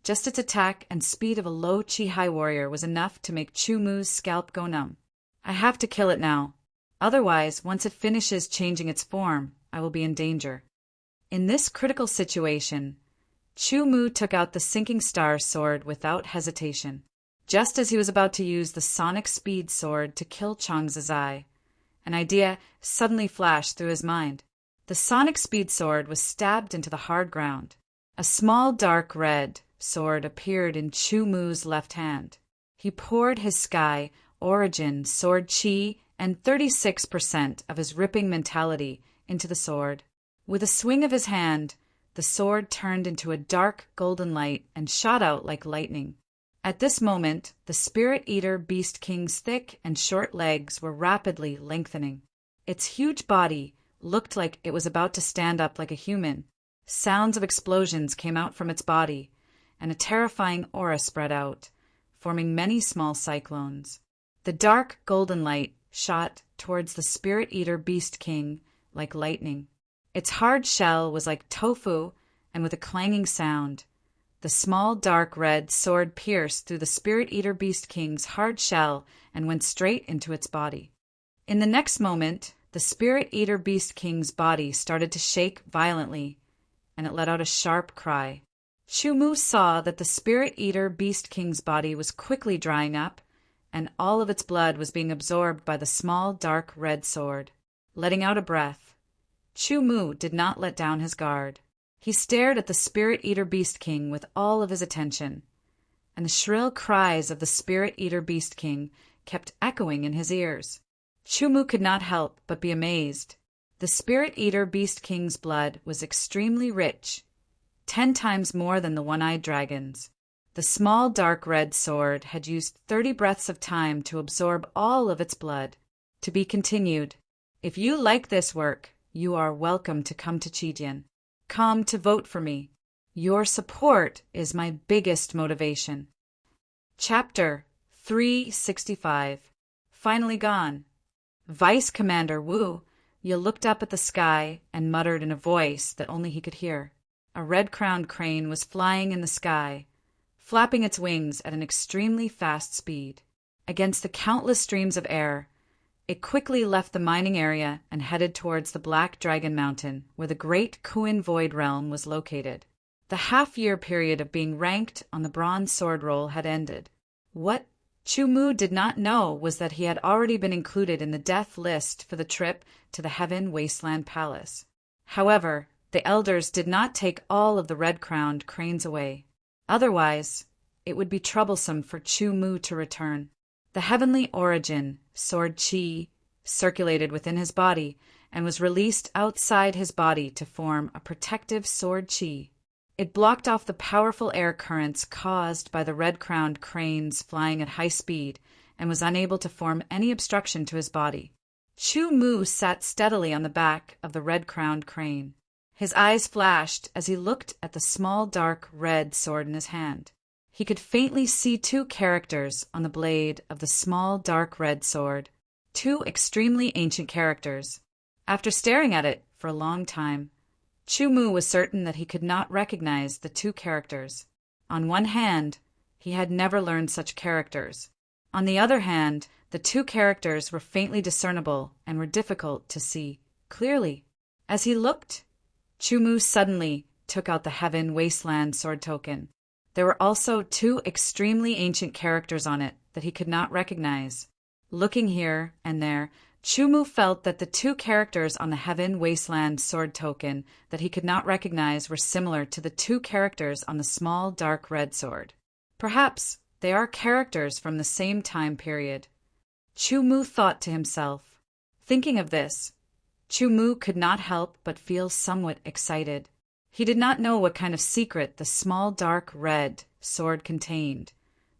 just its attack and speed of a low Chi-Hai warrior was enough to make Chu Mu's scalp go numb. I have to kill it now. Otherwise, once it finishes changing its form, I will be in danger. In this critical situation, Chu Mu took out the Sinking Star sword without hesitation. Just as he was about to use the Sonic Speed sword to kill Chang Zizai, an idea suddenly flashed through his mind. The Sonic Speed sword was stabbed into the hard ground. A small dark red sword appeared in Chu Mu's left hand. He poured his Sky Origin sword chi and 36% of his ripping mentality into the sword. With a swing of his hand, the sword turned into a dark golden light and shot out like lightning. At this moment, the Spirit Eater Beast King's thick and short legs were rapidly lengthening. Its huge body looked like it was about to stand up like a human. Sounds of explosions came out from its body, and a terrifying aura spread out, forming many small cyclones. The dark golden light shot towards the Spirit Eater Beast King like lightning. Its hard shell was like tofu, and with a clanging sound, the small dark red sword pierced through the Spirit Eater Beast King's hard shell and went straight into its body. In the next moment, the Spirit Eater Beast King's body started to shake violently, and it let out a sharp cry. Chu Mu saw that the Spirit Eater Beast King's body was quickly drying up, and all of its blood was being absorbed by the small dark red sword. Letting out a breath, Chu Mu did not let down his guard. He stared at the Spirit Eater Beast King with all of his attention, and the shrill cries of the Spirit Eater Beast King kept echoing in his ears. Chu Mu could not help but be amazed. The Spirit Eater Beast King's blood was extremely rich, 10 times more than the one-eyed dragon's. The small dark red sword had used 30 breaths of time to absorb all of its blood. To be continued. If you like this work, you are welcome to come to Chidian. Come to vote for me. Your support is my biggest motivation. Chapter 365. Finally gone. Vice Commander Wu, you looked up at the sky and muttered in a voice that only he could hear. A red-crowned crane was flying in the sky, flapping its wings at an extremely fast speed. Against the countless streams of air, it quickly left the mining area and headed towards the Black Dragon Mountain, where the Great Kuin Void Realm was located. The half-year period of being ranked on the Bronze Sword Roll had ended. What Chu Mu did not know was that he had already been included in the death list for the trip to the Heaven Wasteland Palace. However, the elders did not take all of the red-crowned cranes away. Otherwise, it would be troublesome for Chu Mu to return. The Heavenly Origin, Sword Chi, circulated within his body and was released outside his body to form a protective Sword Chi. It blocked off the powerful air currents caused by the red-crowned cranes flying at high speed and was unable to form any obstruction to his body. Chu Mu sat steadily on the back of the red-crowned crane. His eyes flashed as he looked at the small dark red sword in his hand. He could faintly see 2 characters on the blade of the small dark red sword, 2 extremely ancient characters. After staring at it for a long time, Chu Mu was certain that he could not recognize the 2 characters. On one hand, he had never learned such characters. On the other hand, the 2 characters were faintly discernible and were difficult to see clearly. As he looked, Chu Mu suddenly took out the Heaven Wasteland sword token. There were also 2 extremely ancient characters on it that he could not recognize. Looking here and there, Chu Mu felt that the 2 characters on the Heaven Wasteland sword token that he could not recognize were similar to the 2 characters on the small dark red sword. Perhaps they are characters from the same time period. Chu Mu thought to himself. Thinking of this, Chu Mu could not help but feel somewhat excited. He did not know what kind of secret the small dark red sword contained,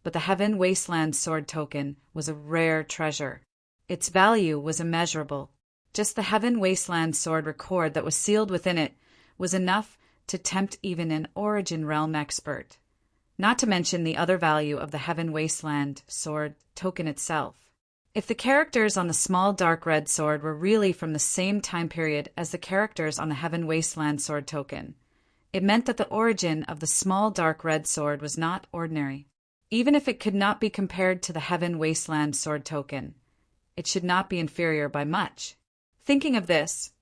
but the Heaven Wasteland sword token was a rare treasure. Its value was immeasurable. Just the Heaven Wasteland sword record that was sealed within it was enough to tempt even an Origin Realm expert, not to mention the other value of the Heaven Wasteland sword token itself. If the characters on the small dark red sword were really from the same time period as the characters on the Heaven Wasteland sword token, it meant that the origin of the small dark red sword was not ordinary. Even if it could not be compared to the Heaven Wasteland sword token, it should not be inferior by much. Thinking of this,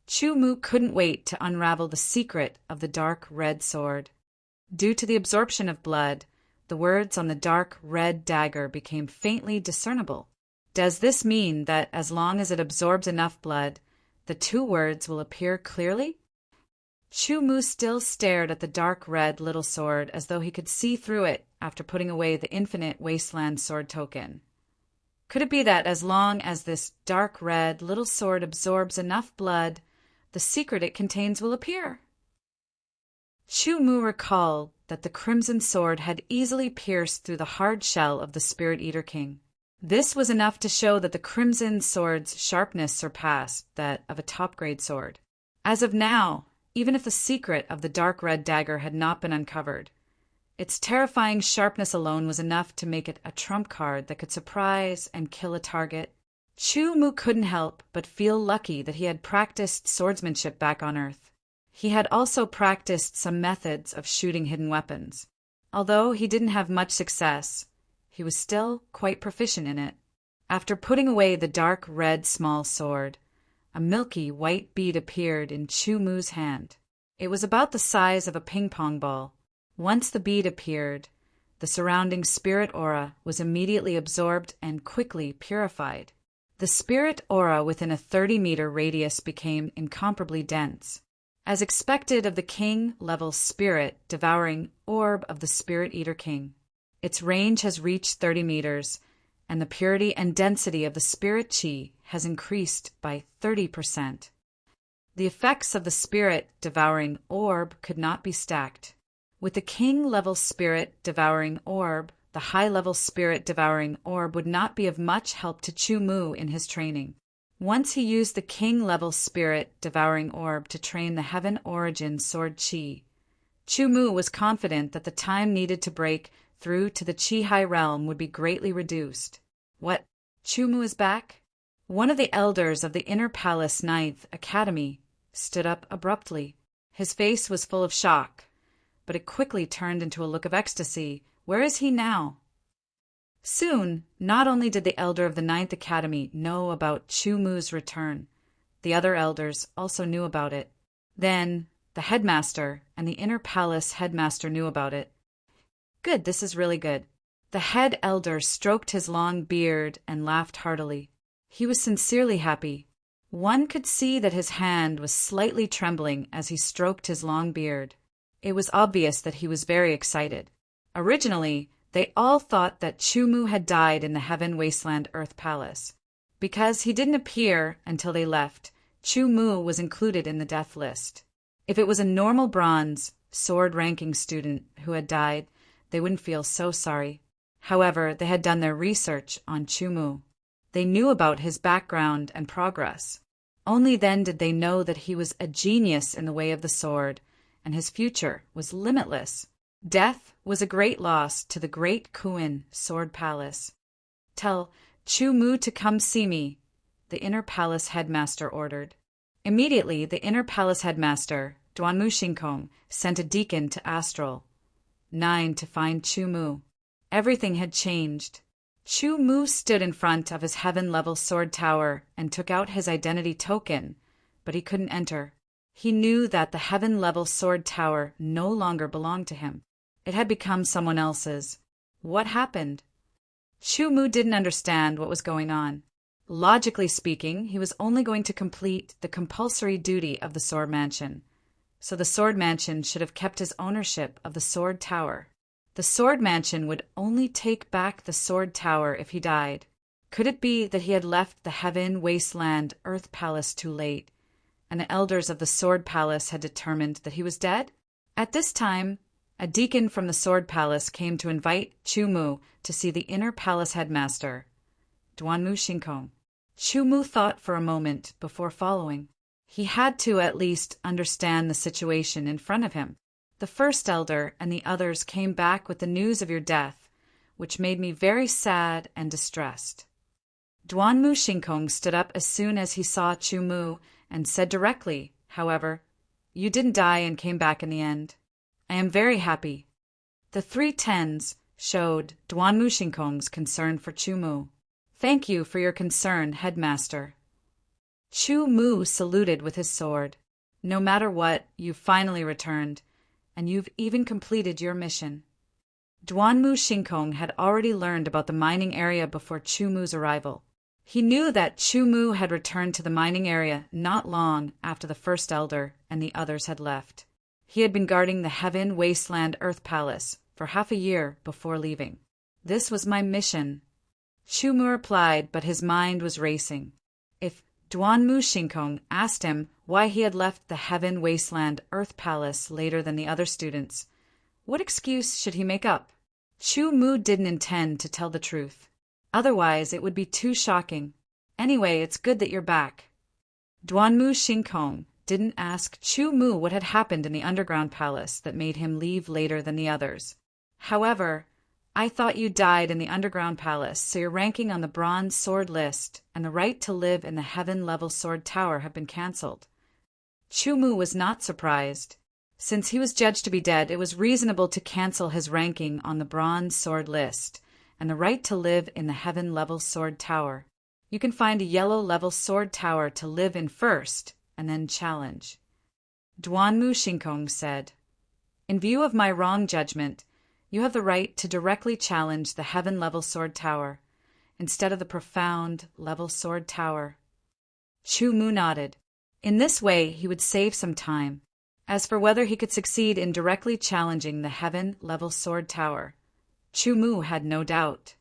Chu Mu couldn't wait to unravel the secret of the dark red sword. Due to the absorption of blood, the words on the dark red dagger became faintly discernible. Does this mean that as long as it absorbs enough blood, the two words will appear clearly? Chu Mu still stared at the dark red little sword as though he could see through it after putting away the infinite wasteland sword token. Could it be that as long as this dark red little sword absorbs enough blood, the secret it contains will appear? Chu Mu recalled that the crimson sword had easily pierced through the hard shell of the Spirit Eater King. This was enough to show that the crimson sword's sharpness surpassed that of a top-grade sword. As of now, even if the secret of the dark red dagger had not been uncovered, its terrifying sharpness alone was enough to make it a trump card that could surprise and kill a target. Chu Mu couldn't help but feel lucky that he had practiced swordsmanship back on Earth. He had also practiced some methods of shooting hidden weapons. Although he didn't have much success, he was still quite proficient in it. After putting away the dark red small sword, a milky white bead appeared in Chu Mu's hand. It was about the size of a ping-pong ball. Once the bead appeared, the surrounding spirit aura was immediately absorbed and quickly purified. The spirit aura within a 30-meter radius became incomparably dense. As expected of the king-level spirit devouring orb of the Spirit Eater King, its range has reached 30 meters, and the purity and density of the spirit chi has increased by 30%. The effects of the spirit-devouring orb could not be stacked. With the king-level spirit-devouring orb, the high-level spirit-devouring orb would not be of much help to Chu Mu in his training. Once he used the king-level spirit-devouring orb to train the Heaven Origin Sword Chi, Chu Mu was confident that the time needed to break through to the Chi High Realm would be greatly reduced. What? Chu Mu is back? One of the elders of the Inner Palace Ninth Academy stood up abruptly. His face was full of shock, but it quickly turned into a look of ecstasy. Where is he now? Soon, not only did the elder of the Ninth Academy know about Chu Mu's return, the other elders also knew about it. Then, the headmaster and the Inner Palace headmaster knew about it. Good, this is really good. The head elder stroked his long beard and laughed heartily. He was sincerely happy. One could see that his hand was slightly trembling as he stroked his long beard. It was obvious that he was very excited. Originally, they all thought that Chu Mu had died in the Heaven Wasteland Earth Palace. Because he didn't appear until they left, Chu Mu was included in the death list. If it was a normal bronze, sword-ranking student who had died, they wouldn't feel so sorry. However, they had done their research on Chu Mu. They knew about his background and progress. Only then did they know that he was a genius in the way of the sword, and his future was limitless. Death was a great loss to the Great Kuin Sword Palace. Tell Chu Mu to come see me, the Inner Palace headmaster ordered. Immediately, the Inner Palace headmaster, Duanmu Shinkong, sent a deacon to Astral 9 to find Chu Mu. Everything had changed. Chu Mu stood in front of his heaven-level sword tower and took out his identity token, but he couldn't enter. He knew that the heaven-level sword tower no longer belonged to him. It had become someone else's. What happened? Chu Mu didn't understand what was going on. Logically speaking, he was only going to complete the compulsory duty of the Sword Mansion, so the Sword Mansion should have kept his ownership of the Sword Tower. The Sword Mansion would only take back the Sword Tower if he died. Could it be that he had left the Heaven Wasteland Earth Palace too late, and the elders of the Sword Palace had determined that he was dead? At this time, a deacon from the Sword Palace came to invite Chu Mu to see the inner palace headmaster, Duanmu Shinkong. Chu Mu thought for a moment before following. He had to at least understand the situation in front of him. The first elder and the others came back with the news of your death, which made me very sad and distressed. Duanmu Shinkong stood up as soon as he saw Chu Mu and said directly, however, "You didn't die and came back in the end. I am very happy." The 3 tens showed Duanmu Shinkong's concern for Chu Mu. "Thank you for your concern, headmaster." Chu Mu saluted with his sword. "No matter what, you've finally returned, and you've even completed your mission." Duanmu Shinkong had already learned about the mining area before Chu Mu's arrival. He knew that Chu Mu had returned to the mining area not long after the first elder and the others had left. He had been guarding the Heaven Wasteland Earth Palace for half a year before leaving. "This was my mission," Chu Mu replied, but his mind was racing. If Duanmu Shinkong asked him why he had left the Heaven Wasteland Earth Palace later than the other students, what excuse should he make up? Chu Mu didn't intend to tell the truth. Otherwise, it would be too shocking. "Anyway, it's good that you're back." Duanmu Shinkong didn't ask Chu Mu what had happened in the underground palace that made him leave later than the others. "However, I thought you died in the underground palace, so your ranking on the bronze sword list and the right to live in the heaven-level sword tower have been cancelled." Chu Mu was not surprised. Since he was judged to be dead, it was reasonable to cancel his ranking on the bronze sword list and the right to live in the heaven-level sword tower. You can find a yellow-level sword tower to live in first, and then challenge. Duanmu Shinkong said, "In view of my wrong judgment, you have the right to directly challenge the heaven-level sword tower, instead of the profound-level sword tower." Chu Mu nodded. In this way, he would save some time. As for whether he could succeed in directly challenging the heaven-level sword tower, Chu Mu had no doubt.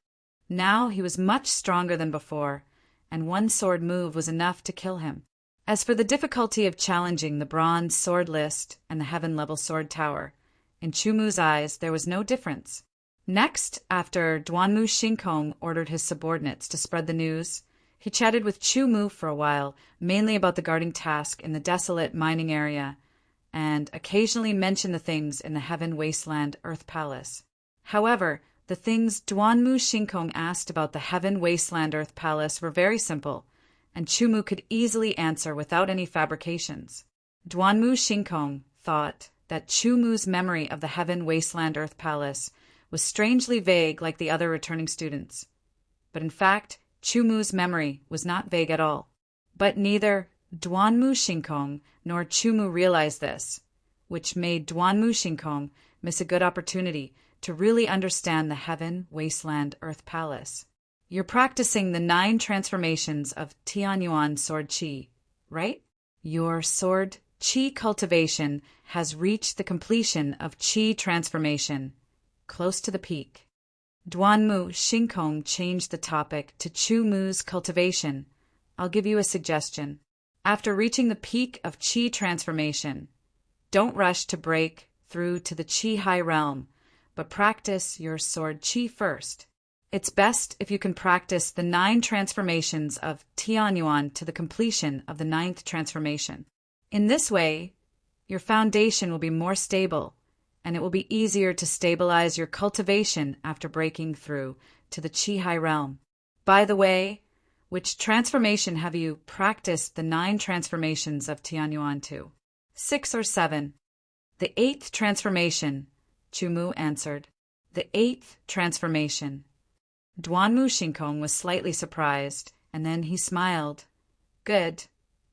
Now he was much stronger than before, and one sword move was enough to kill him. As for the difficulty of challenging the bronze sword list and the heaven-level sword tower, in Chu Mu's eyes there was no difference. Next, after Duanmu Shinkong ordered his subordinates to spread the news, he chatted with Chu Mu for a while, mainly about the guarding task in the desolate mining area, and occasionally mentioned the things in the Heaven Wasteland Earth Palace. However, the things Duanmu Shinkong asked about the Heaven Wasteland Earth Palace were very simple, and Chu Mu could easily answer without any fabrications. Duanmu Shinkong thought that Chu Mu's memory of the Heaven Wasteland Earth Palace was strangely vague like the other returning students. But in fact, Chu Mu's memory was not vague at all. But neither Duanmu Shinkong nor Chu Mu realized this, which made Duanmu Shinkong miss a good opportunity to really understand the Heaven Wasteland Earth Palace. "You're practicing the 9 transformations of Tianyuan Sword Qi, right? Your sword Qi cultivation has reached the completion of Qi transformation, close to the peak." Duanmu Shinkong changed the topic to Chu Mu's cultivation. "I'll give you a suggestion. After reaching the peak of Qi transformation, don't rush to break through to the Qi high realm, but practice your sword Qi first. It's best if you can practice the 9 transformations of Tianyuan to the completion of the 9th transformation. In this way, your foundation will be more stable, and it will be easier to stabilize your cultivation after breaking through to the Qi high realm. By the way, which transformation have you practiced the 9 transformations of Tianyuan to? 6 or 7? "The 8th transformation," Chu Mu answered. "The 8th transformation." Duanmu Shinkong was slightly surprised, and then he smiled. Good,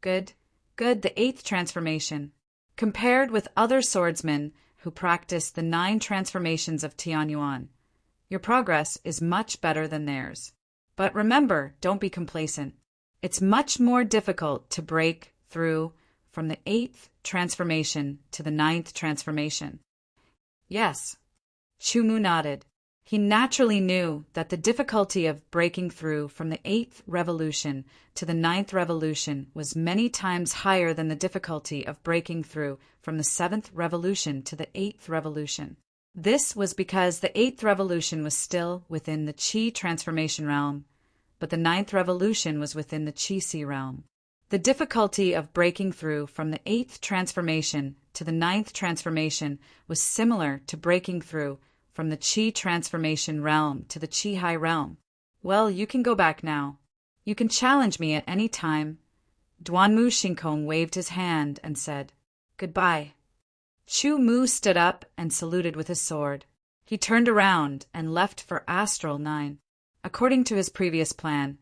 the 8th transformation. Compared with other swordsmen who practice the 9 transformations of Tianyuan, your progress is much better than theirs. But remember, don't be complacent. It's much more difficult to break through from the 8th transformation to the 9th transformation. Yes. Chu Mu nodded. He naturally knew that the difficulty of breaking through from the 8th revolution to the 9th revolution was many times higher than the difficulty of breaking through from the 7th revolution to the 8th revolution. This was because the 8th revolution was still within the Qi transformation realm, but the 9th revolution was within the Qi realm. The difficulty of breaking through from the 8th transformation to the 9th transformation was similar to breaking through from the Qi transformation realm to the Qi high realm. Well, you can go back now. You can challenge me at any time. Duanmu Shinkong waved his hand and said, "Goodbye." Chu Mu stood up and saluted with his sword. He turned around and left for Astral 9. According to his previous plan,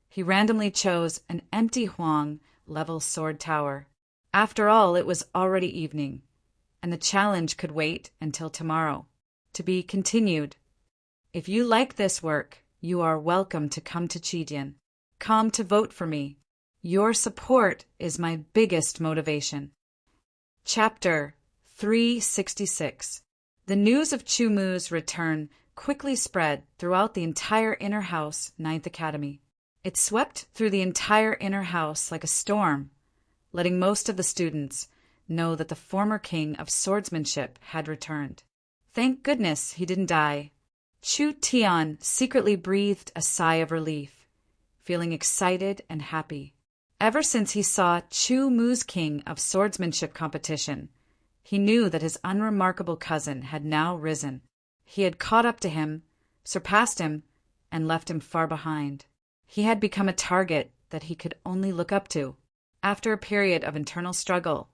he randomly chose an empty Huang-level sword tower. After all, it was already evening, and the challenge could wait until tomorrow. To be continued. If you like this work, you are welcome to come to Qidian. Come to vote for me. Your support is my biggest motivation. Chapter 366. The news of Chu Mu's return quickly spread throughout the entire Inner House 9th Academy. It swept through the entire Inner House like a storm, letting most of the students know that the former king of swordsmanship had returned. Thank goodness he didn't die. Chu Tian secretly breathed a sigh of relief, feeling excited and happy. Ever since he saw Chu Mu's king of swordsmanship competition, he knew that his unremarkable cousin had now risen. He had caught up to him, surpassed him, and left him far behind. He had become a target that he could only look up to. After a period of internal struggle,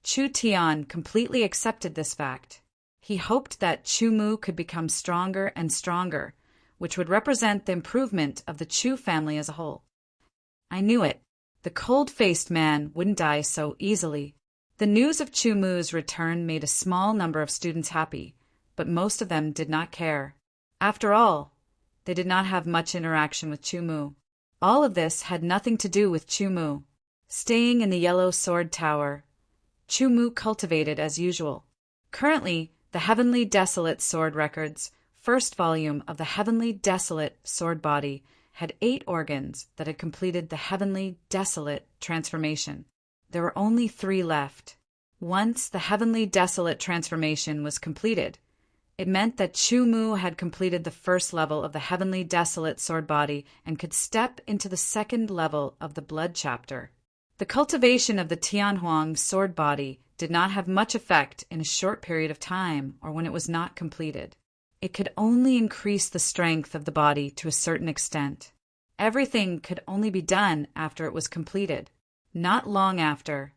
Chu Tian completely accepted this fact. He hoped that Chu Mu could become stronger and stronger, which would represent the improvement of the Chu family as a whole. I knew it. The cold-faced man wouldn't die so easily. The news of Chu Mu's return made a small number of students happy, but most of them did not care. After all, they did not have much interaction with Chu Mu. All of this had nothing to do with Chu Mu. Staying in the Yellow Sword Tower, Chu Mu cultivated as usual. Currently, the Heavenly Desolate Sword Records, first volume of the Heavenly Desolate Sword Body, had 8 organs that had completed the Heavenly Desolate transformation. There were only 3 left. Once the Heavenly Desolate transformation was completed, it meant that Chu Mu had completed the first level of the Heavenly Desolate Sword Body and could step into the second level of the Blood Chapter. The cultivation of the Tianhuang Sword Body did not have much effect in a short period of time or when it was not completed. It could only increase the strength of the body to a certain extent. Everything could only be done after it was completed. Not long after,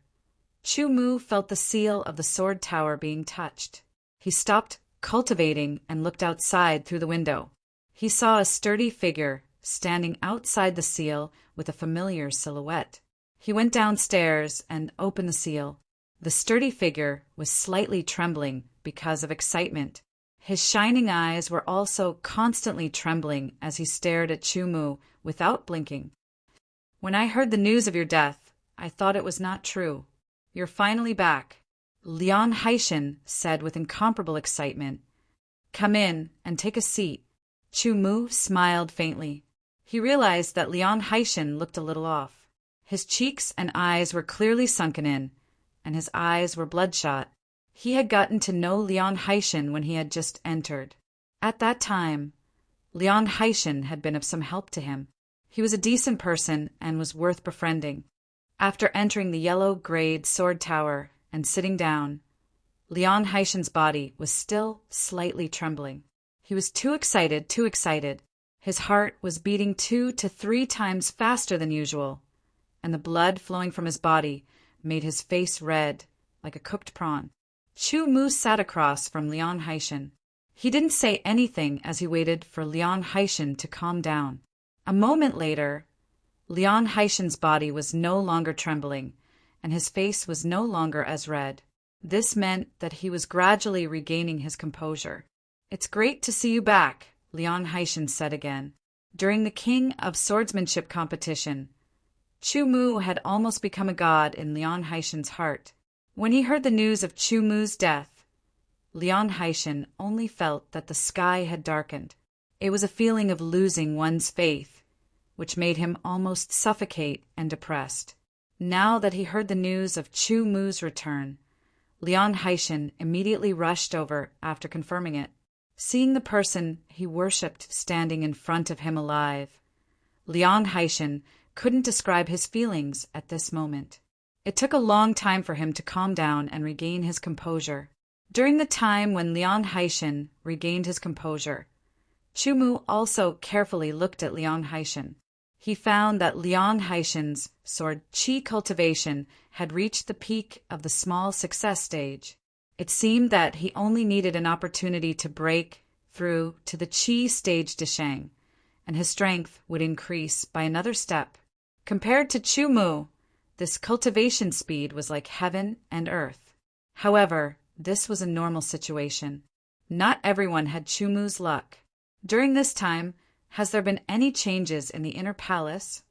Chu Mu felt the seal of the sword tower being touched. He stopped cultivating and looked outside through the window. He saw a sturdy figure standing outside the seal with a familiar silhouette. He went downstairs and opened the seal. The sturdy figure was slightly trembling because of excitement. His shining eyes were also constantly trembling as he stared at Chu Mu without blinking. "When I heard the news of your death, I thought it was not true. You're finally back," Lian Haishan said with incomparable excitement. "Come in and take a seat." Chu Mu smiled faintly. He realized that Lian Haishan looked a little off. His cheeks and eyes were clearly sunken in, and his eyes were bloodshot. He had gotten to know Lian Haishan when he had just entered. At that time, Lian Haishan had been of some help to him. He was a decent person and was worth befriending. After entering the yellow-grade sword tower and sitting down, Lian Haishan's body was still slightly trembling. He was too excited. His heart was beating 2 to 3 times faster than usual, and the blood flowing from his body made his face red like a cooked prawn. Chu Mu sat across from Lian Haishan. He didn't say anything as he waited for Lian Haishan to calm down. A moment later, Lian Haishan's body was no longer trembling, and his face was no longer as red. This meant that he was gradually regaining his composure. "It's great to see you back," Lian Haishan said again. During the King of Swordsmanship competition, Chu Mu had almost become a god in Lian Haishan's heart. When he heard the news of Chu Mu's death, Liang Haishan only felt that the sky had darkened. It was a feeling of losing one's faith, which made him almost suffocate and depressed. Now that he heard the news of Chu Mu's return, Liang Haishan immediately rushed over after confirming it. Seeing the person he worshipped standing in front of him alive, Liang Haishan couldn't describe his feelings at this moment. It took a long time for him to calm down and regain his composure. During the time when Liang Haishan regained his composure, Chu Mu also carefully looked at Liang Haishan. He found that Liang Haishan's sword qi cultivation had reached the peak of the small success stage. It seemed that he only needed an opportunity to break through to the qi stage Dishang, and his strength would increase by another step. Compared to Chu Mu, this cultivation speed was like heaven and earth. However, this was a normal situation. Not everyone had Chu Mu's luck. During this time, has there been any changes in the inner palace?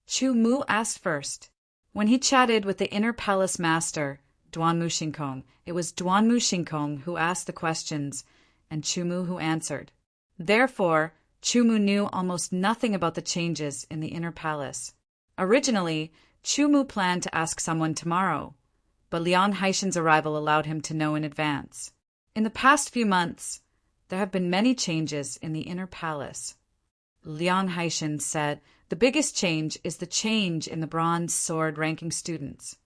Chu Mu asked first. When he chatted with the inner palace master, Duanmu Xingkong, it was Duanmu Xingkong who asked the questions and Chu Mu who answered. Therefore, Chu Mu knew almost nothing about the changes in the inner palace. Originally, Chu Mu planned to ask someone tomorrow, but Liang Haishan's arrival allowed him to know in advance. In the past few months, there have been many changes in the inner palace. Liang Haishan said the biggest change is the change in the bronze sword ranking students.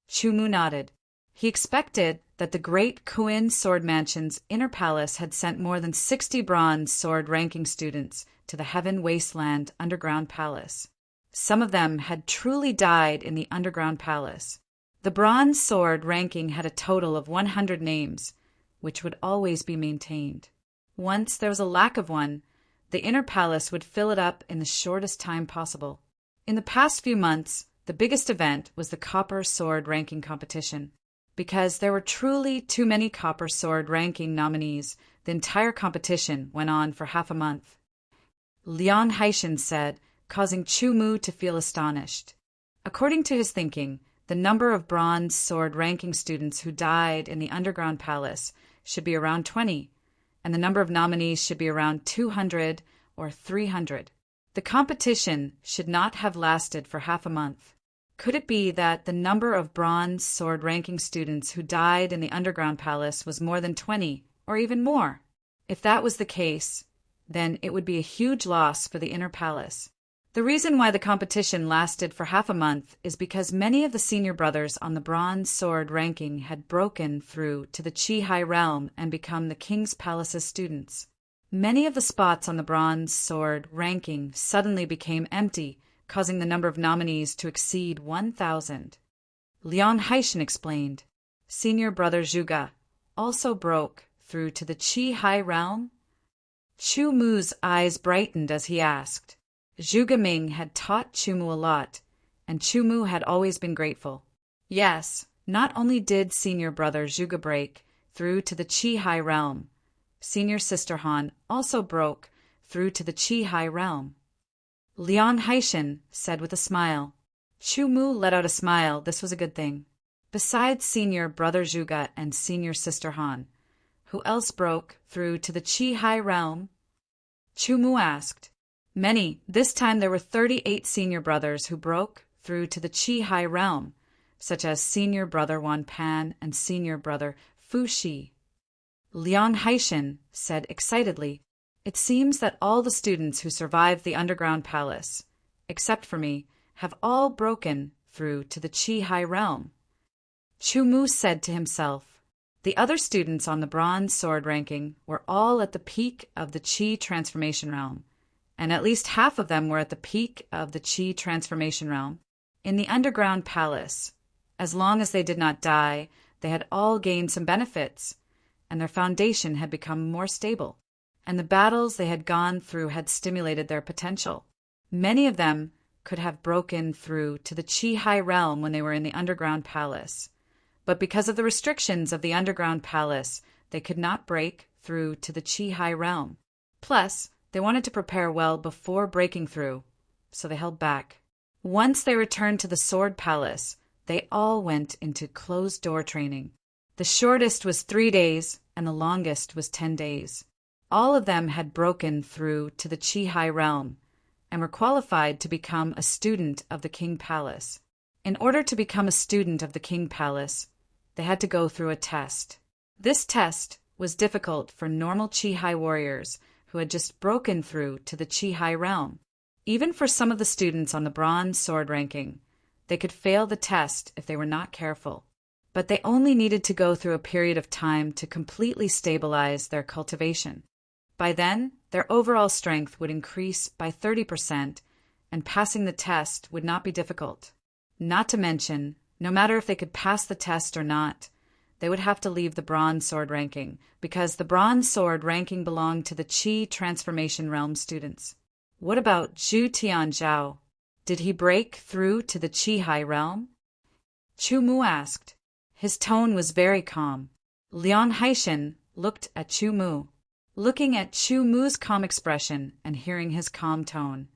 Chu Mu nodded. He expected that the great Kuin Sword Mansion's inner palace had sent more than 60 bronze sword ranking students to the Heaven Wasteland underground palace. Some of them had truly died in the underground palace. The bronze sword ranking had a total of 100 names, which would always be maintained. Once there was a lack of one, the inner palace would fill it up in the shortest time possible. In the past few months, the biggest event was the Copper Sword ranking competition. Because there were truly too many Copper Sword ranking nominees, the entire competition went on for half a month. Liang Haishan said, causing Chu Mu to feel astonished. According to his thinking, the number of bronze sword ranking students who died in the underground palace should be around 20, and the number of nominees should be around 200 or 300. The competition should not have lasted for half a month. Could it be that the number of bronze sword ranking students who died in the underground palace was more than 20, or even more? If that was the case, then it would be a huge loss for the inner palace. The reason why the competition lasted for half a month is because many of the senior brothers on the bronze sword ranking had broken through to the Qi High realm and become the King's Palace's students. Many of the spots on the bronze sword ranking suddenly became empty, causing the number of nominees to exceed 1,000. Liang Haishan explained. Senior brother Zhuge also broke through to the Qi High realm. Chu Mu's eyes brightened as he asked. Zhuge Ming had taught Chu Mu a lot, and Chu Mu had always been grateful. Yes, not only did senior brother Zhuge break through to the Qi High realm, senior sister Han also broke through to the Qi High realm. Liang Haishan said with a smile. Chu Mu let out a smile. This was a good thing. Besides senior brother Zhuge and senior sister Han, who else broke through to the Qi High realm? Chu Mu asked. Many. This time there were 38 senior brothers who broke through to the Qi High realm, such as senior brother Wan Pan and senior brother Fu Shi. Liang Haishan said excitedly, "It seems that all the students who survived the underground palace, except for me, have all broken through to the Qi High realm." Chu Mu said to himself, the other students on the bronze sword ranking were all at the peak of the Qi transformation realm, and at least half of them were at the peak of the Qi transformation realm. In the underground palace, as long as they did not die, they had all gained some benefits, and their foundation had become more stable, and the battles they had gone through had stimulated their potential. Many of them could have broken through to the Qi High realm when they were in the underground palace, but because of the restrictions of the underground palace, they could not break through to the Qi High realm. Plus, they wanted to prepare well before breaking through, so they held back. Once they returned to the Sword Palace, they all went into closed-door training. The shortest was 3 days, and the longest was 10 days. All of them had broken through to the Chi realm and were qualified to become a student of the King Palace. In order to become a student of the King Palace, they had to go through a test. This test was difficult for normal Chi warriors who had just broken through to the Chi realm. Even for some of the students on the bronze sword ranking, they could fail the test if they were not careful. But they only needed to go through a period of time to completely stabilize their cultivation. By then, their overall strength would increase by 30%, and passing the test would not be difficult. Not to mention, no matter if they could pass the test or not, they would have to leave the bronze sword ranking, because the bronze sword ranking belonged to the Qi transformation realm students. What about Zhu Tianzhao? Did he break through to the Qi realm? Chu Mu asked. His tone was very calm. Lian Haishan looked at Chu Mu. Looking at Chu Mu's calm expression and hearing his calm tone,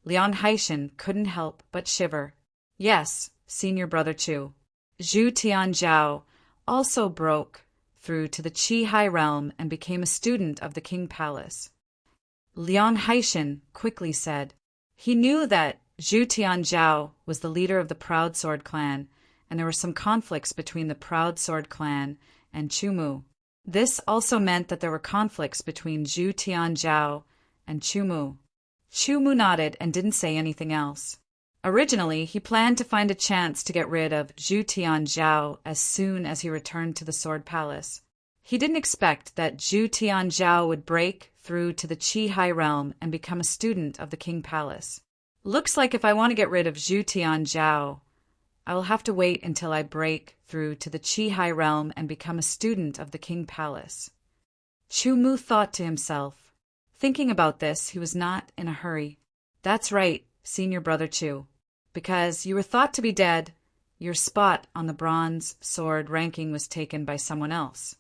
Lian Haishan couldn't help but shiver. Yes, senior brother Chu. Zhu Tianzhao also broke through to the Qi realm and became a student of the King Palace. Lian Haishan quickly said. He knew that Zhu Tianzhao was the leader of the Proud Sword clan, and there were some conflicts between the Proud Sword clan and Chu Mu. This also meant that there were conflicts between Zhu Tianzhao and Chu Mu. Chu Mu nodded and didn't say anything else. Originally, he planned to find a chance to get rid of Zhu Tianzhao as soon as he returned to the Sword Palace. He didn't expect that Zhu Tianzhao would break through to the Qi realm and become a student of the King Palace. Looks like if I want to get rid of Zhu Tianzhao, I will have to wait until I break through to the Qi realm and become a student of the King Palace. Chu Mu thought to himself. Thinking about this, he was not in a hurry. That's right, senior brother Chu. Because you were thought to be dead, your spot on the bronze sword ranking was taken by someone else.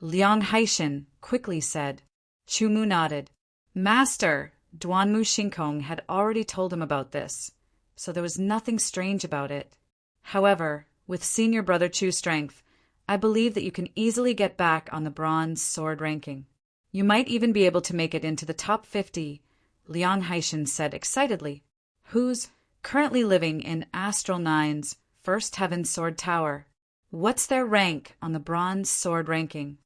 Lian Haishan quickly said. Chu Mu nodded. Master, Duanmu Shinkong had already told him about this, so there was nothing strange about it. However, with senior brother Chu's strength, I believe that you can easily get back on the bronze sword ranking. You might even be able to make it into the top 50, Lian Haishan said excitedly. Who's currently living in Astral Nine's First Heaven Sword Tower? What's their rank on the bronze sword ranking?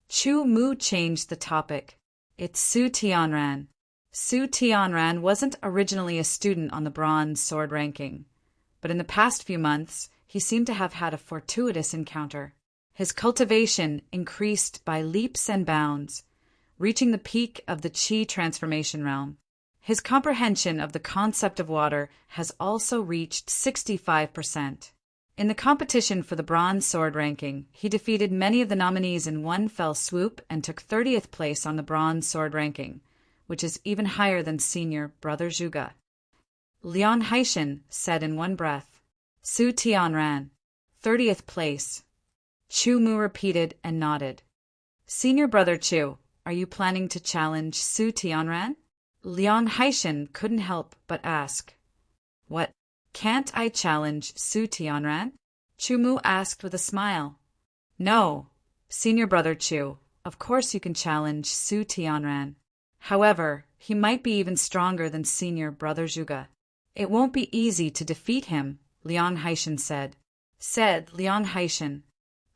Chu Mu changed the topic. It's Su Tianran. Su Tianran wasn't originally a student on the bronze sword ranking, but in the past few months, he seemed to have had a fortuitous encounter. His cultivation increased by leaps and bounds, reaching the peak of the Qi transformation realm. His comprehension of the concept of water has also reached 65%. In the competition for the bronze sword ranking, he defeated many of the nominees in one fell swoop and took 30th place on the bronze sword ranking, which is even higher than senior brother Zhuge. Lian Haishan said in one breath. Su Tianran, 30th place. Chu Mu repeated and nodded. Senior brother Chu, are you planning to challenge Su Tianran? Lian Haishan couldn't help but ask. What? Can't I challenge Su Tianran? Chu Mu asked with a smile. No, senior brother Chu, of course you can challenge Su Tianran. However, he might be even stronger than senior brother Zhuge. It won't be easy to defeat him, Lian Haishan said. Lian Haishan.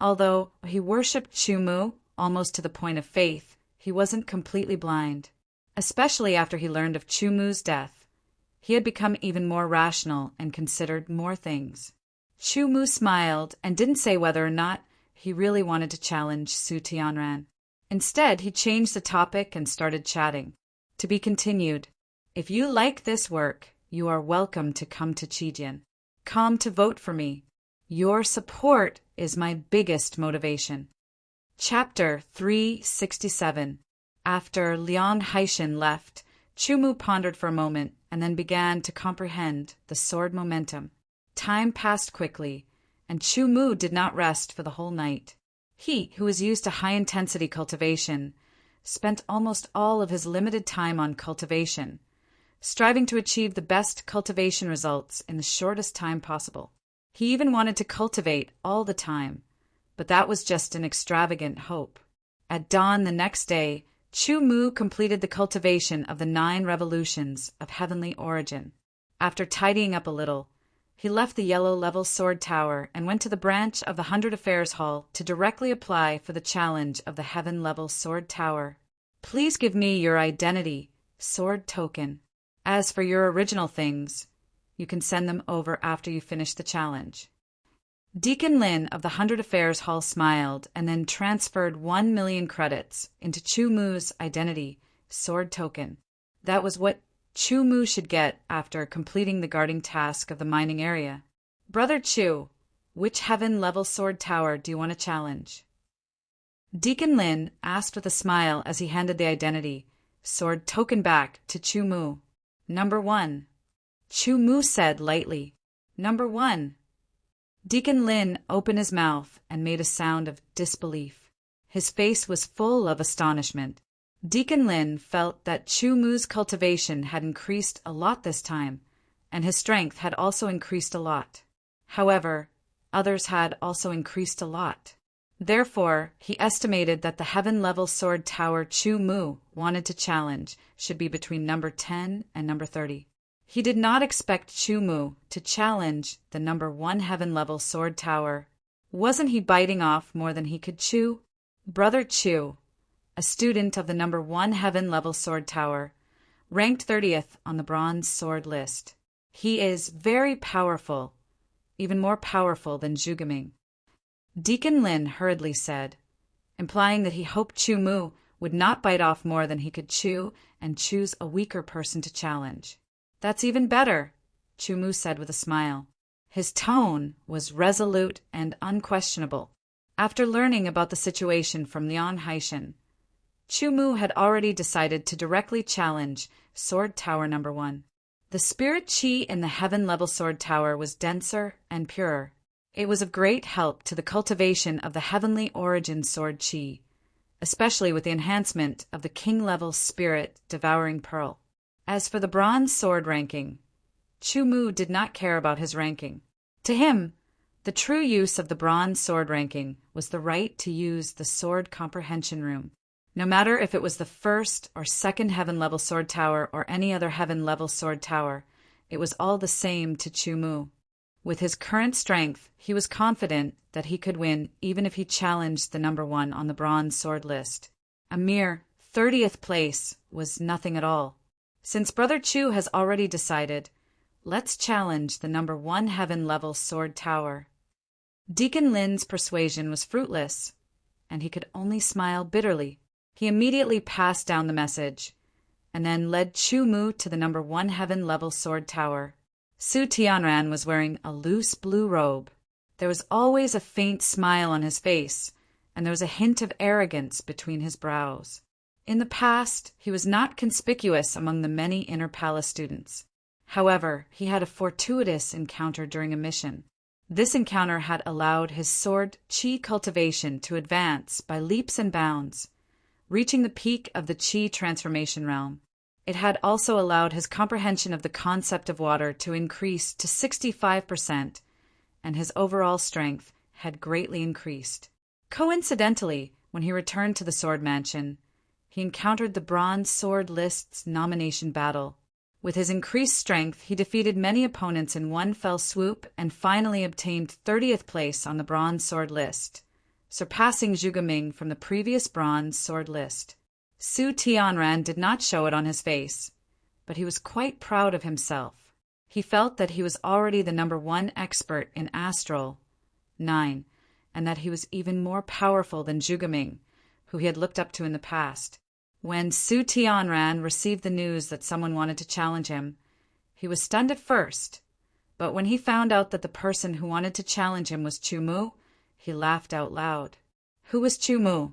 Although he worshipped Chu Mu almost to the point of faith, he wasn't completely blind. Especially after he learned of Chu Mu's death, he had become even more rational and considered more things. Chu Mu smiled and didn't say whether or not he really wanted to challenge Su Tianran. Instead, he changed the topic and started chatting. To be continued. If you like this work, you are welcome to come to Qijian. Come to vote for me. Your support is my biggest motivation. Chapter 367. After Lian Haishan left, Chu Mu pondered for a moment and then began to comprehend the sword momentum. Time passed quickly, and Chu Mu did not rest for the whole night. He, who was used to high-intensity cultivation, spent almost all of his limited time on cultivation, striving to achieve the best cultivation results in the shortest time possible. He even wanted to cultivate all the time, but that was just an extravagant hope. At dawn the next day, Chu Mu completed the cultivation of the 9 revolutions of heavenly origin. After tidying up a little, he left the yellow level sword tower and went to the branch of the 100 Affairs Hall to directly apply for the challenge of the heaven level sword tower. Please give me your identity, sword token. As for your original things, you can send them over after you finish the challenge. Deacon Lin of the 100 Affairs Hall smiled and then transferred 1 million credits into Chu Mu's identity, sword token. That was what Chu Mu should get after completing the guarding task of the mining area. Brother Chu, which heaven-level sword tower do you want to challenge? Deacon Lin asked with a smile as he handed the identity, sword token back to Chu Mu. Number 1. Chu Mu said lightly. Number 1. Deacon Lin opened his mouth and made a sound of disbelief. His face was full of astonishment. Deacon Lin felt that Chu Mu's cultivation had increased a lot this time, and his strength had also increased a lot. However, others had also increased a lot. Therefore, he estimated that the heaven-level sword tower Chu Mu wanted to challenge should be between number 10 and number 30. He did not expect Chu Mu to challenge the number 1 heaven-level sword tower. Wasn't he biting off more than he could chew? Brother Chu, a student of the number 1 heaven-level sword tower, ranked 30th on the bronze sword list. He is very powerful, even more powerful than Zhugeming. Deacon Lin hurriedly said, implying that he hoped Chu Mu would not bite off more than he could chew and choose a weaker person to challenge. That's even better, Chu Mu said with a smile. His tone was resolute and unquestionable. After learning about the situation from Lian Haishan, Chu Mu had already decided to directly challenge Sword Tower number 1. The spirit qi in the heaven-level sword tower was denser and purer. It was of great help to the cultivation of the heavenly origin sword qi, especially with the enhancement of the king-level spirit devouring pearl. As for the bronze sword ranking, Chu Mu did not care about his ranking. To him, the true use of the bronze sword ranking was the right to use the sword comprehension room. No matter if it was the 1st or 2nd heaven-level sword tower or any other heaven-level sword tower, it was all the same to Chu Mu. With his current strength, he was confident that he could win even if he challenged the number 1 on the bronze sword list. A mere 30th place was nothing at all. Since Brother Chu has already decided, let's challenge the number 1 heaven-level sword tower. Deacon Lin's persuasion was fruitless, and he could only smile bitterly. He immediately passed down the message, and then led Chu Mu to the number 1 heaven-level sword tower. Su Tianran was wearing a loose blue robe. There was always a faint smile on his face, and there was a hint of arrogance between his brows. In the past, he was not conspicuous among the many inner palace students. However, he had a fortuitous encounter during a mission. This encounter had allowed his sword qi cultivation to advance by leaps and bounds, reaching the peak of the qi transformation realm. It had also allowed his comprehension of the concept of water to increase to 65%, and his overall strength had greatly increased. Coincidentally, when he returned to the Sword Mansion, he encountered the Bronze Sword List's nomination battle. With his increased strength, he defeated many opponents in one fell swoop and finally obtained 30th place on the Bronze Sword List, surpassing Zhugeming from the previous Bronze Sword List. Su Tianran did not show it on his face, but he was quite proud of himself. He felt that he was already the number 1 expert in Astral 9, and that he was even more powerful than Zhugeming, who he had looked up to in the past. When Su Tianran received the news that someone wanted to challenge him, he was stunned at first, but when he found out that the person who wanted to challenge him was Chu Mu, he laughed out loud. Who was Chu Mu?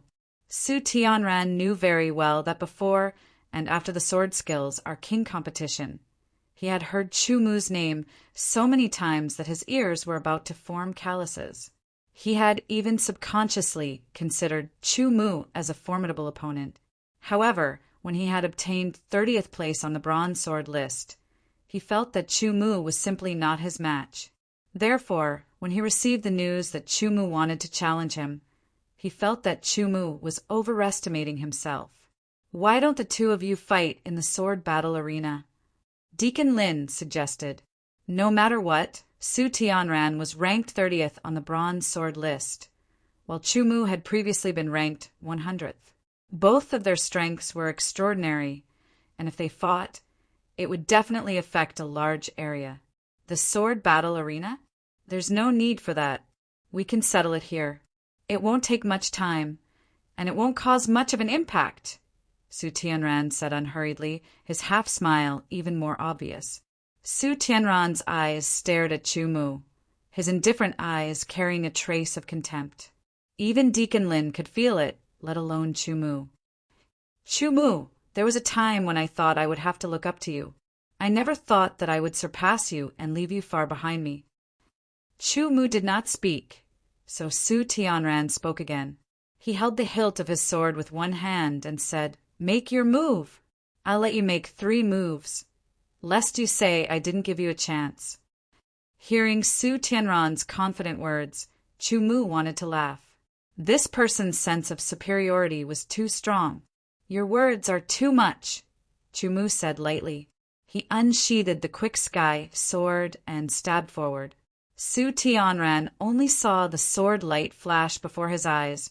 Su Tianran knew very well that before and after the sword skills are king competition, he had heard Chu Mu's name so many times that his ears were about to form calluses. He had even subconsciously considered Chu Mu as a formidable opponent. However, when he had obtained 30th place on the Bronze Sword List, he felt that Chu Mu was simply not his match. Therefore, when he received the news that Chumu wanted to challenge him, he felt that Chumu was overestimating himself. "Why don't the two of you fight in the sword battle arena?" Deacon Lin suggested. No matter what, Su Tianran was ranked 30th on the bronze sword list, while Chumu had previously been ranked 100th. Both of their strengths were extraordinary, and if they fought, it would definitely affect a large area. The sword battle arena? There's no need for that. We can settle it here. It won't take much time, and it won't cause much of an impact, Su Tianran said unhurriedly, his half-smile even more obvious. Su Tianran's eyes stared at Chumu, his indifferent eyes carrying a trace of contempt. Even Deacon Lin could feel it, let alone Chumu. "Chumu, there was a time when I thought I would have to look up to you. I never thought that I would surpass you and leave you far behind me." Chumu did not speak, so Su Tianran spoke again. He held the hilt of his sword with one hand and said, "Make your move. I'll let you make 3 moves, lest you say I didn't give you a chance." Hearing Su Tianran's confident words, Chumu wanted to laugh. This person's sense of superiority was too strong. "Your words are too much," Chumu said lightly. He unsheathed the quick sky sword and stabbed forward. Su Tianran only saw the sword light flash before his eyes,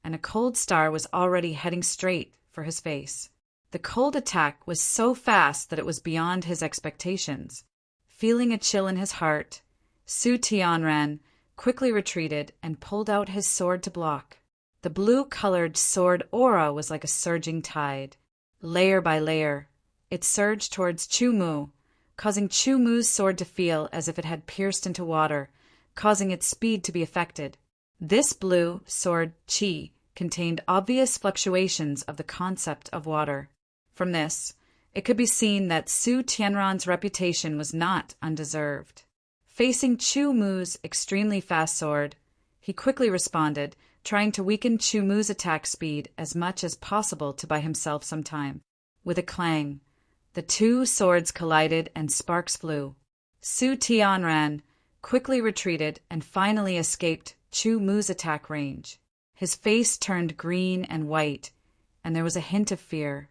and a cold star was already heading straight for his face. The cold attack was so fast that it was beyond his expectations. Feeling a chill in his heart, Su Tianran quickly retreated and pulled out his sword to block. The blue-colored sword aura was like a surging tide. Layer by layer, it surged towards Chumu, causing Chumu's sword to feel as if it had pierced into water, causing its speed to be affected. This blue sword chi contained obvious fluctuations of the concept of water. From this, it could be seen that Su Tianran's reputation was not undeserved. Facing Chumu's extremely fast sword, he quickly responded, trying to weaken Chumu's attack speed as much as possible to buy himself some time. With a clang, the two swords collided and sparks flew. Su Tianran quickly retreated and finally escaped Chumu's attack range. His face turned green and white, and there was a hint of fear.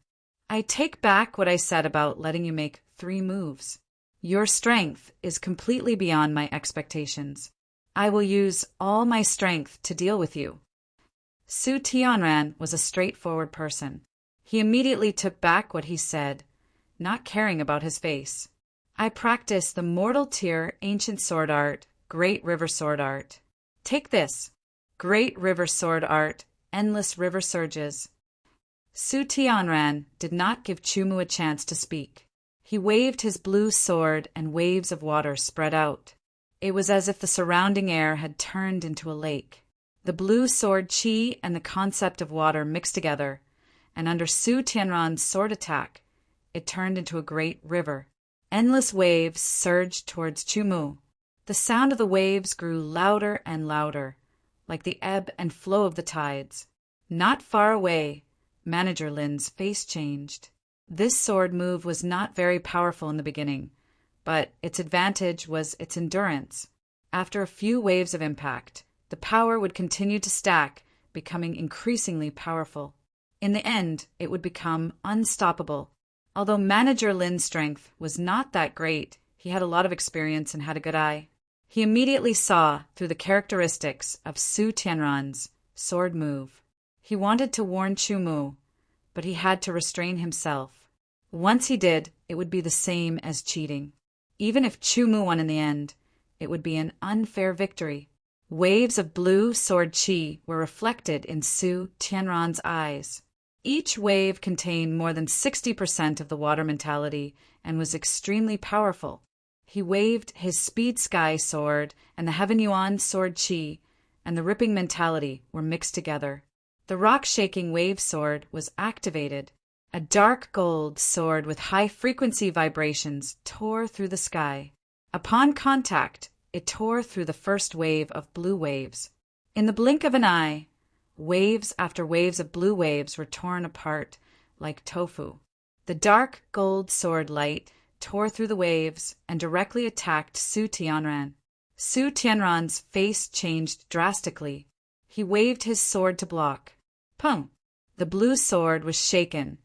"I take back what I said about letting you make 3 moves. Your strength is completely beyond my expectations. I will use all my strength to deal with you." Su Tianran was a straightforward person. He immediately took back what he said, not caring about his face. "I practice the mortal tier ancient sword art, great river sword art. Take this. Great river sword art, endless river surges." Su Tianran did not give Chumu a chance to speak. He waved his blue sword and waves of water spread out. It was as if the surrounding air had turned into a lake. The blue sword chi and the concept of water mixed together, and under Su Tianran's sword attack, it turned into a great river. Endless waves surged towards Chumu. The sound of the waves grew louder and louder, like the ebb and flow of the tides. Not far away, Manager Lin's face changed. This sword move was not very powerful in the beginning, but its advantage was its endurance. After a few waves of impact, the power would continue to stack, becoming increasingly powerful. In the end, it would become unstoppable. Although Manager Lin's strength was not that great, he had a lot of experience and had a good eye. He immediately saw through the characteristics of Su Tianran's sword move. He wanted to warn Chumu, but he had to restrain himself. Once he did, it would be the same as cheating. Even if Chumu won in the end, it would be an unfair victory. Waves of blue sword chi were reflected in Su Tianran's eyes. Each wave contained more than 60% of the water mentality and was extremely powerful. He waved his speed sky sword, and the heaven yuan sword chi and the ripping mentality were mixed together. The rock-shaking wave sword was activated. A dark gold sword with high-frequency vibrations tore through the sky. Upon contact, it tore through the first wave of blue waves. In the blink of an eye, waves after waves of blue waves were torn apart like tofu. The dark gold sword light tore through the waves and directly attacked Su Tianran. Su Tianran's face changed drastically. He waved his sword to block. Pung! The blue sword was shaken,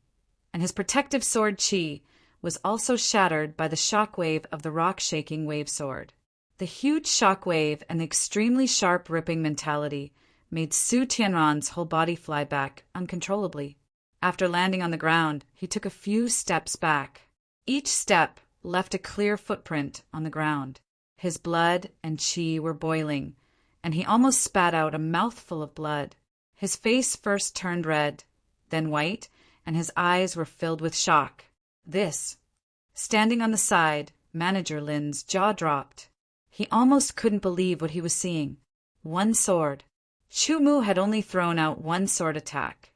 and his protective sword Qi was also shattered by the shockwave of the rock-shaking wave sword. The huge shockwave and the extremely sharp ripping mentality made Su Tianran's whole body fly back uncontrollably. After landing on the ground, he took a few steps back. Each step left a clear footprint on the ground. His blood and Qi were boiling, and he almost spat out a mouthful of blood. His face first turned red, then white, and his eyes were filled with shock. This. Standing on the side, Manager Lin's jaw dropped. He almost couldn't believe what he was seeing. One sword. Chu Mu had only thrown out one sword attack.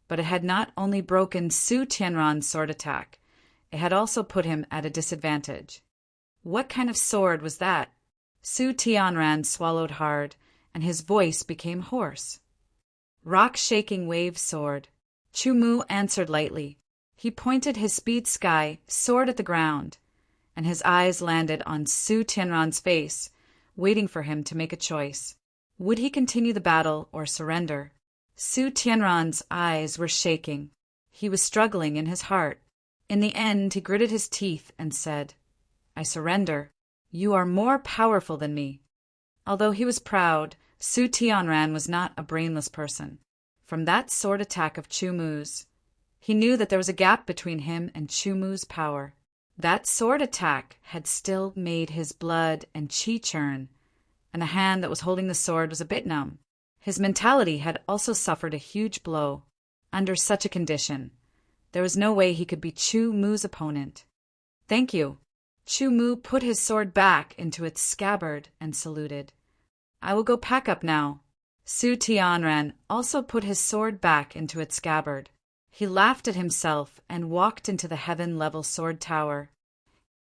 But it had not only broken Su Tianran's sword attack, it had also put him at a disadvantage. What kind of sword was that? Su Tianran swallowed hard, and his voice became hoarse. Rock-shaking wave sword. Chu Mu answered lightly. He pointed his speed sky sword at the ground, and his eyes landed on Su Tianran's face, waiting for him to make a choice. Would he continue the battle or surrender? Su Tianran's eyes were shaking. He was struggling in his heart. In the end, he gritted his teeth and said, "I surrender. You are more powerful than me." Although he was proud, Su Tianran was not a brainless person. From that sword attack of Chu Mu's, he knew that there was a gap between him and Chu Mu's power. That sword attack had still made his blood and Qi churn, and the hand that was holding the sword was a bit numb. His mentality had also suffered a huge blow. Under such a condition, there was no way he could be Chu Mu's opponent. "Thank you." Chu Mu put his sword back into its scabbard and saluted. "I will go pack up now." Su Tianran also put his sword back into its scabbard. He laughed at himself and walked into the heaven-level sword tower.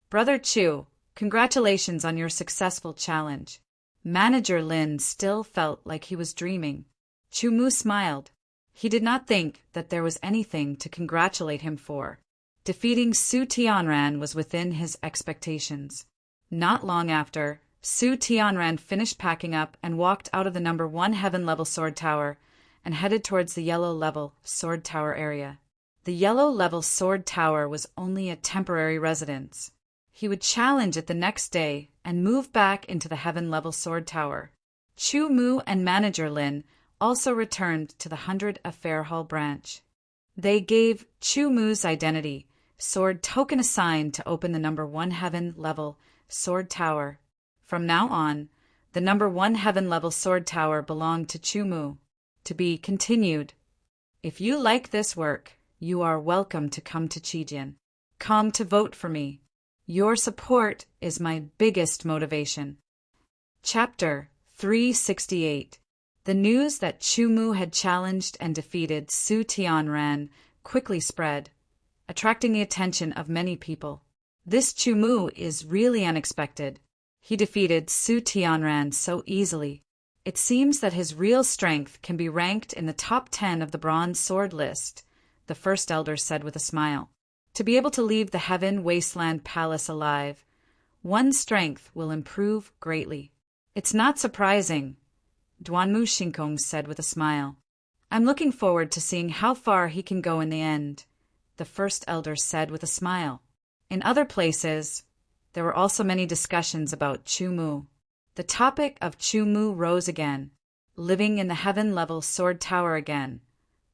"Brother Chu, congratulations on your successful challenge." Manager Lin still felt like he was dreaming. Chu Mu smiled. He did not think that there was anything to congratulate him for. Defeating Su Tianran was within his expectations. Not long after, Su Tianran finished packing up and walked out of the number 1 heaven-level sword tower and headed towards the yellow-level sword tower area. The yellow-level sword tower was only a temporary residence. He would challenge it the next day and move back into the heaven-level sword tower. Chu Mu and Manager Lin also returned to the 100 Affair Hall branch. They gave Chu Mu's identity sword token a sign to open the number 1 heaven-level sword tower. From now on, the number 1 heaven-level sword tower belonged to Chu Mu. To be continued. If you like this work, you are welcome to come to Qijin. Come to vote for me. Your support is my biggest motivation. Chapter 368. The news that Chu Mu had challenged and defeated Su Tianran quickly spread, attracting the attention of many people. This Chu Mu is really unexpected. He defeated Su Tianran so easily. It seems that his real strength can be ranked in the top 10 of the bronze sword list, the first elder said with a smile. To be able to leave the Heaven Wasteland Palace alive, one's strength will improve greatly. It's not surprising, Duanmu Shinkong said with a smile. I'm looking forward to seeing how far he can go in the end, the first elder said with a smile. In other places, there were also many discussions about Chu Mu. The topic of Chu Mu rose again, living in the heaven-level sword tower again.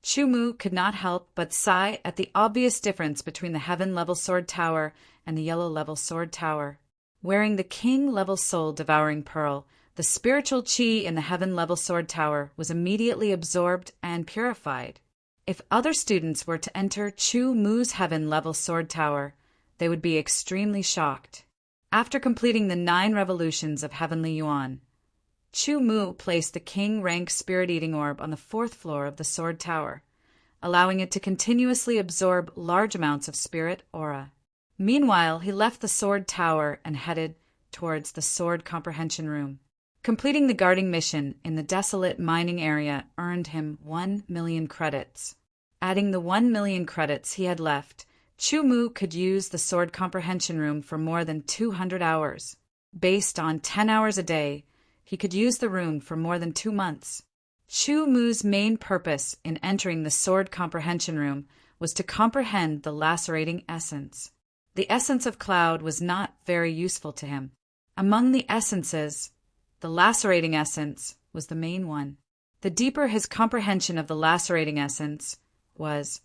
Chu Mu could not help but sigh at the obvious difference between the heaven-level sword tower and the yellow-level sword tower. Wearing the king-level soul-devouring pearl, the spiritual qi in the heaven-level sword tower was immediately absorbed and purified. If other students were to enter Chu Mu's heaven-level sword tower, they would be extremely shocked. After completing the 9 revolutions of Heavenly Yuan, Chu Mu placed the king-rank spirit-eating orb on the 4th floor of the sword tower, allowing it to continuously absorb large amounts of spirit aura. Meanwhile, he left the sword tower and headed towards the sword comprehension room. Completing the guarding mission in the desolate mining area earned him 1 million credits. Adding the 1 million credits he had left, Chu Mu could use the sword comprehension room for more than 200 hours. Based on 10 hours a day, he could use the room for more than 2 months. Chu Mu's main purpose in entering the sword comprehension room was to comprehend the lacerating essence. The essence of cloud was not very useful to him. Among the essences, the lacerating essence was the main one. The deeper his comprehension of the lacerating essence was,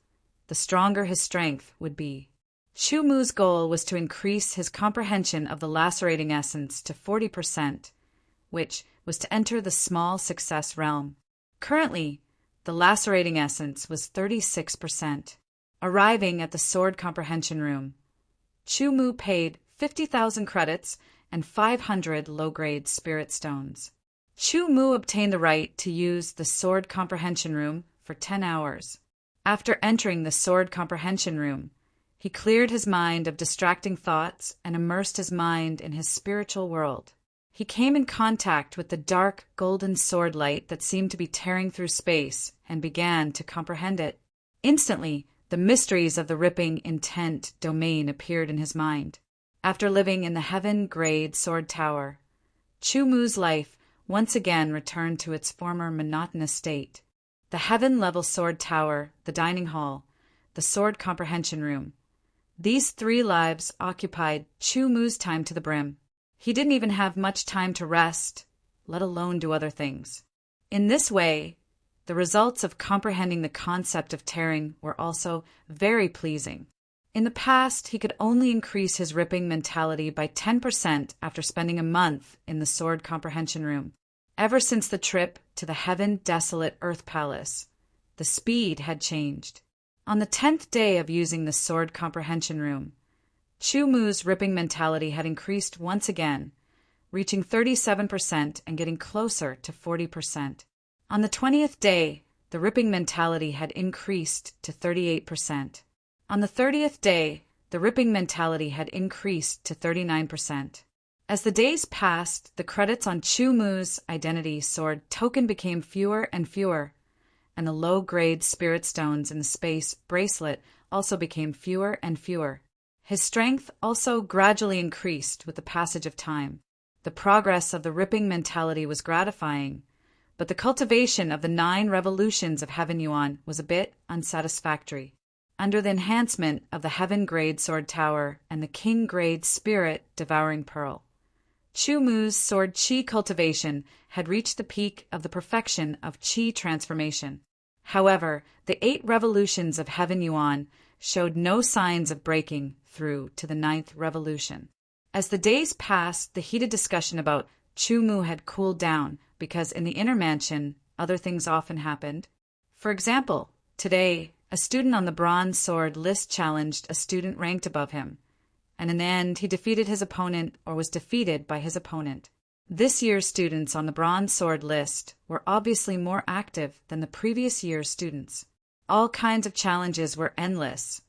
the stronger his strength would be. Chu Mu's goal was to increase his comprehension of the lacerating essence to 40%, which was to enter the small success realm. Currently, the lacerating essence was 36%. Arriving at the sword comprehension room, Chu Mu paid 50,000 credits and 500 low-grade spirit stones. Chu Mu obtained the right to use the sword comprehension room for 10 hours. After entering the sword comprehension room, he cleared his mind of distracting thoughts and immersed his mind in his spiritual world. He came in contact with the dark golden sword light that seemed to be tearing through space and began to comprehend it. Instantly, the mysteries of the ripping intent domain appeared in his mind. After living in the heaven-grade sword tower, Chu Mu's life once again returned to its former monotonous state. The heaven-level sword tower, the dining hall, the sword comprehension room. These 3 lives occupied Chu Mu's time to the brim. He didn't even have much time to rest, let alone do other things. In this way, the results of comprehending the concept of tearing were also very pleasing. In the past, he could only increase his ripping mentality by 10% after spending a month in the sword comprehension room. Ever since the trip to the heaven-desolate Earth Palace, the speed had changed. On the 10th day of using the sword comprehension room, Chu Mu's ripping mentality had increased once again, reaching 37% and getting closer to 40%. On the 20th day, the ripping mentality had increased to 38%. On the 30th day, the ripping mentality had increased to 39%. As the days passed, the credits on Chu Mu's identity sword token became fewer and fewer, and the low-grade spirit stones in the space bracelet also became fewer and fewer. His strength also gradually increased with the passage of time. The progress of the ripping mentality was gratifying, but the cultivation of the 9 revolutions of Heaven Yuan was a bit unsatisfactory. Under the enhancement of the Heaven-grade sword tower and the King-grade spirit devouring pearl, Chu Mu's sword qi cultivation had reached the peak of the perfection of qi transformation. However, the 8 revolutions of Heaven Yuan showed no signs of breaking through to the 9th revolution. As the days passed, the heated discussion about Chu Mu had cooled down because in the inner mansion, other things often happened. For example, today, a student on the bronze sword list challenged a student ranked above him, and in the end, he defeated his opponent or was defeated by his opponent. This year's students on the bronze sword list were obviously more active than the previous year's students. All kinds of challenges were endless,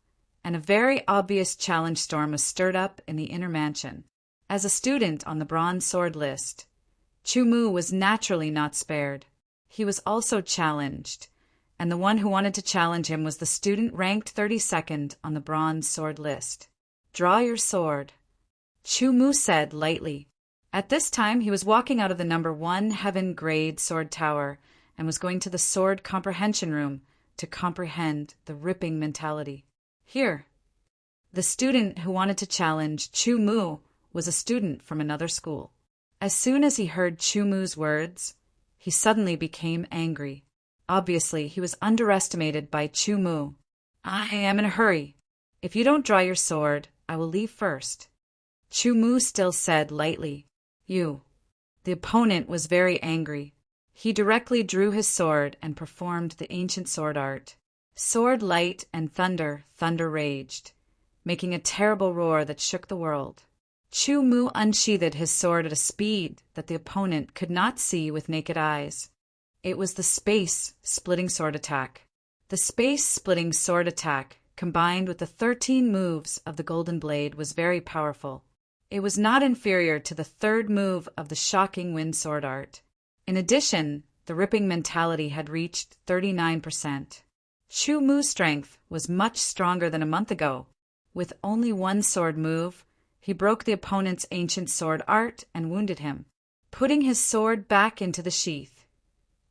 and a very obvious challenge storm was stirred up in the inner mansion. As a student on the bronze sword list, Chu Mu was naturally not spared. He was also challenged, and the one who wanted to challenge him was the student ranked 32nd on the bronze sword list. "Draw your sword," Chu Mu said lightly. At this time, he was walking out of the number 1 heaven-grade sword tower and was going to the sword comprehension room to comprehend the ripping mentality. Here, the student who wanted to challenge Chu Mu was a student from another school. As soon as he heard Chu Mu's words, he suddenly became angry. Obviously, he was underestimated by Chu Mu. "I am in a hurry. If you don't draw your sword, I will leave first," Chu Mu still said lightly. "You." The opponent was very angry. He directly drew his sword and performed the ancient sword art. Sword light and thunder raged, making a terrible roar that shook the world. Chu Mu unsheathed his sword at a speed that the opponent could not see with naked eyes. It was the space-splitting sword attack. The space-splitting sword attack, combined with the 13 moves of the Golden Blade, was very powerful. It was not inferior to the 3rd move of the shocking wind sword art. In addition, the ripping mentality had reached 39%. Chu Mu's strength was much stronger than a month ago. With only 1 sword move, He broke the opponent's ancient sword art and wounded him. Putting his sword back into the sheath,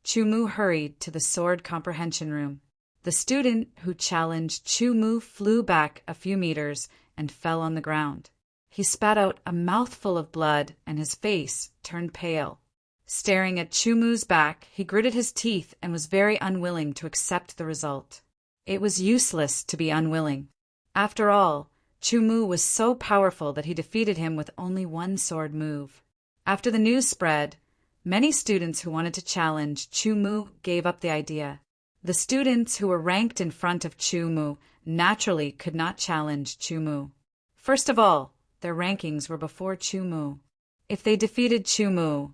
Chu-Mu hurried to the sword comprehension room. The student who challenged Chu-Mu flew back a few meters and fell on the ground. He spat out a mouthful of blood and his face turned pale. Staring at Chu-Mu's back, he gritted his teeth and was very unwilling to accept the result. It was useless to be unwilling. After all, Chu-Mu was so powerful that he defeated him with only one sword move. After the news spread, many students who wanted to challenge Chu-Mu gave up the idea. The students who were ranked in front of Chu-Mu naturally could not challenge Chu-Mu. First of all, their rankings were before Chu-Mu. If they defeated Chu-Mu,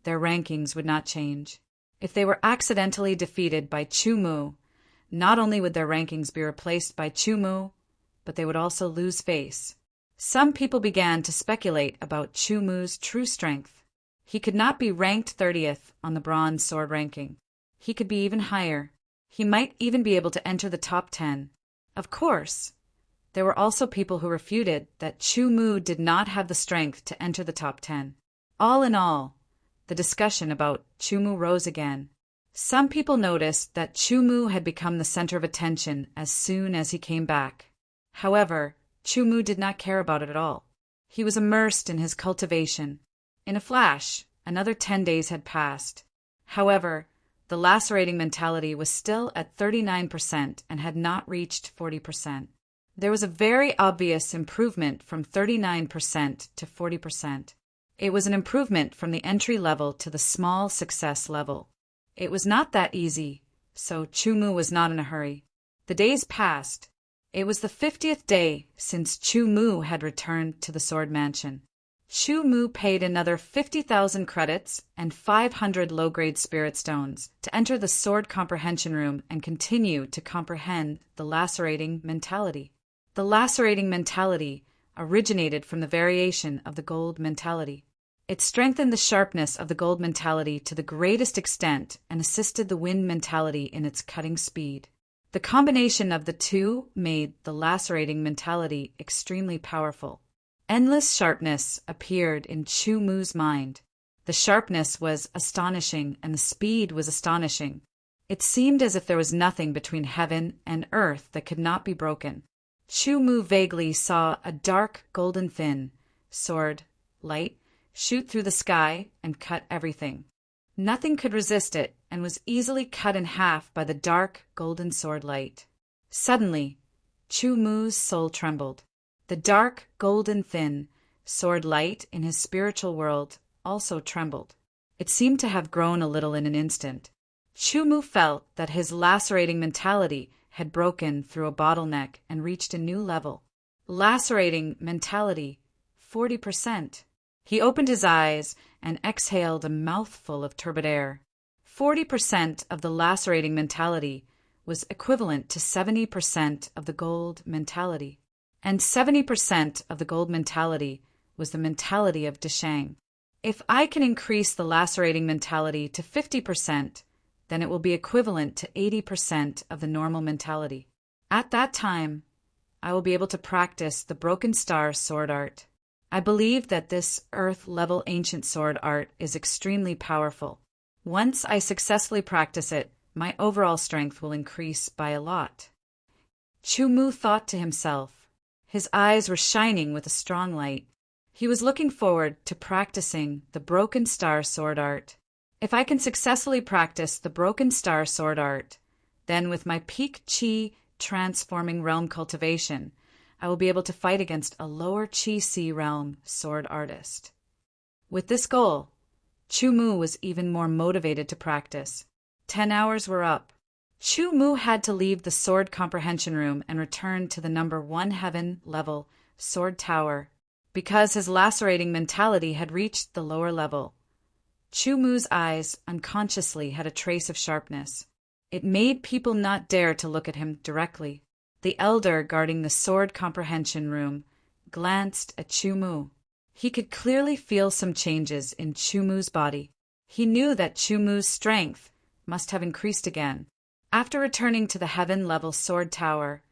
their rankings would not change. If they were accidentally defeated by Chu-Mu, not only would their rankings be replaced by Chu-Mu, but they would also lose face. Some people began to speculate about Chu-Mu's true strength. He could not be ranked 30th on the bronze sword ranking. He could be even higher. He might even be able to enter the top 10. Of course, there were also people who refuted that Chu-Mu did not have the strength to enter the top 10. All in all, the discussion about Chu-Mu rose again. Some people noticed that Chu-Mu had become the center of attention as soon as he came back. However, Chu-Mu did not care about it at all. He was immersed in his cultivation. In a flash, another 10 days had passed. However, the lacerating mentality was still at 39% and had not reached 40%. There was a very obvious improvement from 39% to 40%. It was an improvement from the entry level to the small success level. It was not that easy, so Chu-Mu was not in a hurry. The days passed. It was the 50th day since Chu-Mu had returned to the Sword Mansion. Chu-Mu paid another 50,000 credits and 500 low-grade spirit stones to enter the Sword Comprehension Room and continue to comprehend the lacerating mentality. The lacerating mentality originated from the variation of the gold mentality. It strengthened the sharpness of the gold mentality to the greatest extent and assisted the wind mentality in its cutting speed. The combination of the two made the lacerating mentality extremely powerful. Endless sharpness appeared in Chu-Mu's mind. The sharpness was astonishing and the speed was astonishing. It seemed as if there was nothing between heaven and earth that could not be broken. Chu-Mu vaguely saw a dark golden thin sword, light, shoot through the sky and cut everything. Nothing could resist it and was easily cut in half by the dark golden sword light. Suddenly, Chu-Mu's soul trembled. The dark golden thin sword light in his spiritual world also trembled. It seemed to have grown a little in an instant. Chu-Mu felt that his lacerating mentality had broken through a bottleneck and reached a new level. Lacerating mentality, 40%. He opened his eyes and exhaled a mouthful of turbid air. 40% of the lacerating mentality was equivalent to 70% of the gold mentality. And 70% of the gold mentality was the mentality of Deshang. If I can increase the lacerating mentality to 50%, then it will be equivalent to 80% of the normal mentality. At that time, I will be able to practice the Broken Star sword art. I believe that this earth-level ancient sword art is extremely powerful. Once I successfully practice it, my overall strength will increase by a lot. Chu-Mu thought to himself. His eyes were shining with a strong light. He was looking forward to practicing the Broken Star sword art. If I can successfully practice the Broken Star sword art, then with my peak Qi transforming realm cultivation, I will be able to fight against a lower Qi C realm sword artist. With this goal, Chu-Mu was even more motivated to practice. 10 hours were up. Chu-Mu had to leave the sword comprehension room and return to the number 1 heaven level sword tower because his lacerating mentality had reached the lower level. Chu-Mu's eyes unconsciously had a trace of sharpness. It made people not dare to look at him directly. The elder guarding the sword comprehension room glanced at Chu-Mu. He could clearly feel some changes in Chu-Mu's body. He knew that Chu-Mu's strength must have increased again. After returning to the heaven-level sword tower,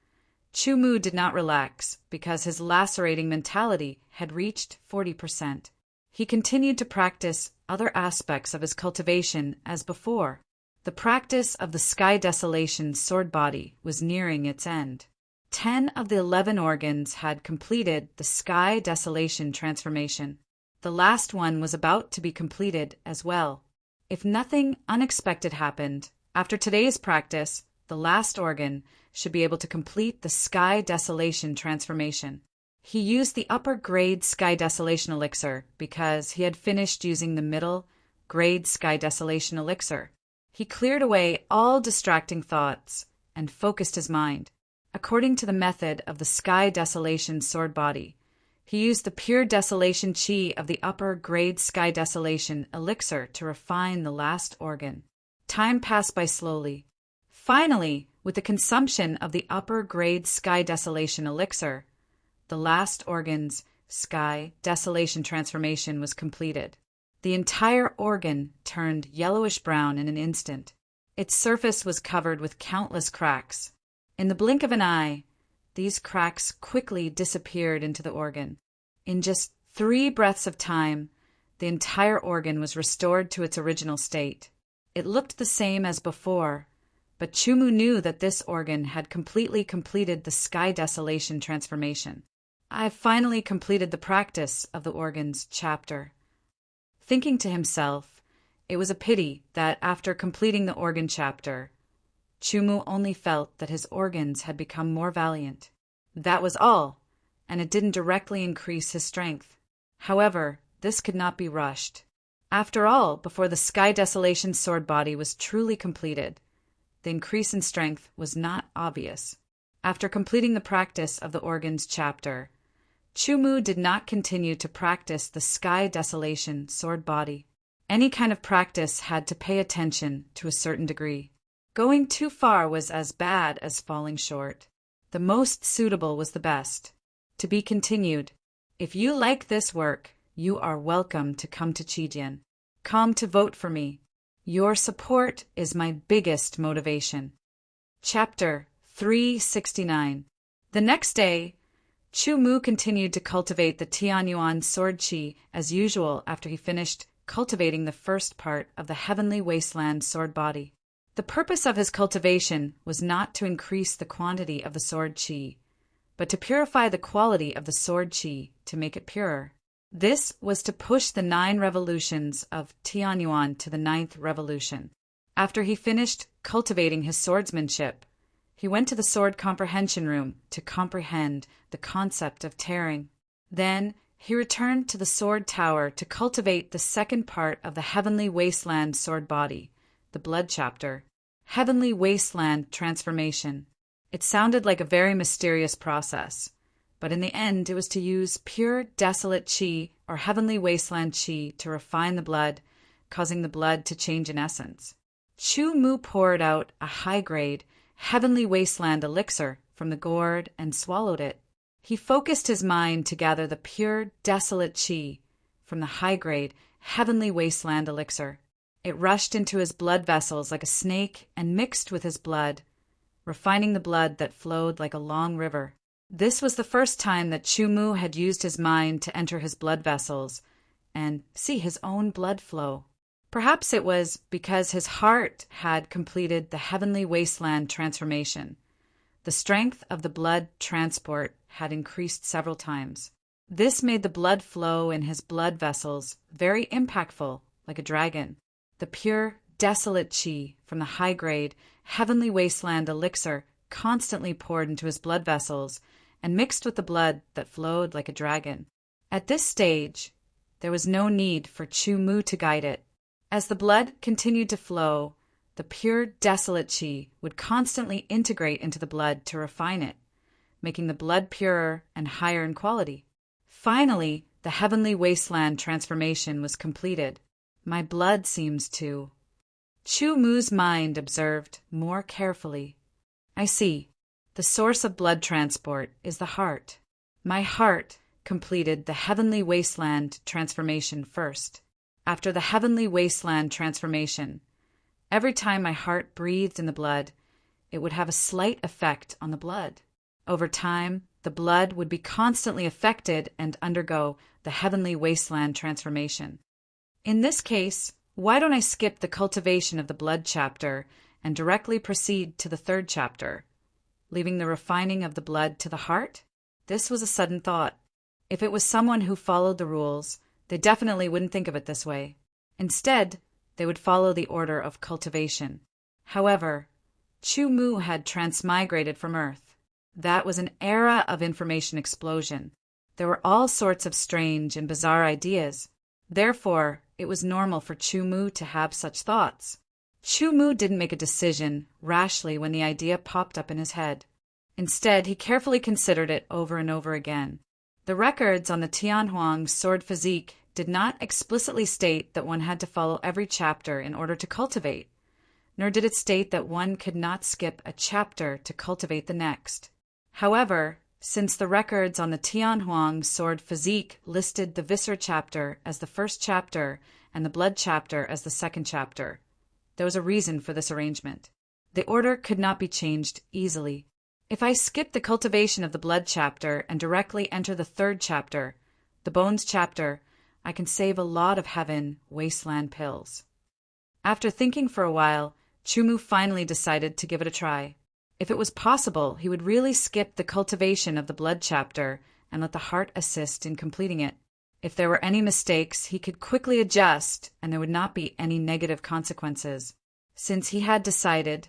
Chu did not relax because his lacerating mentality had reached 40%. He continued to practice other aspects of his cultivation as before. The practice of the Sky Desolation sword body was nearing its end. 10 of the 11 organs had completed the Sky Desolation transformation. The last one was about to be completed as well. If nothing unexpected happened, after today's practice, the last organ should be able to complete the Sky Desolation transformation. He used the upper grade Sky Desolation elixir because he had finished using the middle grade Sky Desolation elixir. He cleared away all distracting thoughts and focused his mind. According to the method of the Sky Desolation sword body, he used the pure desolation chi of the upper grade Sky Desolation elixir to refine the last organ. Time passed by slowly. Finally, with the consumption of the upper grade Sky Desolation elixir, the last organ's Sky Desolation transformation was completed. The entire organ turned yellowish-brown in an instant. Its surface was covered with countless cracks. In the blink of an eye, these cracks quickly disappeared into the organ. In just 3 breaths of time, the entire organ was restored to its original state. It looked the same as before, but Chu knew that this organ had completely completed the Sky Desolation transformation. "I've finally completed the practice of the organs chapter." Thinking to himself, it was a pity that after completing the organ chapter, Chu only felt that his organs had become more valiant. That was all, and it didn't directly increase his strength. However, this could not be rushed. After all, before the Sky Desolation sword body was truly completed, the increase in strength was not obvious. After completing the practice of the organs chapter, Chu did not continue to practice the Sky Desolation sword body. Any kind of practice had to pay attention to a certain degree. Going too far was as bad as falling short. The most suitable was the best. To be continued. If you like this work, you are welcome to come to Chijian. Come to vote for me. Your support is my biggest motivation. Chapter 369. The next day, Chu continued to cultivate the Tianyuan sword chi as usual after he finished cultivating the first part of the Heavenly Wasteland sword body. The purpose of his cultivation was not to increase the quantity of the sword chi, but to purify the quality of the sword chi to make it purer. This was to push the 9 revolutions of Tianyuan to the 9th revolution. After he finished cultivating his swordsmanship, he went to the sword comprehension room to comprehend the concept of tearing. Then he returned to the sword tower to cultivate the second part of the Heavenly Wasteland sword body, the blood chapter, Heavenly Wasteland transformation. It sounded like a very mysterious process, but in the end it was to use pure desolate chi or Heavenly Wasteland chi to refine the blood, causing the blood to change in essence. Chu poured out a high-grade Heavenly Wasteland elixir from the gourd and swallowed it. He focused his mind to gather the pure desolate chi from the high-grade Heavenly Wasteland elixir. It rushed into his blood vessels like a snake and mixed with his blood, refining the blood that flowed like a long river. This was the first time that Chu had used his mind to enter his blood vessels and see his own blood flow. Perhaps it was because his heart had completed the Heavenly Wasteland transformation. The strength of the blood transport had increased several times. This made the blood flow in his blood vessels very impactful, like a dragon. The pure, desolate chi from the high-grade Heavenly Wasteland elixir constantly poured into his blood vessels and mixed with the blood that flowed like a dragon. At this stage, there was no need for Chu to guide it. As the blood continued to flow, the pure desolate chi would constantly integrate into the blood to refine it, making the blood purer and higher in quality. Finally, the Heavenly Wasteland transformation was completed. My blood seems to... Chu mind observed more carefully. I see. The source of blood transport is the heart. My heart completed the Heavenly Wasteland transformation first. After the Heavenly Wasteland transformation, every time my heart breathed in the blood, it would have a slight effect on the blood. Over time, the blood would be constantly affected and undergo the heavenly wasteland transformation. In this case, why don't I skip the cultivation of the blood chapter and directly proceed to the third chapter, leaving the refining of the blood to the heart? This was a sudden thought. If it was someone who followed the rules, they definitely wouldn't think of it this way. Instead, they would follow the order of cultivation. However, Chu Mu had transmigrated from Earth. That was an era of information explosion. There were all sorts of strange and bizarre ideas. Therefore, it was normal for Chu Mu to have such thoughts. Chu Mu didn't make a decision rashly when the idea popped up in his head. Instead, he carefully considered it over and over again. The records on the Tianhuang sword physique did not explicitly state that one had to follow every chapter in order to cultivate, nor did it state that one could not skip a chapter to cultivate the next. However, since the records on the Tianhuang sword physique listed the Viscer chapter as the first chapter and the blood chapter as the second chapter, there was a reason for this arrangement. The order could not be changed easily. If I skip the cultivation of the blood chapter and directly enter the third chapter, the bones chapter, I can save a lot of heaven wasteland pills. After thinking for a while, Chu Mu finally decided to give it a try. If it was possible, he would really skip the cultivation of the blood chapter and let the heart assist in completing it. If there were any mistakes, he could quickly adjust and there would not be any negative consequences. Since he had decided,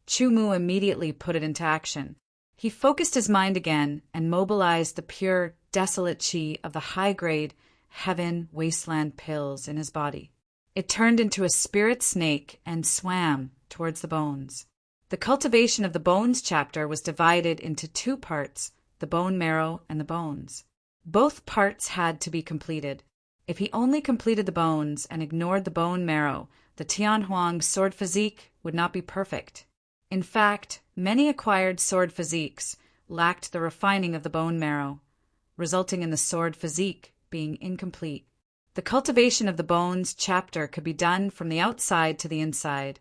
Chu Mu immediately put it into action. He focused his mind again and mobilized the pure, desolate chi of the high-grade heaven wasteland pills in his body. It turned into a spirit snake and swam towards the bones. The cultivation of the bones chapter was divided into two parts, the bone marrow and the bones. Both parts had to be completed. If he only completed the bones and ignored the bone marrow, the Tianhuang sword physique would not be perfect. In fact, many acquired sword physiques lacked the refining of the bone marrow, resulting in the sword physique being incomplete. The cultivation of the bones chapter could be done from the outside to the inside,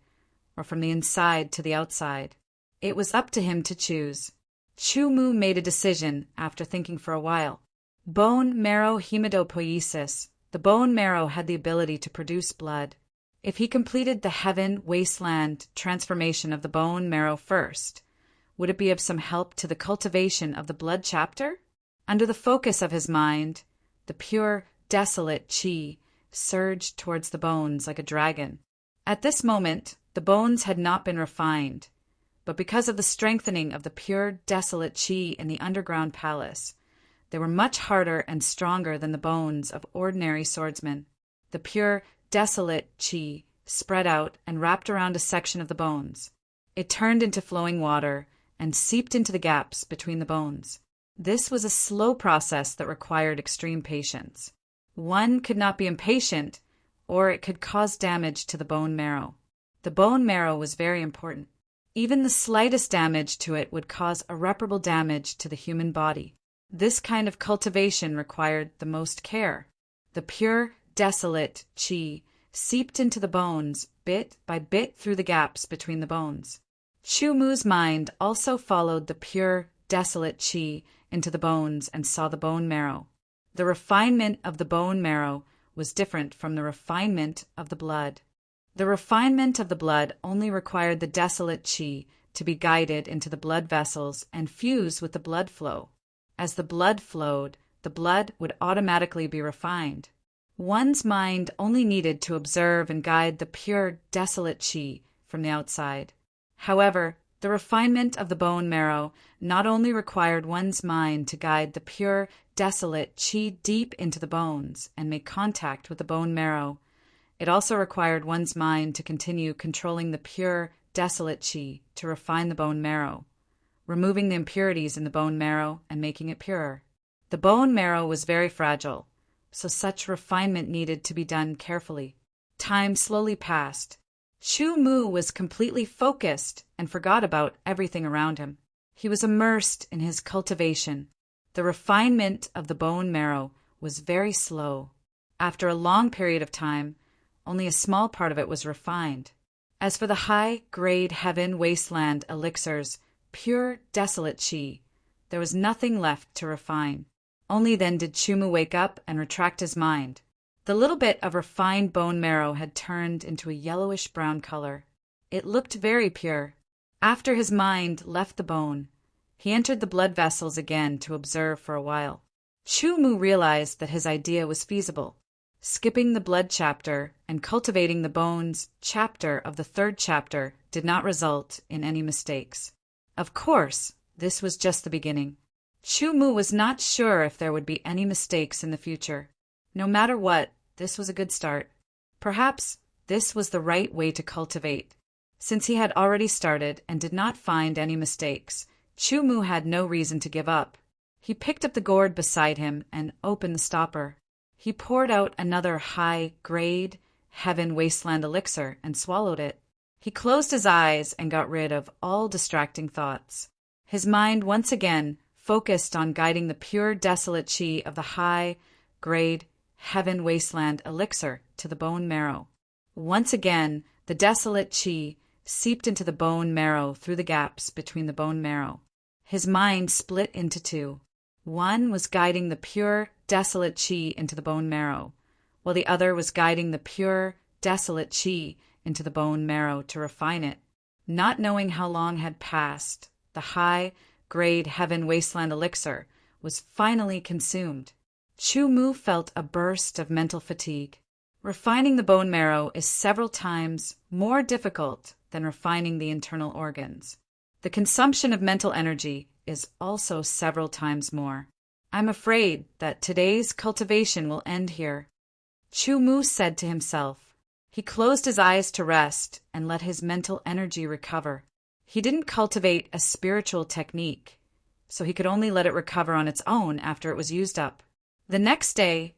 or from the inside to the outside. It was up to him to choose. Chu Mu made a decision after thinking for a while. Bone marrow hematopoiesis. The bone marrow had the ability to produce blood. If he completed the heaven wasteland transformation of the bone marrow first, would it be of some help to the cultivation of the blood chapter? Under the focus of his mind, the pure, desolate chi surged towards the bones like a dragon. At this moment, the bones had not been refined, but because of the strengthening of the pure, desolate chi in the underground palace, they were much harder and stronger than the bones of ordinary swordsmen. The pure, desolate chi spread out and wrapped around a section of the bones. It turned into flowing water and seeped into the gaps between the bones. This was a slow process that required extreme patience. One could not be impatient, or it could cause damage to the bone marrow. The bone marrow was very important. Even the slightest damage to it would cause irreparable damage to the human body. This kind of cultivation required the most care. The pure, desolate chi seeped into the bones bit by bit through the gaps between the bones. Chu Mu's mind also followed the pure, desolate chi into the bones and saw the bone marrow. The refinement of the bone marrow was different from the refinement of the blood. The refinement of the blood only required the desolate chi to be guided into the blood vessels and fuse with the blood flow. As the blood flowed, the blood would automatically be refined. One's mind only needed to observe and guide the pure, desolate chi from the outside. However, the refinement of the bone marrow not only required one's mind to guide the pure, desolate chi deep into the bones and make contact with the bone marrow, it also required one's mind to continue controlling the pure, desolate chi to refine the bone marrow, removing the impurities in the bone marrow and making it purer. The bone marrow was very fragile, so such refinement needed to be done carefully. Time slowly passed. Chu Mu was completely focused and forgot about everything around him. He was immersed in his cultivation. The refinement of the bone marrow was very slow. After a long period of time, only a small part of it was refined. As for the high-grade heaven wasteland elixirs, pure desolate chi, there was nothing left to refine. Only then did Chumu wake up and retract his mind. The little bit of refined bone marrow had turned into a yellowish-brown color. It looked very pure. After his mind left the bone, he entered the blood vessels again to observe for a while. Chumu realized that his idea was feasible. Skipping the blood chapter and cultivating the bones chapter of the third chapter did not result in any mistakes. Of course, this was just the beginning. Chumu was not sure if there would be any mistakes in the future. No matter what, this was a good start. Perhaps this was the right way to cultivate. Since he had already started and did not find any mistakes, Chumu had no reason to give up. He picked up the gourd beside him and opened the stopper. He poured out another high-grade heaven wasteland elixir and swallowed it. He closed his eyes and got rid of all distracting thoughts. His mind once again focused on guiding the pure desolate chi of the high-grade heaven wasteland elixir to the bone marrow. Once again, the desolate chi seeped into the bone marrow through the gaps between the bone marrow. His mind split into two. One was guiding the pure, desolate chi into the bone marrow, while the other was guiding the pure, desolate chi into the bone marrow to refine it. Not knowing how long had passed, the high-grade heaven wasteland elixir was finally consumed. Chumu felt a burst of mental fatigue. Refining the bone marrow is several times more difficult than refining the internal organs. The consumption of mental energy is also several times more. I'm afraid that today's cultivation will end here, Chumu said to himself. He closed his eyes to rest and let his mental energy recover. He didn't cultivate a spiritual technique, so he could only let it recover on its own after it was used up. The next day,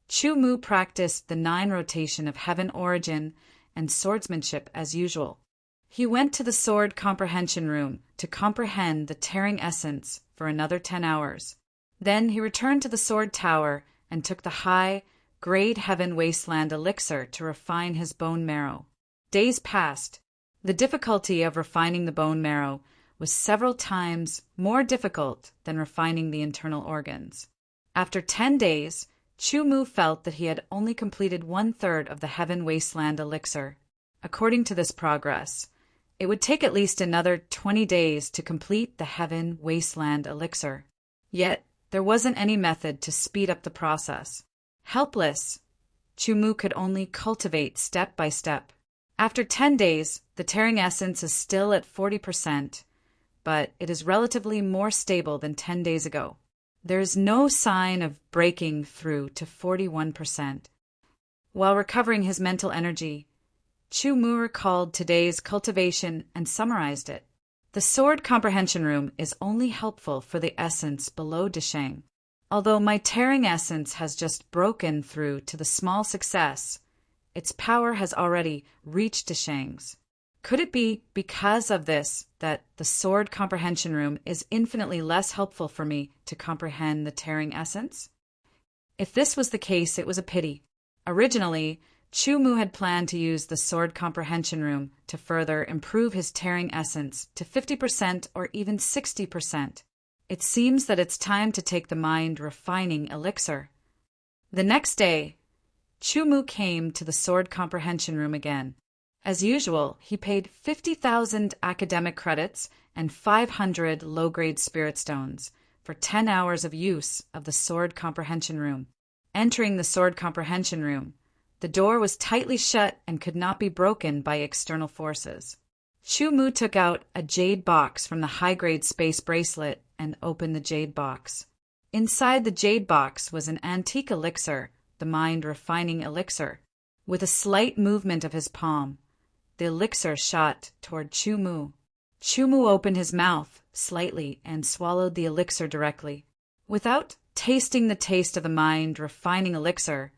Chumu practiced the 9 rotation of heaven origin and swordsmanship as usual. He went to the sword comprehension room to comprehend the tearing essence for another 10 hours. Then he returned to the sword tower and took the high-grade heaven wasteland elixir to refine his bone marrow. Days passed. The difficulty of refining the bone marrow was several times more difficult than refining the internal organs. After 10 days, Chumu felt that he had only completed 1/3 of the heaven wasteland elixir. According to this progress, it would take at least another 20 days to complete the heaven wasteland elixir. Yet, there wasn't any method to speed up the process. Helpless, Chumu could only cultivate step by step. After 10 days, the tearing essence is still at 40%, but it is relatively more stable than 10 days ago. There is no sign of breaking through to 41%. While recovering his mental energy, Chumu recalled today's cultivation and summarized it. The sword comprehension room is only helpful for the essence below Desheng. Although my tearing essence has just broken through to the small success, its power has already reached Desheng's. Could it be because of this that the sword comprehension room is infinitely less helpful for me to comprehend the tearing essence? If this was the case, it was a pity. Originally, Chumu had planned to use the sword comprehension room to further improve his tearing essence to 50% or even 60%. It seems that it's time to take the mind refining elixir. The next day, Chumu came to the sword comprehension room again. As usual, he paid 50,000 academic credits and 500 low-grade spirit stones for 10 hours of use of the sword comprehension room. Entering the sword comprehension room, the door was tightly shut and could not be broken by external forces. Chumu took out a jade box from the high-grade space bracelet and opened the jade box. Inside the jade box was an antique elixir, the mind-refining elixir. With a slight movement of his palm, the elixir shot toward Chumu. Chumu opened his mouth slightly and swallowed the elixir directly. Without tasting the taste of the mind-refining elixir,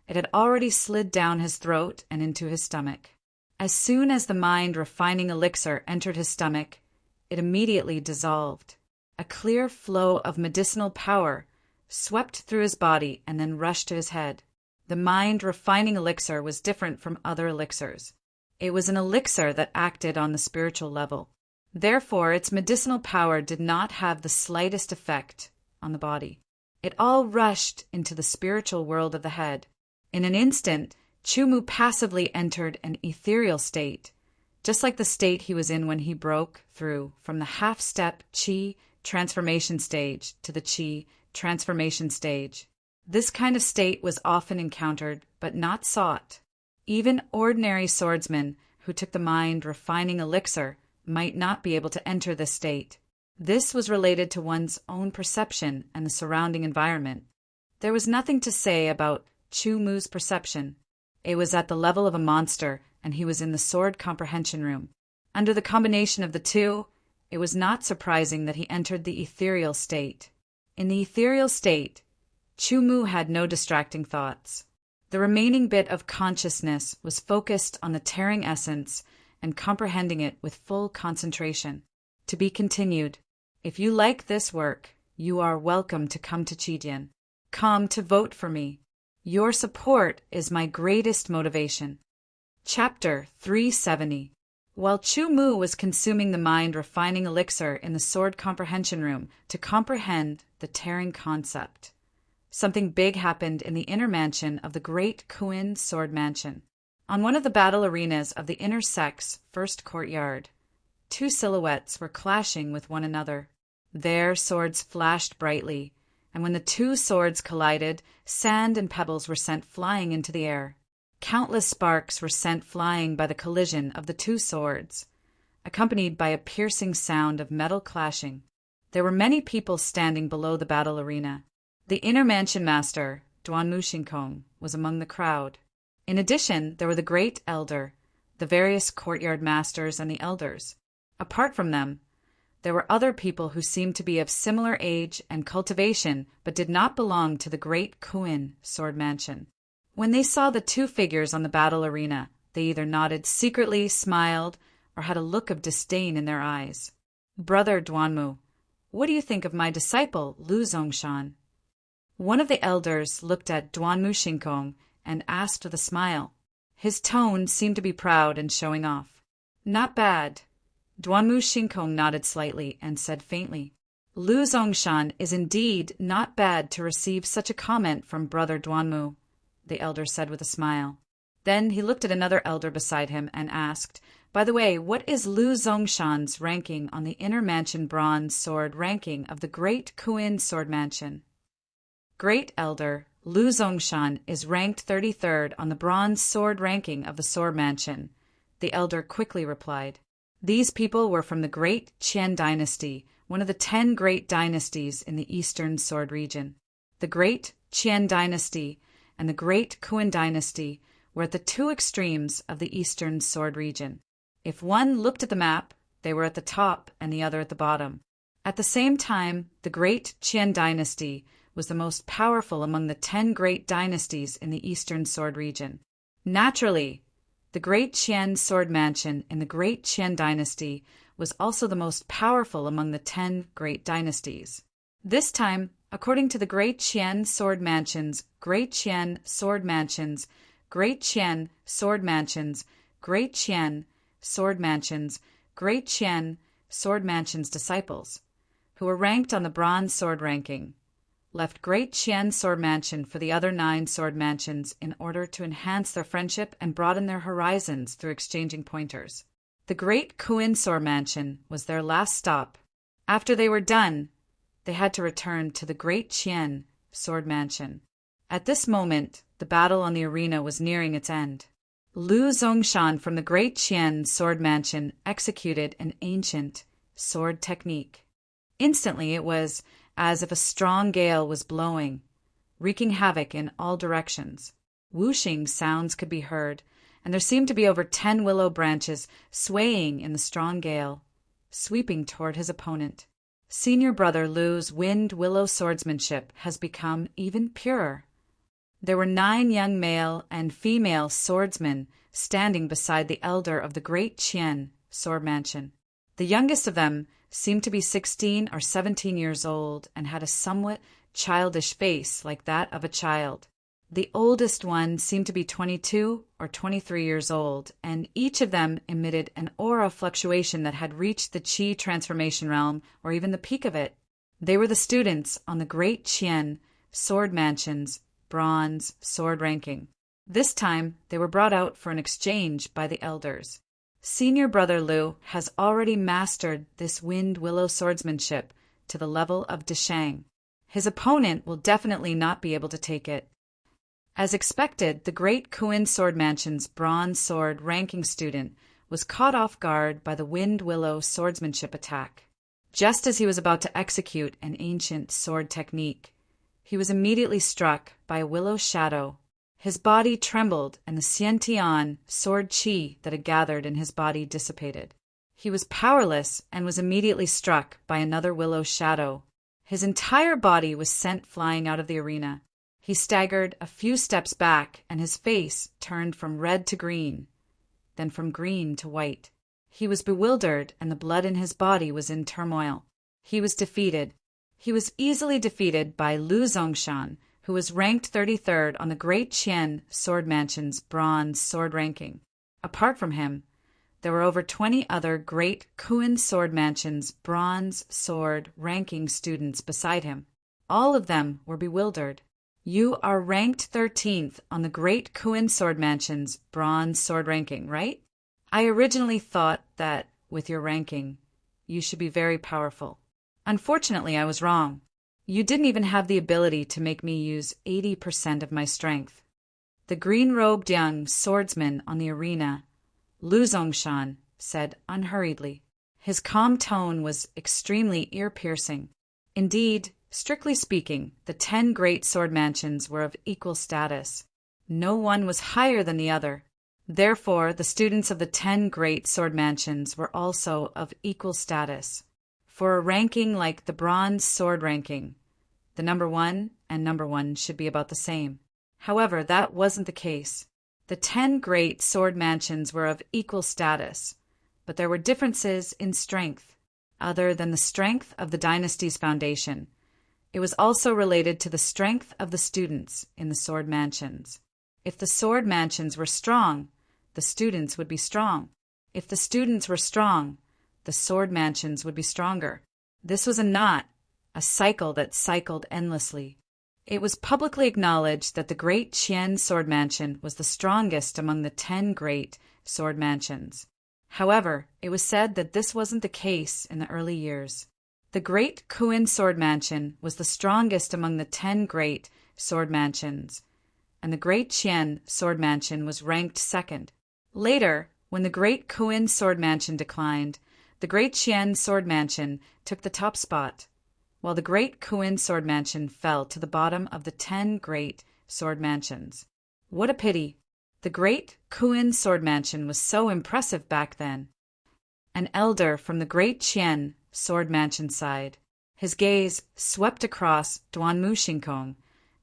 it had already slid down his throat and into his stomach. As soon as the mind-refining elixir entered his stomach, it immediately dissolved. A clear flow of medicinal power swept through his body and then rushed to his head. The mind-refining elixir was different from other elixirs. It was an elixir that acted on the spiritual level. Therefore, its medicinal power did not have the slightest effect on the body. It all rushed into the spiritual world of the head. In an instant, Chumu passively entered an ethereal state, just like the state he was in when he broke through from the half-step Qi transformation stage to the Qi transformation stage. This kind of state was often encountered, but not sought. Even ordinary swordsmen who took the mind-refining elixir might not be able to enter this state. This was related to one's own perception and the surrounding environment. There was nothing to say about Chumu's perception. It was at the level of a monster, and he was in the sword comprehension room. Under the combination of the two, it was not surprising that he entered the ethereal state. In the ethereal state, Chumu had no distracting thoughts. The remaining bit of consciousness was focused on the tearing essence and comprehending it with full concentration. To be continued. If you like this work, you are welcome to come to Chidian. Come to vote for me. Your support is my greatest motivation. Chapter 370. While Chumu was consuming the mind-refining elixir in the sword comprehension room to comprehend the tearing concept, something big happened in the inner mansion of the great Kuin sword mansion. On one of the battle arenas of the inner sect's first courtyard, two silhouettes were clashing with one another. Their swords flashed brightly, and when the two swords collided, sand and pebbles were sent flying into the air. Countless sparks were sent flying by the collision of the two swords, accompanied by a piercing sound of metal clashing. There were many people standing below the battle arena. The inner mansion master, Duanmu Shinkong, was among the crowd. In addition, there were the great elder, the various courtyard masters, and the elders. Apart from them, there were other people who seemed to be of similar age and cultivation but did not belong to the great Kuin sword mansion. When they saw the two figures on the battle arena, they either nodded secretly, smiled, or had a look of disdain in their eyes. "Brother Duanmu, what do you think of my disciple, Lu Zongshan?" One of the elders looked at Duanmu Shinkong and asked with a smile. His tone seemed to be proud and showing off. "Not bad." Duanmu Shinkong nodded slightly and said faintly, "Lu Zongshan is indeed not bad to receive such a comment from Brother Duanmu," the elder said with a smile. Then he looked at another elder beside him and asked, "By the way, what is Lu Zongshan's ranking on the inner mansion bronze sword ranking of the great Kuin sword mansion?" "Great elder, Lu Zongshan is ranked 33rd on the bronze sword ranking of the sword mansion," the elder quickly replied. These people were from the great Qian dynasty, one of the 10 great dynasties in the eastern sword region. The great Qian dynasty and the great Kuin dynasty were at the two extremes of the eastern sword region. If one looked at the map, they were at the top and the other at the bottom. At the same time, the great Qian dynasty was the most powerful among the 10 great dynasties in the eastern sword region. Naturally, the great Qian sword mansion in the great Qian dynasty was also the most powerful among the 10 great dynasties. This time, according to the great Qian sword mansions, great Qian sword mansions, great Qian sword mansions, great Qian sword mansions, great Qian sword mansions disciples, who were ranked on the bronze sword ranking, left great Qian sword mansion for the other 9 sword mansions in order to enhance their friendship and broaden their horizons through exchanging pointers. The great Kuin sword mansion was their last stop. After they were done, they had to return to the great Qian sword mansion. At this moment, the battle on the arena was nearing its end. Lu Zongshan from the great Qian sword mansion executed an ancient sword technique. Instantly it was as if a strong gale was blowing, wreaking havoc in all directions. Whooshing sounds could be heard, and there seemed to be over 10 willow branches swaying in the strong gale, sweeping toward his opponent. Senior brother Lu's wind willow swordsmanship has become even purer. There were 9 young male and female swordsmen standing beside the elder of the great Qian sword mansion. The youngest of them seemed to be 16 or 17 years old and had a somewhat childish face like that of a child. The oldest one seemed to be 22 or 23 years old, and each of them emitted an aura fluctuation that had reached the Qi transformation realm or even the peak of it. They were the students on the Great Qian Sword Mansion's bronze sword ranking. This time, they were brought out for an exchange by the elders. Senior brother Liu has already mastered this wind willow swordsmanship to the level of Deshang. His opponent will definitely not be able to take it. As expected, the Great Kuin Sword Mansion's bronze sword ranking student was caught off guard by the wind willow swordsmanship attack. Just as he was about to execute an ancient sword technique, he was immediately struck by a willow shadow. His body trembled, and the Xiantian sword qi that had gathered in his body dissipated. He was powerless and was immediately struck by another willow shadow. His entire body was sent flying out of the arena. He staggered a few steps back, and his face turned from red to green, then from green to white. He was bewildered, and the blood in his body was in turmoil. He was defeated. He was easily defeated by Lu Zongshan, who was ranked 33rd on the Great Qian Sword Mansion's bronze sword ranking. Apart from him, there were over 20 other Great Kuin Sword Mansion's bronze sword ranking students beside him. All of them were bewildered. You are ranked 13th on the Great Kuin Sword Mansion's bronze sword ranking, right? I originally thought that, with your ranking, you should be very powerful. Unfortunately, I was wrong. You didn't even have the ability to make me use 80% of my strength. The green-robed young swordsman on the arena, Lu Zongshan, said unhurriedly. His calm tone was extremely ear-piercing. Indeed, strictly speaking, the 10 great sword mansions were of equal status. No one was higher than the other. Therefore, the students of the 10 great sword mansions were also of equal status. For a ranking like the bronze sword ranking, the number 1 and number 1 should be about the same. However, that wasn't the case. The 10 great sword mansions were of equal status, but there were differences in strength. Other than the strength of the dynasty's foundation, it was also related to the strength of the students in the sword mansions. If the sword mansions were strong, the students would be strong. If the students were strong, the sword mansions would be stronger. This was a knot, a cycle that cycled endlessly. It was publicly acknowledged that the Great Qian Sword Mansion was the strongest among the 10 great sword mansions. However, it was said that this wasn't the case in the early years. The Great Kuin Sword Mansion was the strongest among the 10 great sword mansions, and the Great Qian Sword Mansion was ranked second. Later, when the Great Kuin Sword Mansion declined, the Great Qian Sword Mansion took the top spot, while the Great Kuin Sword Mansion fell to the bottom of the 10 great sword mansions. What a pity! The Great Kuin Sword Mansion was so impressive back then. An elder from the Great Qian Sword Mansion sighed. His gaze swept across Duanmu Shinkong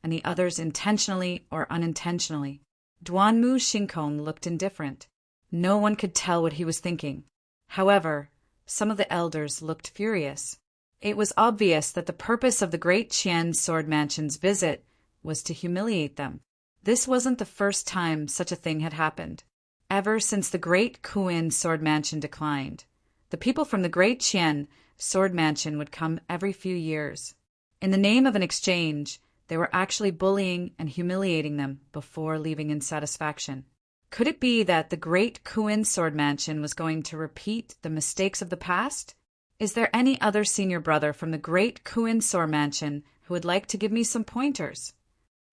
and the others intentionally or unintentionally. Duanmu Shinkong looked indifferent. No one could tell what he was thinking. However, some of the elders looked furious. It was obvious that the purpose of the Great Qian Sword Mansion's visit was to humiliate them. This wasn't the first time such a thing had happened. Ever since the Great Kuin Sword Mansion declined, the people from the Great Qian Sword Mansion would come every few years. In the name of an exchange, they were actually bullying and humiliating them before leaving in satisfaction. Could it be that the Great Kuin Sword Mansion was going to repeat the mistakes of the past? Is there any other senior brother from the Great Kuin Sword Mansion who would like to give me some pointers?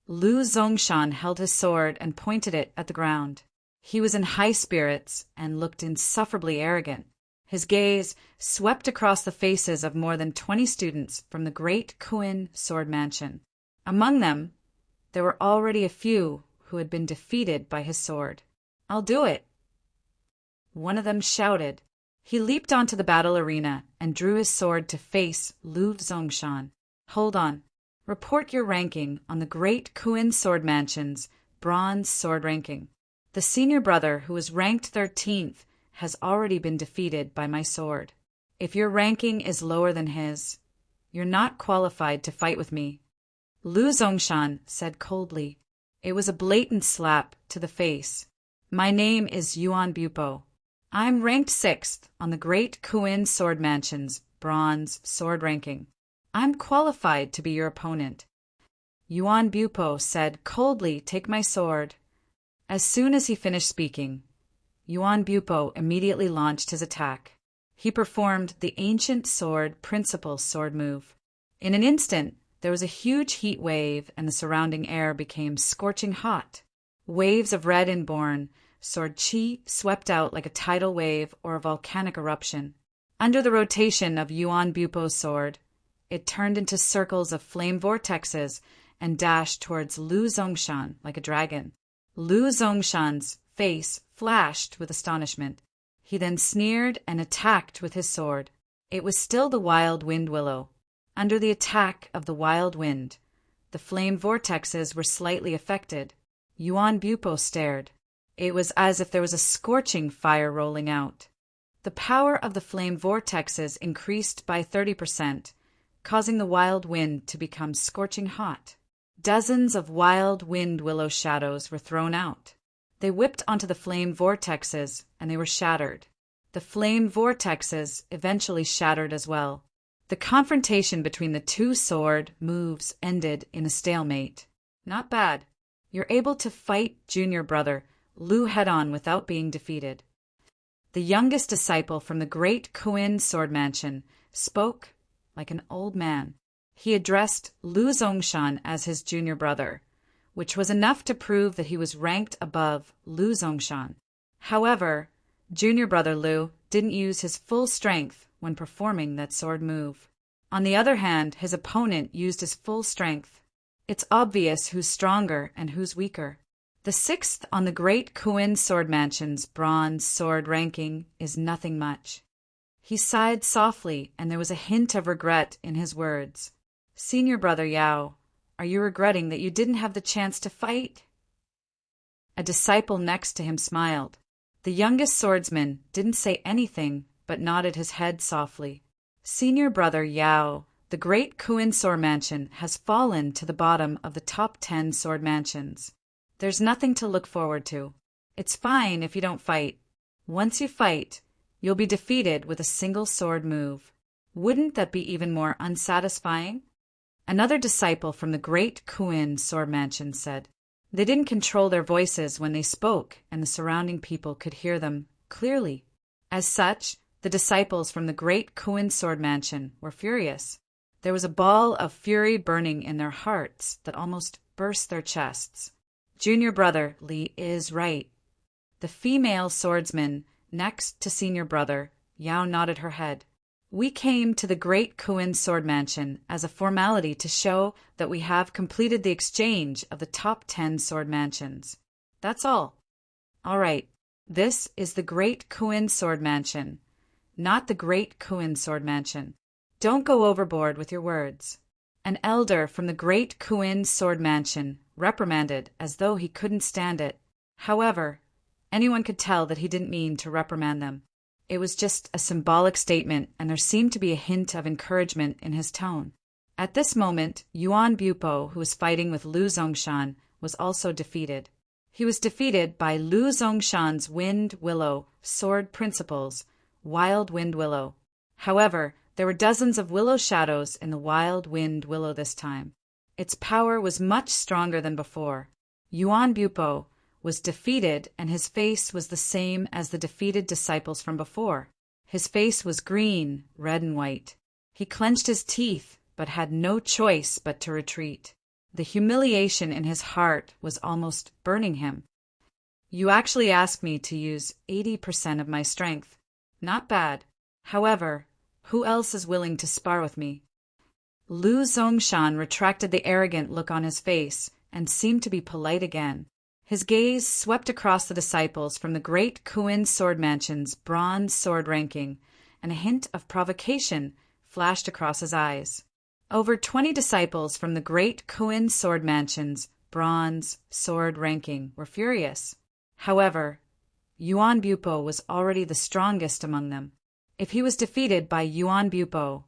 Lu Zongshan held his sword and pointed it at the ground. He was in high spirits and looked insufferably arrogant. His gaze swept across the faces of more than 20 students from the Great Kuin Sword Mansion. Among them, there were already a few who had been defeated by his sword. "I'll do it," one of them shouted. He leaped onto the battle arena and drew his sword to face Lu Zongshan. "Hold on. Report your ranking on the Great Kuin Sword Mansion's bronze sword ranking. The senior brother, who was ranked 13th, has already been defeated by my sword. If your ranking is lower than his, you're not qualified to fight with me," Lu Zongshan said coldly. It was a blatant slap to the face. My name is Yuan Bupo. I'm ranked 6th on the Great Kuin Sword Mansion's bronze sword ranking. I'm qualified to be your opponent. Yuan Bupo said coldly, "Take my sword." As soon as he finished speaking, Yuan Bupo immediately launched his attack. He performed the ancient sword principle sword move. In an instant, there was a huge heat wave and the surrounding air became scorching hot. Waves of red inborn sword chi swept out like a tidal wave or a volcanic eruption. Under the rotation of Yuan Bupo's sword, it turned into circles of flame vortexes and dashed towards Lu Zongshan like a dragon. Lu Zongshan's face flashed with astonishment. He then sneered and attacked with his sword. It was still the wild wind willow. Under the attack of the wild wind, the flame vortexes were slightly affected. Yuan Bupo stared. It was as if there was a scorching fire rolling out. The power of the flame vortexes increased by 30%, causing the wild wind to become scorching hot. Dozens of wild wind willow shadows were thrown out. They whipped onto the flame vortexes, and they were shattered. The flame vortexes eventually shattered as well. The confrontation between the two sword moves ended in a stalemate. Not bad. You're able to fight junior brother Lu head-on without being defeated. The youngest disciple from the Great Kuin Sword Mansion spoke like an old man. He addressed Lu Zongshan as his junior brother, which was enough to prove that he was ranked above Lu Zongshan. However, junior brother Lu didn't use his full strength when performing that sword move. On the other hand, his opponent used his full strength. It's obvious who's stronger and who's weaker. The 6th on the Great Kuin Sword Mansion's bronze sword ranking is nothing much. He sighed softly, and there was a hint of regret in his words. Senior brother Yao, are you regretting that you didn't have the chance to fight? A disciple next to him smiled. The youngest swordsman didn't say anything, but nodded his head softly. Senior brother Yao, the Great Kuin Sword Mansion has fallen to the bottom of the top 10 sword mansions. There's nothing to look forward to. It's fine if you don't fight. Once you fight, you'll be defeated with a single sword move. Wouldn't that be even more unsatisfying? Another disciple from the Great Kuin Sword Mansion said. They didn't control their voices when they spoke, and the surrounding people could hear them clearly. As such, the disciples from the Great Kuin Sword Mansion were furious. There was a ball of fury burning in their hearts that almost burst their chests. Junior brother Li is right. The female swordsman next to senior brother Yao nodded her head. We came to the Great Kuin Sword Mansion as a formality to show that we have completed the exchange of the top 10 sword mansions. That's all. All right, this is the Great Kuin Sword Mansion, not the Great Kuin Sword Mansion. Don't go overboard with your words. An elder from the Great Kuin Sword Mansion reprimanded as though he couldn't stand it. However, anyone could tell that he didn't mean to reprimand them. It was just a symbolic statement, and there seemed to be a hint of encouragement in his tone. At this moment, Yuan Bupo, who was fighting with Lu Zongshan, was also defeated. He was defeated by Lu Zongshan's Wind Willow sword principles, Wild Wind Willow. However, there were dozens of willow shadows in the Wild Wind Willow this time. Its power was much stronger than before. Yuan Bupo was defeated, and his face was the same as the defeated disciples from before. His face was green, red, and white. He clenched his teeth, but had no choice but to retreat. The humiliation in his heart was almost burning him. You actually asked me to use 80% of my strength. Not bad. However, who else is willing to spar with me? Lu Zongshan retracted the arrogant look on his face and seemed to be polite again. His gaze swept across the disciples from the Great Kuin Sword Mansion's bronze sword ranking, and a hint of provocation flashed across his eyes. Over 20 disciples from the Great Kuin Sword Mansion's bronze sword ranking were furious. However, Yuan Bupo was already the strongest among them. If he was defeated by Yuan Bupo,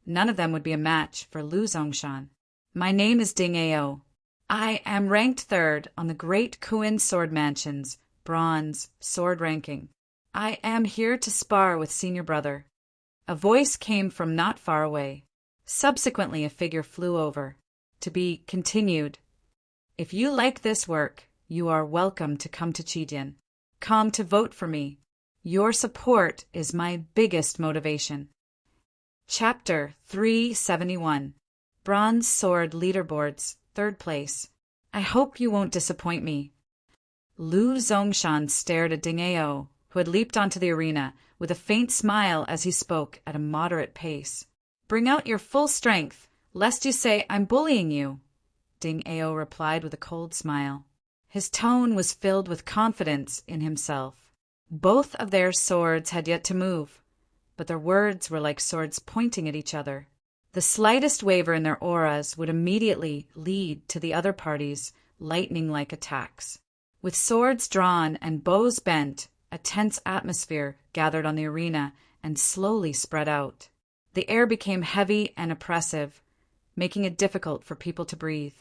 none of them would be a match for Lu Zongshan. My name is Ding Ao. I am ranked third on the Great Kuin Sword Mansion's bronze sword ranking. I am here to spar with senior brother. A voice came from not far away. Subsequently, a figure flew over. To be continued. If you like this work, you are welcome to come to Chidian. Come to vote for me. Your support is my biggest motivation. Chapter 371. Bronze Sword Leaderboards, 3rd place. I hope you won't disappoint me. Lu Zongshan stared at Ding Ao, who had leaped onto the arena, with a faint smile as he spoke at a moderate pace. Bring out your full strength, lest you say I'm bullying you. Ding Ao replied with a cold smile. His tone was filled with confidence in himself. Both of their swords had yet to move, but their words were like swords pointing at each other. The slightest waver in their auras would immediately lead to the other party's lightning-like attacks. With swords drawn and bows bent, a tense atmosphere gathered on the arena and slowly spread out. The air became heavy and oppressive, making it difficult for people to breathe.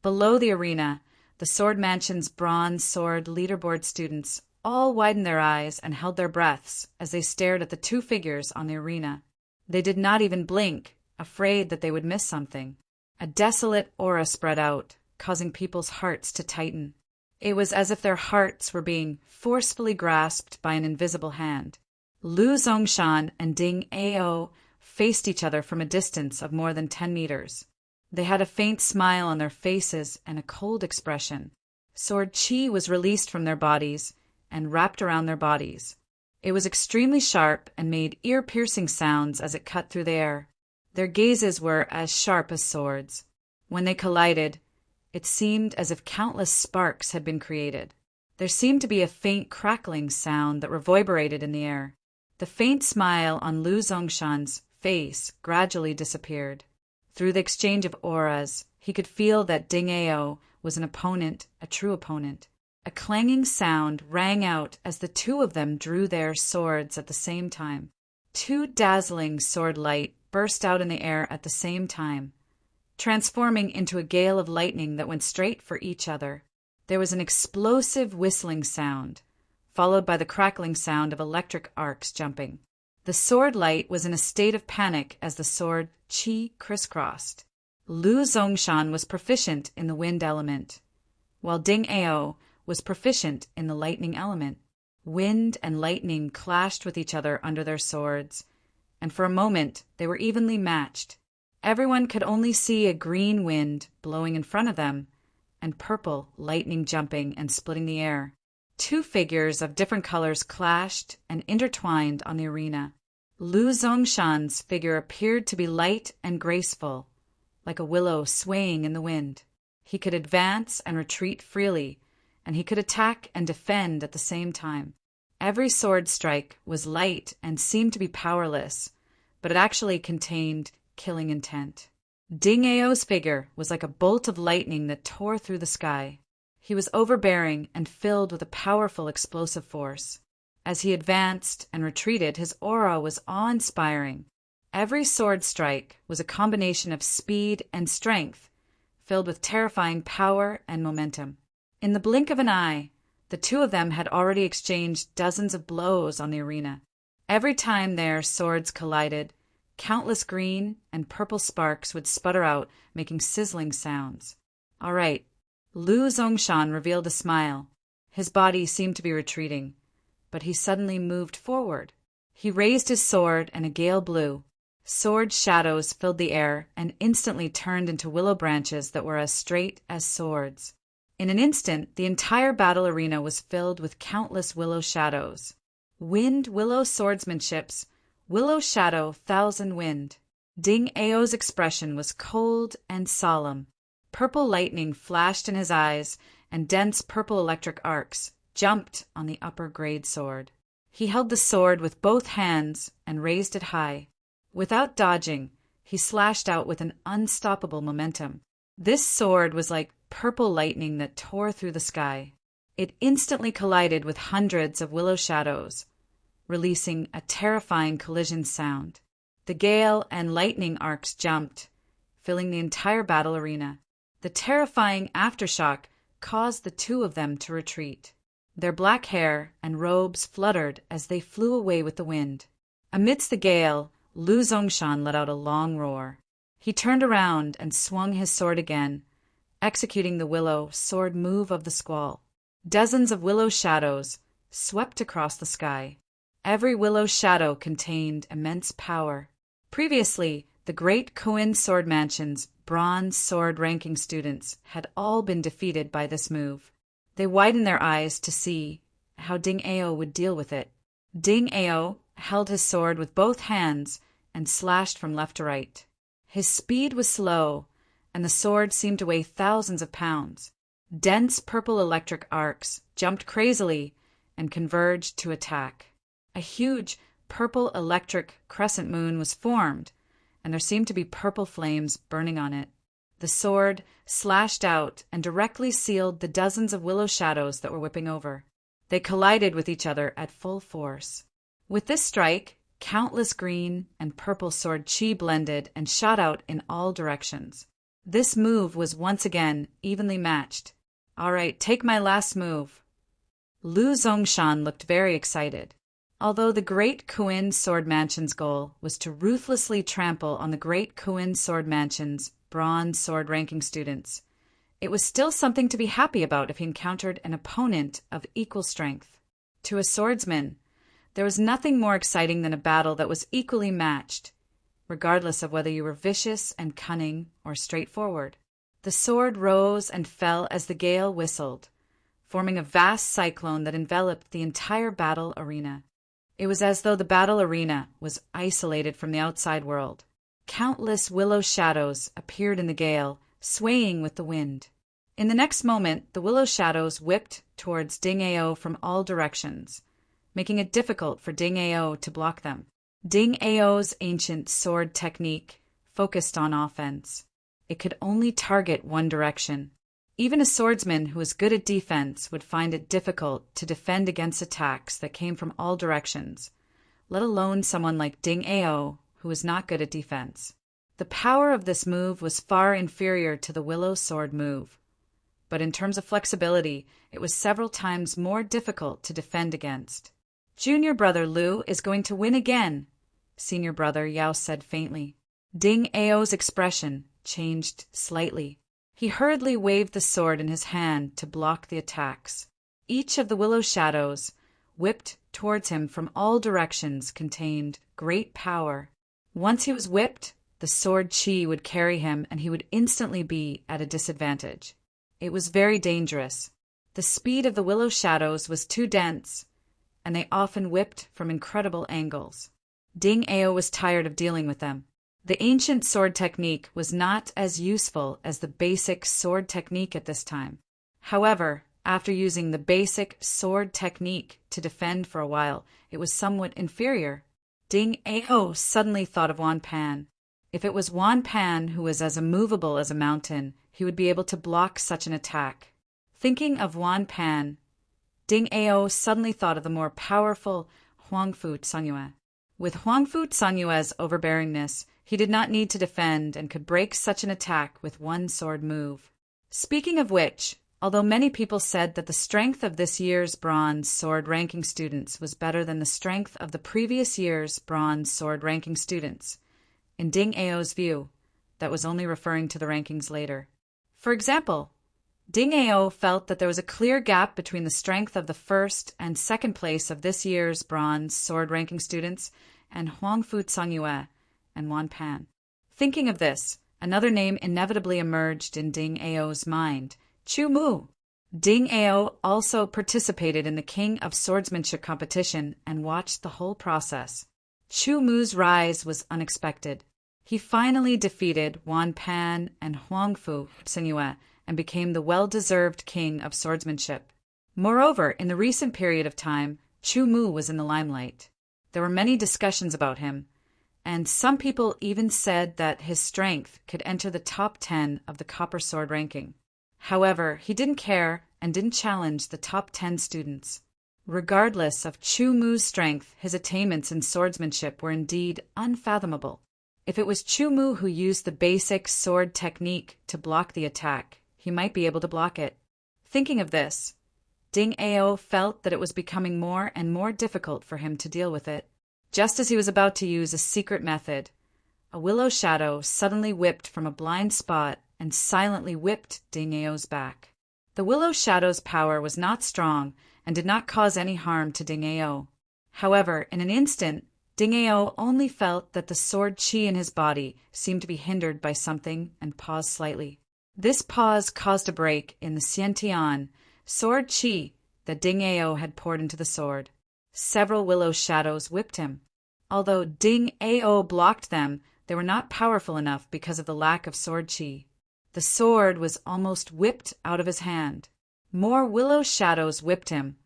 Below the arena, the Sword Mansion's bronze sword leaderboard students all widened their eyes and held their breaths as they stared at the two figures on the arena. They did not even blink, afraid that they would miss something. A desolate aura spread out, causing people's hearts to tighten. It was as if their hearts were being forcefully grasped by an invisible hand. Lu Zongshan and Ding Ao faced each other from a distance of more than 10 meters. They had a faint smile on their faces and a cold expression. Sword chi was released from their bodies and wrapped around their bodies. It was extremely sharp and made ear-piercing sounds as it cut through the air. Their gazes were as sharp as swords. When they collided, it seemed as if countless sparks had been created. There seemed to be a faint crackling sound that reverberated in the air. The faint smile on Lu Zongshan's face gradually disappeared. Through the exchange of auras, he could feel that Ding Ao was an opponent, a true opponent. A clanging sound rang out as the two of them drew their swords at the same time. Two dazzling sword light burst out in the air at the same time, transforming into a gale of lightning that went straight for each other. There was an explosive whistling sound, followed by the crackling sound of electric arcs jumping. The sword light was in a state of panic as the sword chi crisscrossed. Lu Zongshan was proficient in the wind element, while Ding Ao was proficient in the lightning element. Wind and lightning clashed with each other under their swords, and for a moment they were evenly matched. Everyone could only see a green wind blowing in front of them, and purple lightning jumping and splitting the air. Two figures of different colors clashed and intertwined on the arena. Lu Zongshan's figure appeared to be light and graceful, like a willow swaying in the wind. He could advance and retreat freely, and he could attack and defend at the same time. Every sword strike was light and seemed to be powerless, but it actually contained killing intent. Ding Ao's figure was like a bolt of lightning that tore through the sky. He was overbearing and filled with a powerful explosive force. As he advanced and retreated, his aura was awe-inspiring. Every sword strike was a combination of speed and strength, filled with terrifying power and momentum. In the blink of an eye, the two of them had already exchanged dozens of blows on the arena. Every time their swords collided, countless green and purple sparks would sputter out, making sizzling sounds. All right. Lu Zongshan revealed a smile. His body seemed to be retreating, but he suddenly moved forward. He raised his sword and a gale blew. Sword shadows filled the air and instantly turned into willow branches that were as straight as swords. In an instant, the entire battle arena was filled with countless willow shadows. Wind willow swordsmanships, willow shadow thousand wind. Ding Ao's expression was cold and solemn. Purple lightning flashed in his eyes, and dense purple electric arcs jumped on the upper grade sword. He held the sword with both hands and raised it high. Without dodging, he slashed out with an unstoppable momentum. This sword was like purple lightning that tore through the sky. It instantly collided with hundreds of willow shadows, releasing a terrifying collision sound. The gale and lightning arcs jumped, filling the entire battle arena. The terrifying aftershock caused the two of them to retreat. Their black hair and robes fluttered as they flew away with the wind. Amidst the gale, Lu Zongshan let out a long roar. He turned around and swung his sword again, executing the willow sword move of the squall. Dozens of willow shadows swept across the sky. Every willow shadow contained immense power. Previously, the great Koin Sword Mansion's bronze sword ranking students had all been defeated by this move. They widened their eyes to see how Ding Ao would deal with it. Ding Ao held his sword with both hands and slashed from left to right. His speed was slow, and the sword seemed to weigh thousands of pounds. Dense purple electric arcs jumped crazily and converged to attack. A huge purple electric crescent moon was formed, and there seemed to be purple flames burning on it. The sword slashed out and directly sealed the dozens of willow shadows that were whipping over. They collided with each other at full force. With this strike, countless green and purple sword chi blended and shot out in all directions. This move was once again evenly matched. "All right, take my last move." Lu Zongshan looked very excited. Although the Great Koin Sword Mansion's goal was to ruthlessly trample on the Great Koin Sword Mansion's bronze sword ranking students, it was still something to be happy about if he encountered an opponent of equal strength. To a swordsman, there was nothing more exciting than a battle that was equally matched, regardless of whether you were vicious and cunning or straightforward. The sword rose and fell as the gale whistled, forming a vast cyclone that enveloped the entire battle arena. It was as though the battle arena was isolated from the outside world. Countless willow shadows appeared in the gale, swaying with the wind. In the next moment, the willow shadows whipped towards Ding Ao from all directions, making it difficult for Ding Ao to block them. Ding Ao's ancient sword technique focused on offense. It could only target one direction. Even a swordsman who was good at defense would find it difficult to defend against attacks that came from all directions, let alone someone like Ding Ao, who was not good at defense. The power of this move was far inferior to the willow sword move, but in terms of flexibility, it was several times more difficult to defend against. "Junior brother Lu is going to win again," senior brother Yao said faintly. Ding Ao's expression changed slightly. He hurriedly waved the sword in his hand to block the attacks. Each of the willow shadows, whipped towards him from all directions, contained great power. Once he was whipped, the sword chi would carry him and he would instantly be at a disadvantage. It was very dangerous. The speed of the willow shadows was too dense, and they often whipped from incredible angles. Ding Ao was tired of dealing with them. The ancient sword technique was not as useful as the basic sword technique at this time. However, after using the basic sword technique to defend for a while, it was somewhat inferior. Ding Ao suddenly thought of Wan Pan. If it was Wan Pan who was as immovable as a mountain, he would be able to block such an attack. Thinking of Wan Pan, Ding Ao suddenly thought of the more powerful Huangfu Tsangyue. With Huangfu Tsanyue's overbearingness, he did not need to defend and could break such an attack with one sword move. Speaking of which, although many people said that the strength of this year's bronze sword ranking students was better than the strength of the previous year's bronze sword ranking students, in Ding Ao's view, that was only referring to the rankings later. For example, Ding Ao felt that there was a clear gap between the strength of the first and second place of this year's bronze sword ranking students and Huangfu Tsangyue and Wan Pan. Thinking of this, another name inevitably emerged in Ding Ao's mind, Chu Mu. Ding Ao also participated in the King of Swordsmanship competition and watched the whole process. Chu Mu's rise was unexpected. He finally defeated Wan Pan and Huangfu Tsangyue and became the well-deserved king of swordsmanship. Moreover, in the recent period of time, Chu Mu was in the limelight. There were many discussions about him, and some people even said that his strength could enter the top 10 of the Copper Sword ranking. However, he didn't care and didn't challenge the top 10 students. Regardless of Chu Mu's strength, his attainments in swordsmanship were indeed unfathomable. If it was Chu Mu who used the basic sword technique to block the attack, he might be able to block it. Thinking of this, Ding Ao felt that it was becoming more and more difficult for him to deal with it. Just as he was about to use a secret method, a willow shadow suddenly whipped from a blind spot and silently whipped Ding Ao's back. The willow shadow's power was not strong and did not cause any harm to Ding Ao. However, in an instant, Ding Ao only felt that the sword chi in his body seemed to be hindered by something and paused slightly. This pause caused a break in the Xiantian sword chi that Ding Ao had poured into the sword. Several willow shadows whipped him. Although Ding Ao blocked them, they were not powerful enough because of the lack of sword chi. The sword was almost whipped out of his hand. More willow shadows whipped him,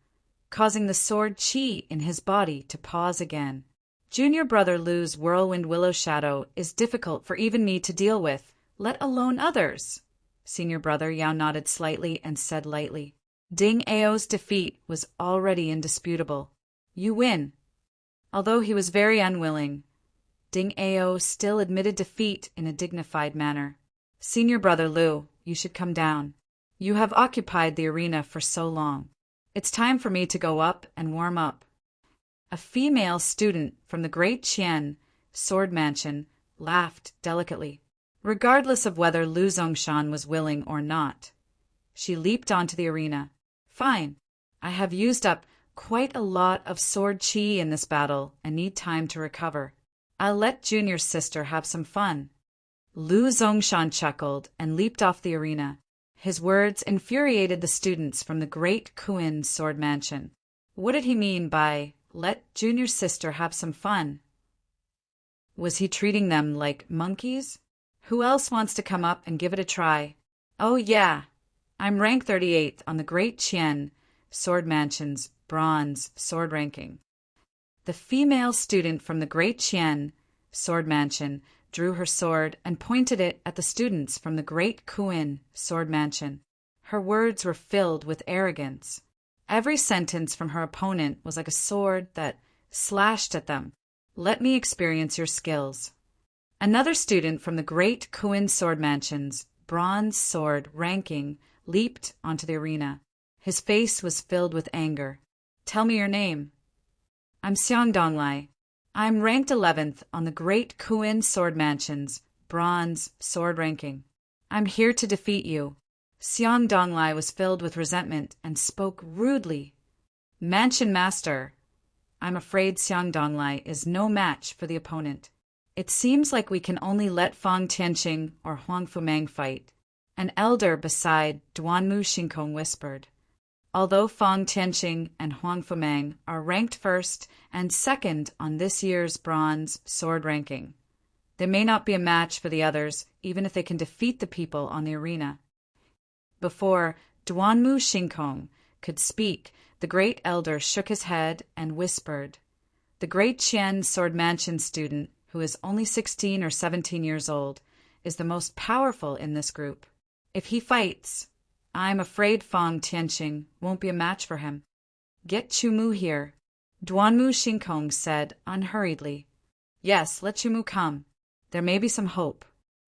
causing the sword chi in his body to pause again. Junior brother Lu's whirlwind willow shadow is difficult for even me to deal with, let alone others. Senior brother Yao nodded slightly and said lightly. Ding Ao's defeat was already indisputable. You win. Although he was very unwilling, Ding Ao still admitted defeat in a dignified manner. Senior brother Lu, you should come down. You have occupied the arena for so long. It's time for me to go up and warm up. A female student from the Great Qian Sword Mansion laughed delicately. Regardless of whether Lu Zongshan was willing or not, she leaped onto the arena. Fine. I have used up quite a lot of sword chi in this battle and need time to recover. I'll let Junior's sister have some fun. Lu Zongshan chuckled and leaped off the arena. His words infuriated the students from the Great Kuin Sword Mansion. What did he mean by, let Junior's sister have some fun? Was he treating them like monkeys? Who else wants to come up and give it a try? Oh yeah, I'm rank 38th on the Great Qian Sword Mansion's bronze sword ranking. The female student from the Great Qian Sword Mansion drew her sword and pointed it at the students from the Great Kuin Sword Mansion. Her words were filled with arrogance. Every sentence from her opponent was like a sword that slashed at them. Let me experience your skills. Another student from the Great Kuin Sword Mansion's bronze sword ranking leaped onto the arena. His face was filled with anger. Tell me your name. I'm Xiang Donglai. I'm ranked 11th on the Great Kuin Sword Mansion's bronze sword ranking. I'm here to defeat you. Xiang Donglai was filled with resentment and spoke rudely. Mansion Master, I'm afraid Xiang Donglai is no match for the opponent. It seems like we can only let Fang Tianqing or Huang Fumang fight. An elder beside Duanmu Xingkong whispered. Although Fang Tianqing and Huang Fumang are ranked first and second on this year's bronze sword ranking, they may not be a match for the others, even if they can defeat the people on the arena. Before Duanmu Xingkong could speak, the great elder shook his head and whispered. The Great Qian Sword Mansion student, who is only 16 or 17 years old, is the most powerful in this group. If he fights, I'm afraid Fang Tianqing won't be a match for him. Get Chu Mu here, Duanmu Xingkong said unhurriedly. Yes, let Chu Mu come. There may be some hope.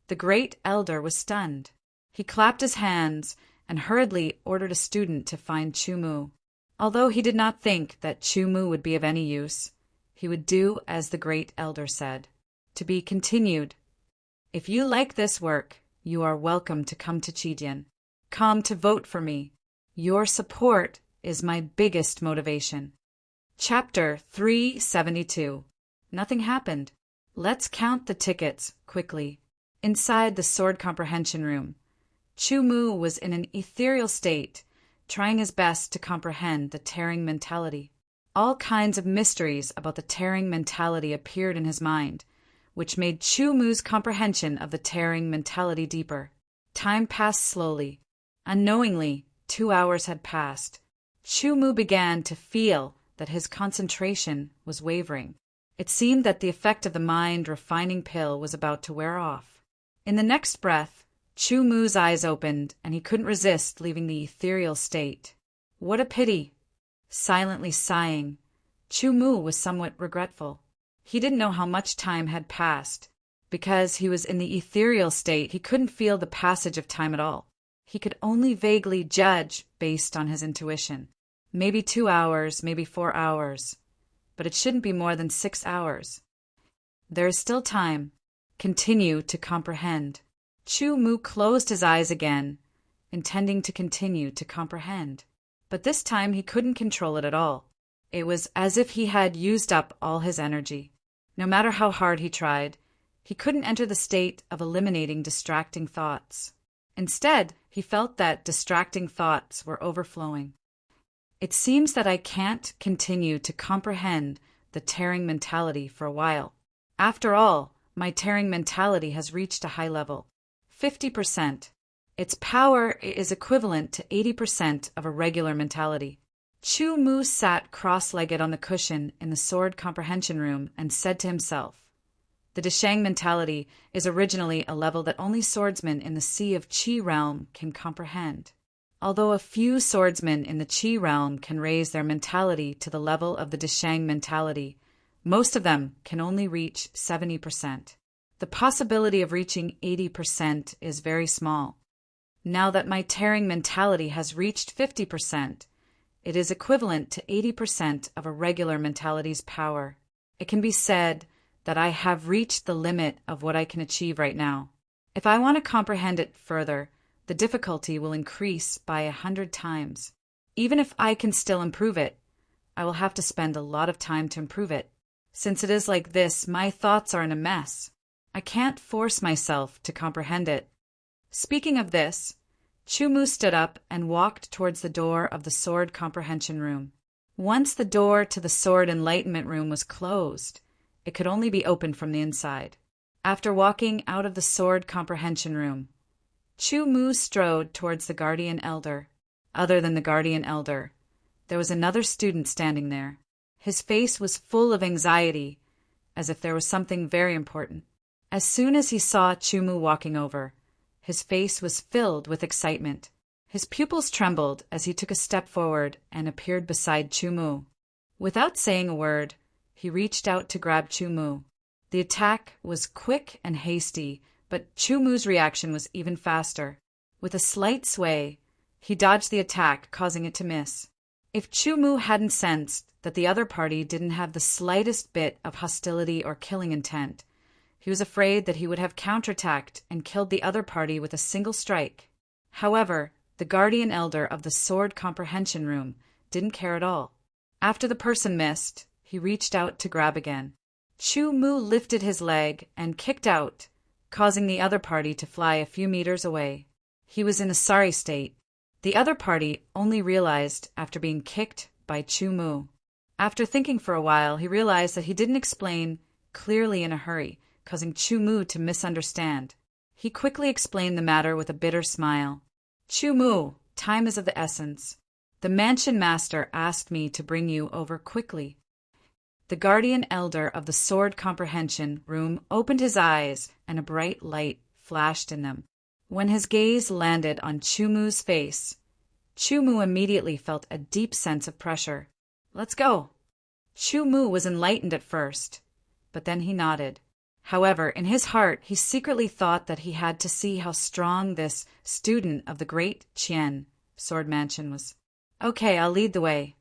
The great elder was stunned. He clapped his hands and hurriedly ordered a student to find Chu Mu. Although he did not think that Chu Mu would be of any use, he would do as the great elder said. To be continued. If you like this work, you are welcome to come to Qidian. Come to vote for me. Your support is my biggest motivation. Chapter 372. Nothing happened. Let's count the tickets quickly. Inside the sword comprehension room, Chu Mu was in an ethereal state, trying his best to comprehend the tearing mentality. All kinds of mysteries about the tearing mentality appeared in his mind, which made Chu Mu's comprehension of the tearing mentality deeper. Time passed slowly. Unknowingly, 2 hours had passed. Chu Mu began to feel that his concentration was wavering. It seemed that the effect of the mind-refining pill was about to wear off. In the next breath, Chu Mu's eyes opened, and he couldn't resist leaving the ethereal state. What a pity! Silently sighing, Chu Mu was somewhat regretful. He didn't know how much time had passed. Because he was in the ethereal state, he couldn't feel the passage of time at all. He could only vaguely judge based on his intuition. Maybe 2 hours, maybe 4 hours. But it shouldn't be more than 6 hours. There is still time. Continue to comprehend. Chu Mu closed his eyes again, intending to continue to comprehend. But this time he couldn't control it at all. It was as if he had used up all his energy. No matter how hard he tried, he couldn't enter the state of eliminating distracting thoughts. Instead, he felt that distracting thoughts were overflowing. It seems that I can't continue to comprehend the tearing mentality for a while. After all, my tearing mentality has reached a high level. 50%. Its power is equivalent to 80% of a regular mentality. Chu Mu sat cross-legged on the cushion in the sword comprehension room and said to himself, "The Deshang mentality is originally a level that only swordsmen in the Sea of Qi realm can comprehend. Although a few swordsmen in the Qi realm can raise their mentality to the level of the Deshang mentality, most of them can only reach 70%. The possibility of reaching 80% is very small. Now that my tearing mentality has reached 50%, it is equivalent to 80% of a regular mentality's power. It can be said that I have reached the limit of what I can achieve right now. If I want to comprehend it further, the difficulty will increase by 100 times. Even if I can still improve it, I will have to spend a lot of time to improve it. Since it is like this, my thoughts are in a mess. I can't force myself to comprehend it." Speaking of this, Chu Mu stood up and walked towards the door of the sword comprehension room. Once the door to the sword enlightenment room was closed, it could only be opened from the inside. After walking out of the sword comprehension room, Chu Mu strode towards the guardian elder. Other than the guardian elder, there was another student standing there. His face was full of anxiety, as if there was something very important. As soon as he saw Chu Mu walking over, his face was filled with excitement. His pupils trembled as he took a step forward and appeared beside Chu Mu. Without saying a word, he reached out to grab Chu Mu. The attack was quick and hasty, but Chu Mu's reaction was even faster. With a slight sway, he dodged the attack, causing it to miss. If Chu Mu hadn't sensed that the other party didn't have the slightest bit of hostility or killing intent, he was afraid that he would have counterattacked and killed the other party with a single strike. However, the guardian elder of the sword comprehension room didn't care at all. After the person missed, he reached out to grab again. Chu Mu lifted his leg and kicked out, causing the other party to fly a few meters away. He was in a sorry state. The other party only realized after being kicked by Chu Mu. After thinking for a while, he realized that he didn't explain clearly in a hurry, causing Chu Mu to misunderstand. He quickly explained the matter with a bitter smile. "Chu Mu, time is of the essence. The mansion master asked me to bring you over quickly." The guardian elder of the sword comprehension room opened his eyes and a bright light flashed in them. When his gaze landed on Chu Mu's face, Chu Mu immediately felt a deep sense of pressure. "Let's go." Chu Mu was enlightened at first, but then he nodded. However, in his heart, he secretly thought that he had to see how strong this student of the great Qian sword mansion was. "Okay, I'll lead the way,"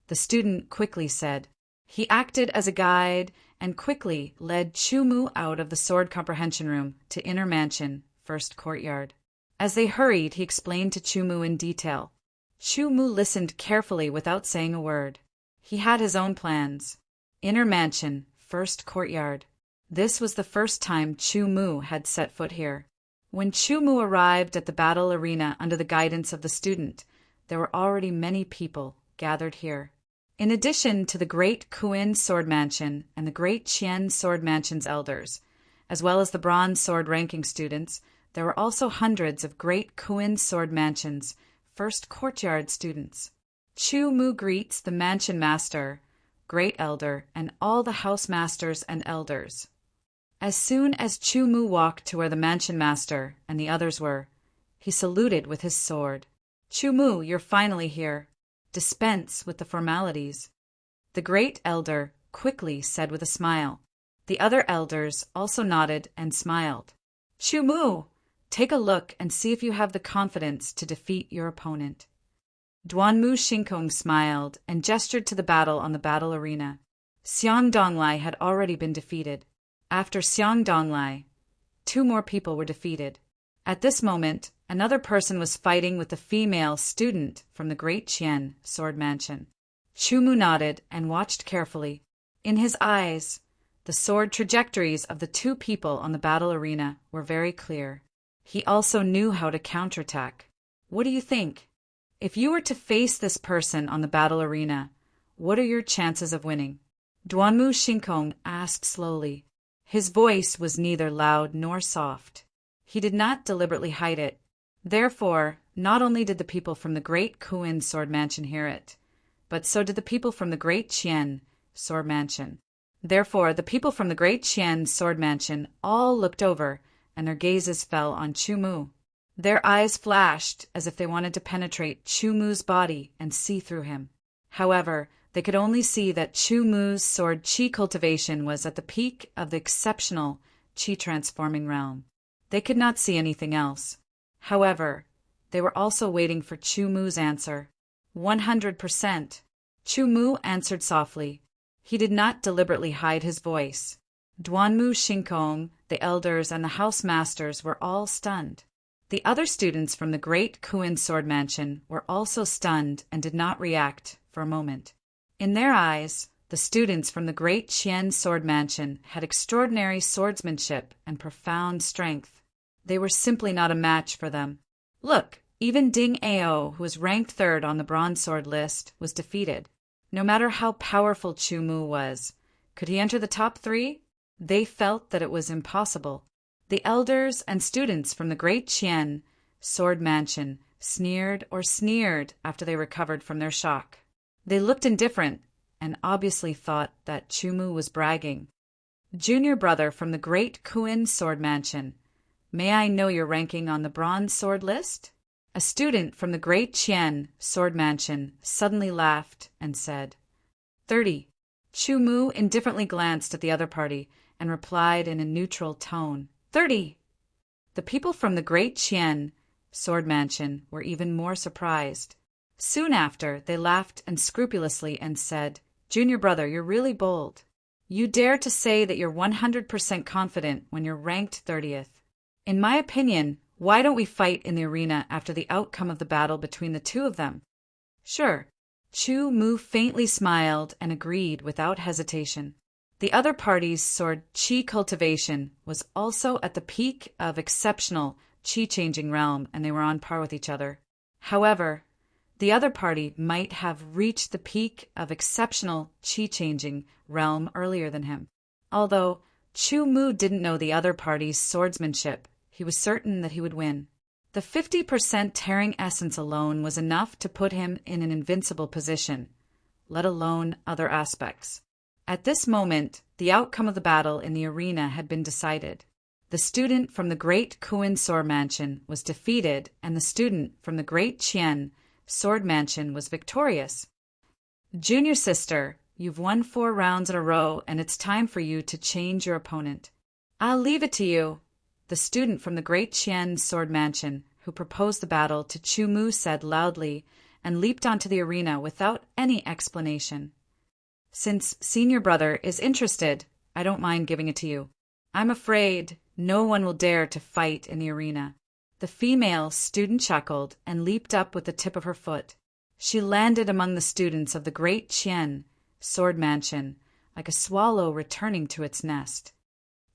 the student quickly said. He acted as a guide and quickly led Chu Mu out of the sword comprehension room to inner mansion, first courtyard. As they hurried, he explained to Chu Mu in detail. Chu Mu listened carefully without saying a word. He had his own plans. Inner mansion, first courtyard. This was the first time Chu Mu had set foot here. When Chu Mu arrived at the battle arena under the guidance of the student, there were already many people gathered here. In addition to the Great Kuin Sword Mansion and the Great Qian Sword Mansion's elders, as well as the Bronze Sword ranking students, there were also hundreds of Great Kuin Sword Mansion's first courtyard students. Chu Mu greets the mansion master, great elder, and all the house masters and elders. As soon as Chu Mu walked to where the mansion master and the others were, he saluted with his sword. "Chu Mu, you're finally here. Dispense with the formalities," the great elder quickly said with a smile. The other elders also nodded and smiled. Chu Mu, take a look and see if you have the confidence to defeat your opponent. Duanmu Shinkong smiled and gestured to the battle on the battle arena. Xiang Donglai had already been defeated. After Xiang Donglai, 2 more people were defeated. At this moment, another person was fighting with the female student from the Great Qian Sword Mansion. Chu Mu nodded and watched carefully. In his eyes, the sword trajectories of the 2 people on the battle arena were very clear. He also knew how to counterattack. What do you think? If you were to face this person on the battle arena, what are your chances of winning? Duanmu Shinkong asked slowly. His voice was neither loud nor soft. He did not deliberately hide it. Therefore, not only did the people from the Great Kuin Sword Mansion hear it, but so did the people from the Great Qian Sword Mansion. Therefore, the people from the Great Qian Sword Mansion all looked over, and their gazes fell on Chu Mu. Their eyes flashed as if they wanted to penetrate Chu Mu's body and see through him. However, they could only see that Chu Mu's sword qi cultivation was at the peak of the exceptional qi-transforming realm. They could not see anything else. However, they were also waiting for Chu Mu's answer. 100%. Chu Mu answered softly. He did not deliberately hide his voice. Duanmu Shinkong, the elders, and the house masters were all stunned. The other students from the Great Kuin Sword Mansion were also stunned and did not react for a moment. In their eyes, the students from the Great Qian Sword Mansion had extraordinary swordsmanship and profound strength. They were simply not a match for them. Look, even Ding Ao, who was ranked 3rd on the bronze sword list, was defeated. No matter how powerful Chu Mu was, could he enter the top 3? They felt that it was impossible. The elders and students from the Great Qian Sword Mansion sneered after they recovered from their shock. They looked indifferent and obviously thought that Chu Mu was bragging. Junior brother from the Great Kuin Sword Mansion, may I know your ranking on the bronze sword list? A student from the Great Qian Sword Mansion suddenly laughed and said, 30. Chu Mu indifferently glanced at the other party and replied in a neutral tone, 30. The people from the Great Qian Sword Mansion were even more surprised. Soon after, they laughed unscrupulously and said, Junior brother, you're really bold. You dare to say that you're 100% confident when you're ranked 30th. In my opinion, why don't we fight in the arena after the outcome of the battle between the 2 of them? Sure. Chu Mu faintly smiled and agreed without hesitation. The other party's sword qi cultivation was also at the peak of exceptional qi-changing realm, and they were on par with each other. However, the other party might have reached the peak of exceptional qi-changing realm earlier than him. Although Chu Mu didn't know the other party's swordsmanship, he was certain that he would win. The 50% tearing essence alone was enough to put him in an invincible position, let alone other aspects. At this moment, the outcome of the battle in the arena had been decided. The student from the Great Kuin Sword Mansion was defeated, and the student from the Great Qian Sword Mansion was victorious. Junior sister, you've won 4 rounds in a row, and it's time for you to change your opponent. I'll leave it to you. The student from the Great Qian Sword Mansion, who proposed the battle to Chu Mu, said loudly and leaped onto the arena without any explanation. Since senior brother is interested, I don't mind giving it to you. I'm afraid no one will dare to fight in the arena. The female student chuckled and leaped up with the tip of her foot. She landed among the students of the Great Qian Sword Mansion, like a swallow returning to its nest.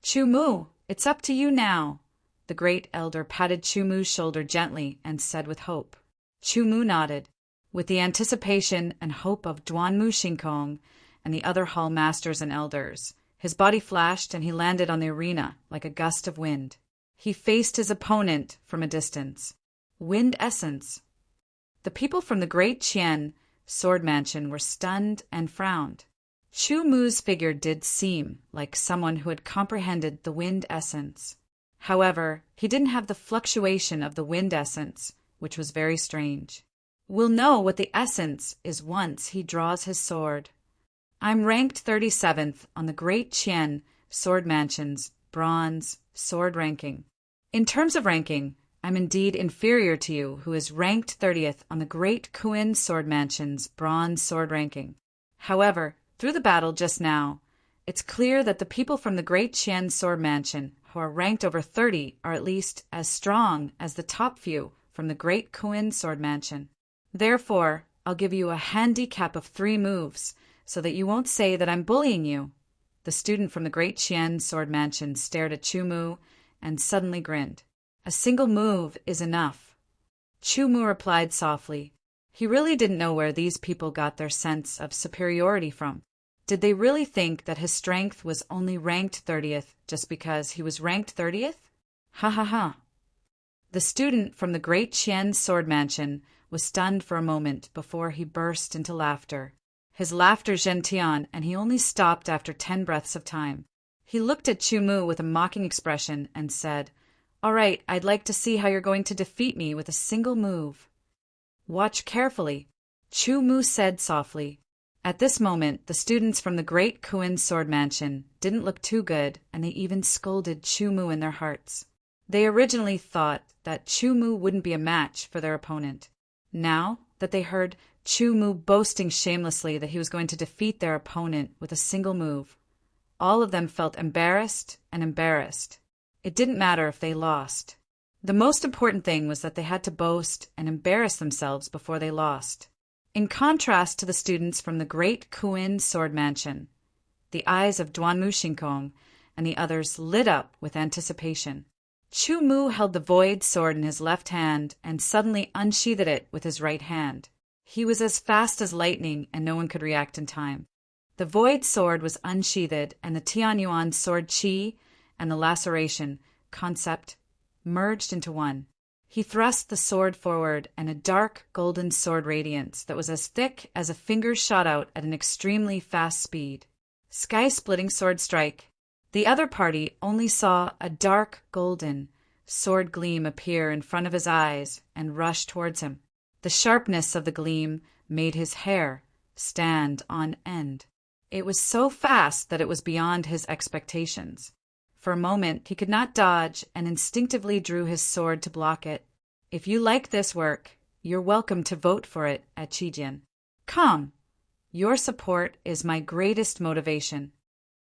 Chu Mu, it's up to you now. The great elder patted Chu Mu's shoulder gently and said with hope. Chu Mu nodded. With the anticipation and hope of Duanmu Shinkong and the other hall masters and elders, his body flashed and he landed on the arena like a gust of wind. He faced his opponent from a distance. Wind essence. The people from the Great Qian Sword Mansion were stunned and frowned. Chu Mu's figure did seem like someone who had comprehended the wind essence. However, he didn't have the fluctuation of the wind essence, which was very strange. We'll know what the essence is once he draws his sword. I'm ranked 37th on the Great Qian sword mansions, bronze, sword ranking. In terms of ranking, I'm indeed inferior to you, who is ranked 30th on the Great Kuin Sword Mansion's bronze sword ranking. However, through the battle just now, it's clear that the people from the Great Qian Sword Mansion, who are ranked over 30, are at least as strong as the top few from the Great Kuin Sword Mansion. Therefore, I'll give you a handicap of 3 moves, so that you won't say that I'm bullying you. The student from the Great Qian Sword Mansion stared at Chu Mu and suddenly grinned. A single move is enough. Chu Mu replied softly. He really didn't know where these people got their sense of superiority from. Did they really think that his strength was only ranked 30th just because he was ranked 30th? Ha ha ha. The student from the Great Qian Sword Mansion was stunned for a moment before he burst into laughter. His laughter gentian, and he only stopped after 10 breaths of time. He looked at Chu Mu with a mocking expression and said, "All right, I'd like to see how you're going to defeat me with a single move." "Watch carefully," Chu Mu said softly. At this moment, the students from the Great Kuin Sword Mansion didn't look too good, and they even scolded Chu Mu in their hearts. They originally thought that Chu Mu wouldn't be a match for their opponent. Now that they heard Chu Mu boasting shamelessly that he was going to defeat their opponent with a single move, all of them felt embarrassed and embarrassed. It didn't matter if they lost. The most important thing was that they had to boast and embarrass themselves before they lost. In contrast to the students from the Great Kuin Sword Mansion, the eyes of Duanmu Shinkong and the others lit up with anticipation. Chu Mu held the void sword in his left hand and suddenly unsheathed it with his right hand. He was as fast as lightning, and no one could react in time. The void sword was unsheathed, and the Tianyuan sword Qi and the laceration concept merged into one. He thrust the sword forward, and a dark golden sword radiance that was as thick as a finger shot out at an extremely fast speed. Sky-splitting sword strike. The other party only saw a dark golden sword gleam appear in front of his eyes and rush towards him. The sharpness of the gleam made his hair stand on end. It was so fast that it was beyond his expectations. For a moment he could not dodge and instinctively drew his sword to block it. If you like this work, you're welcome to vote for it at Qijian. Come! Your support is my greatest motivation.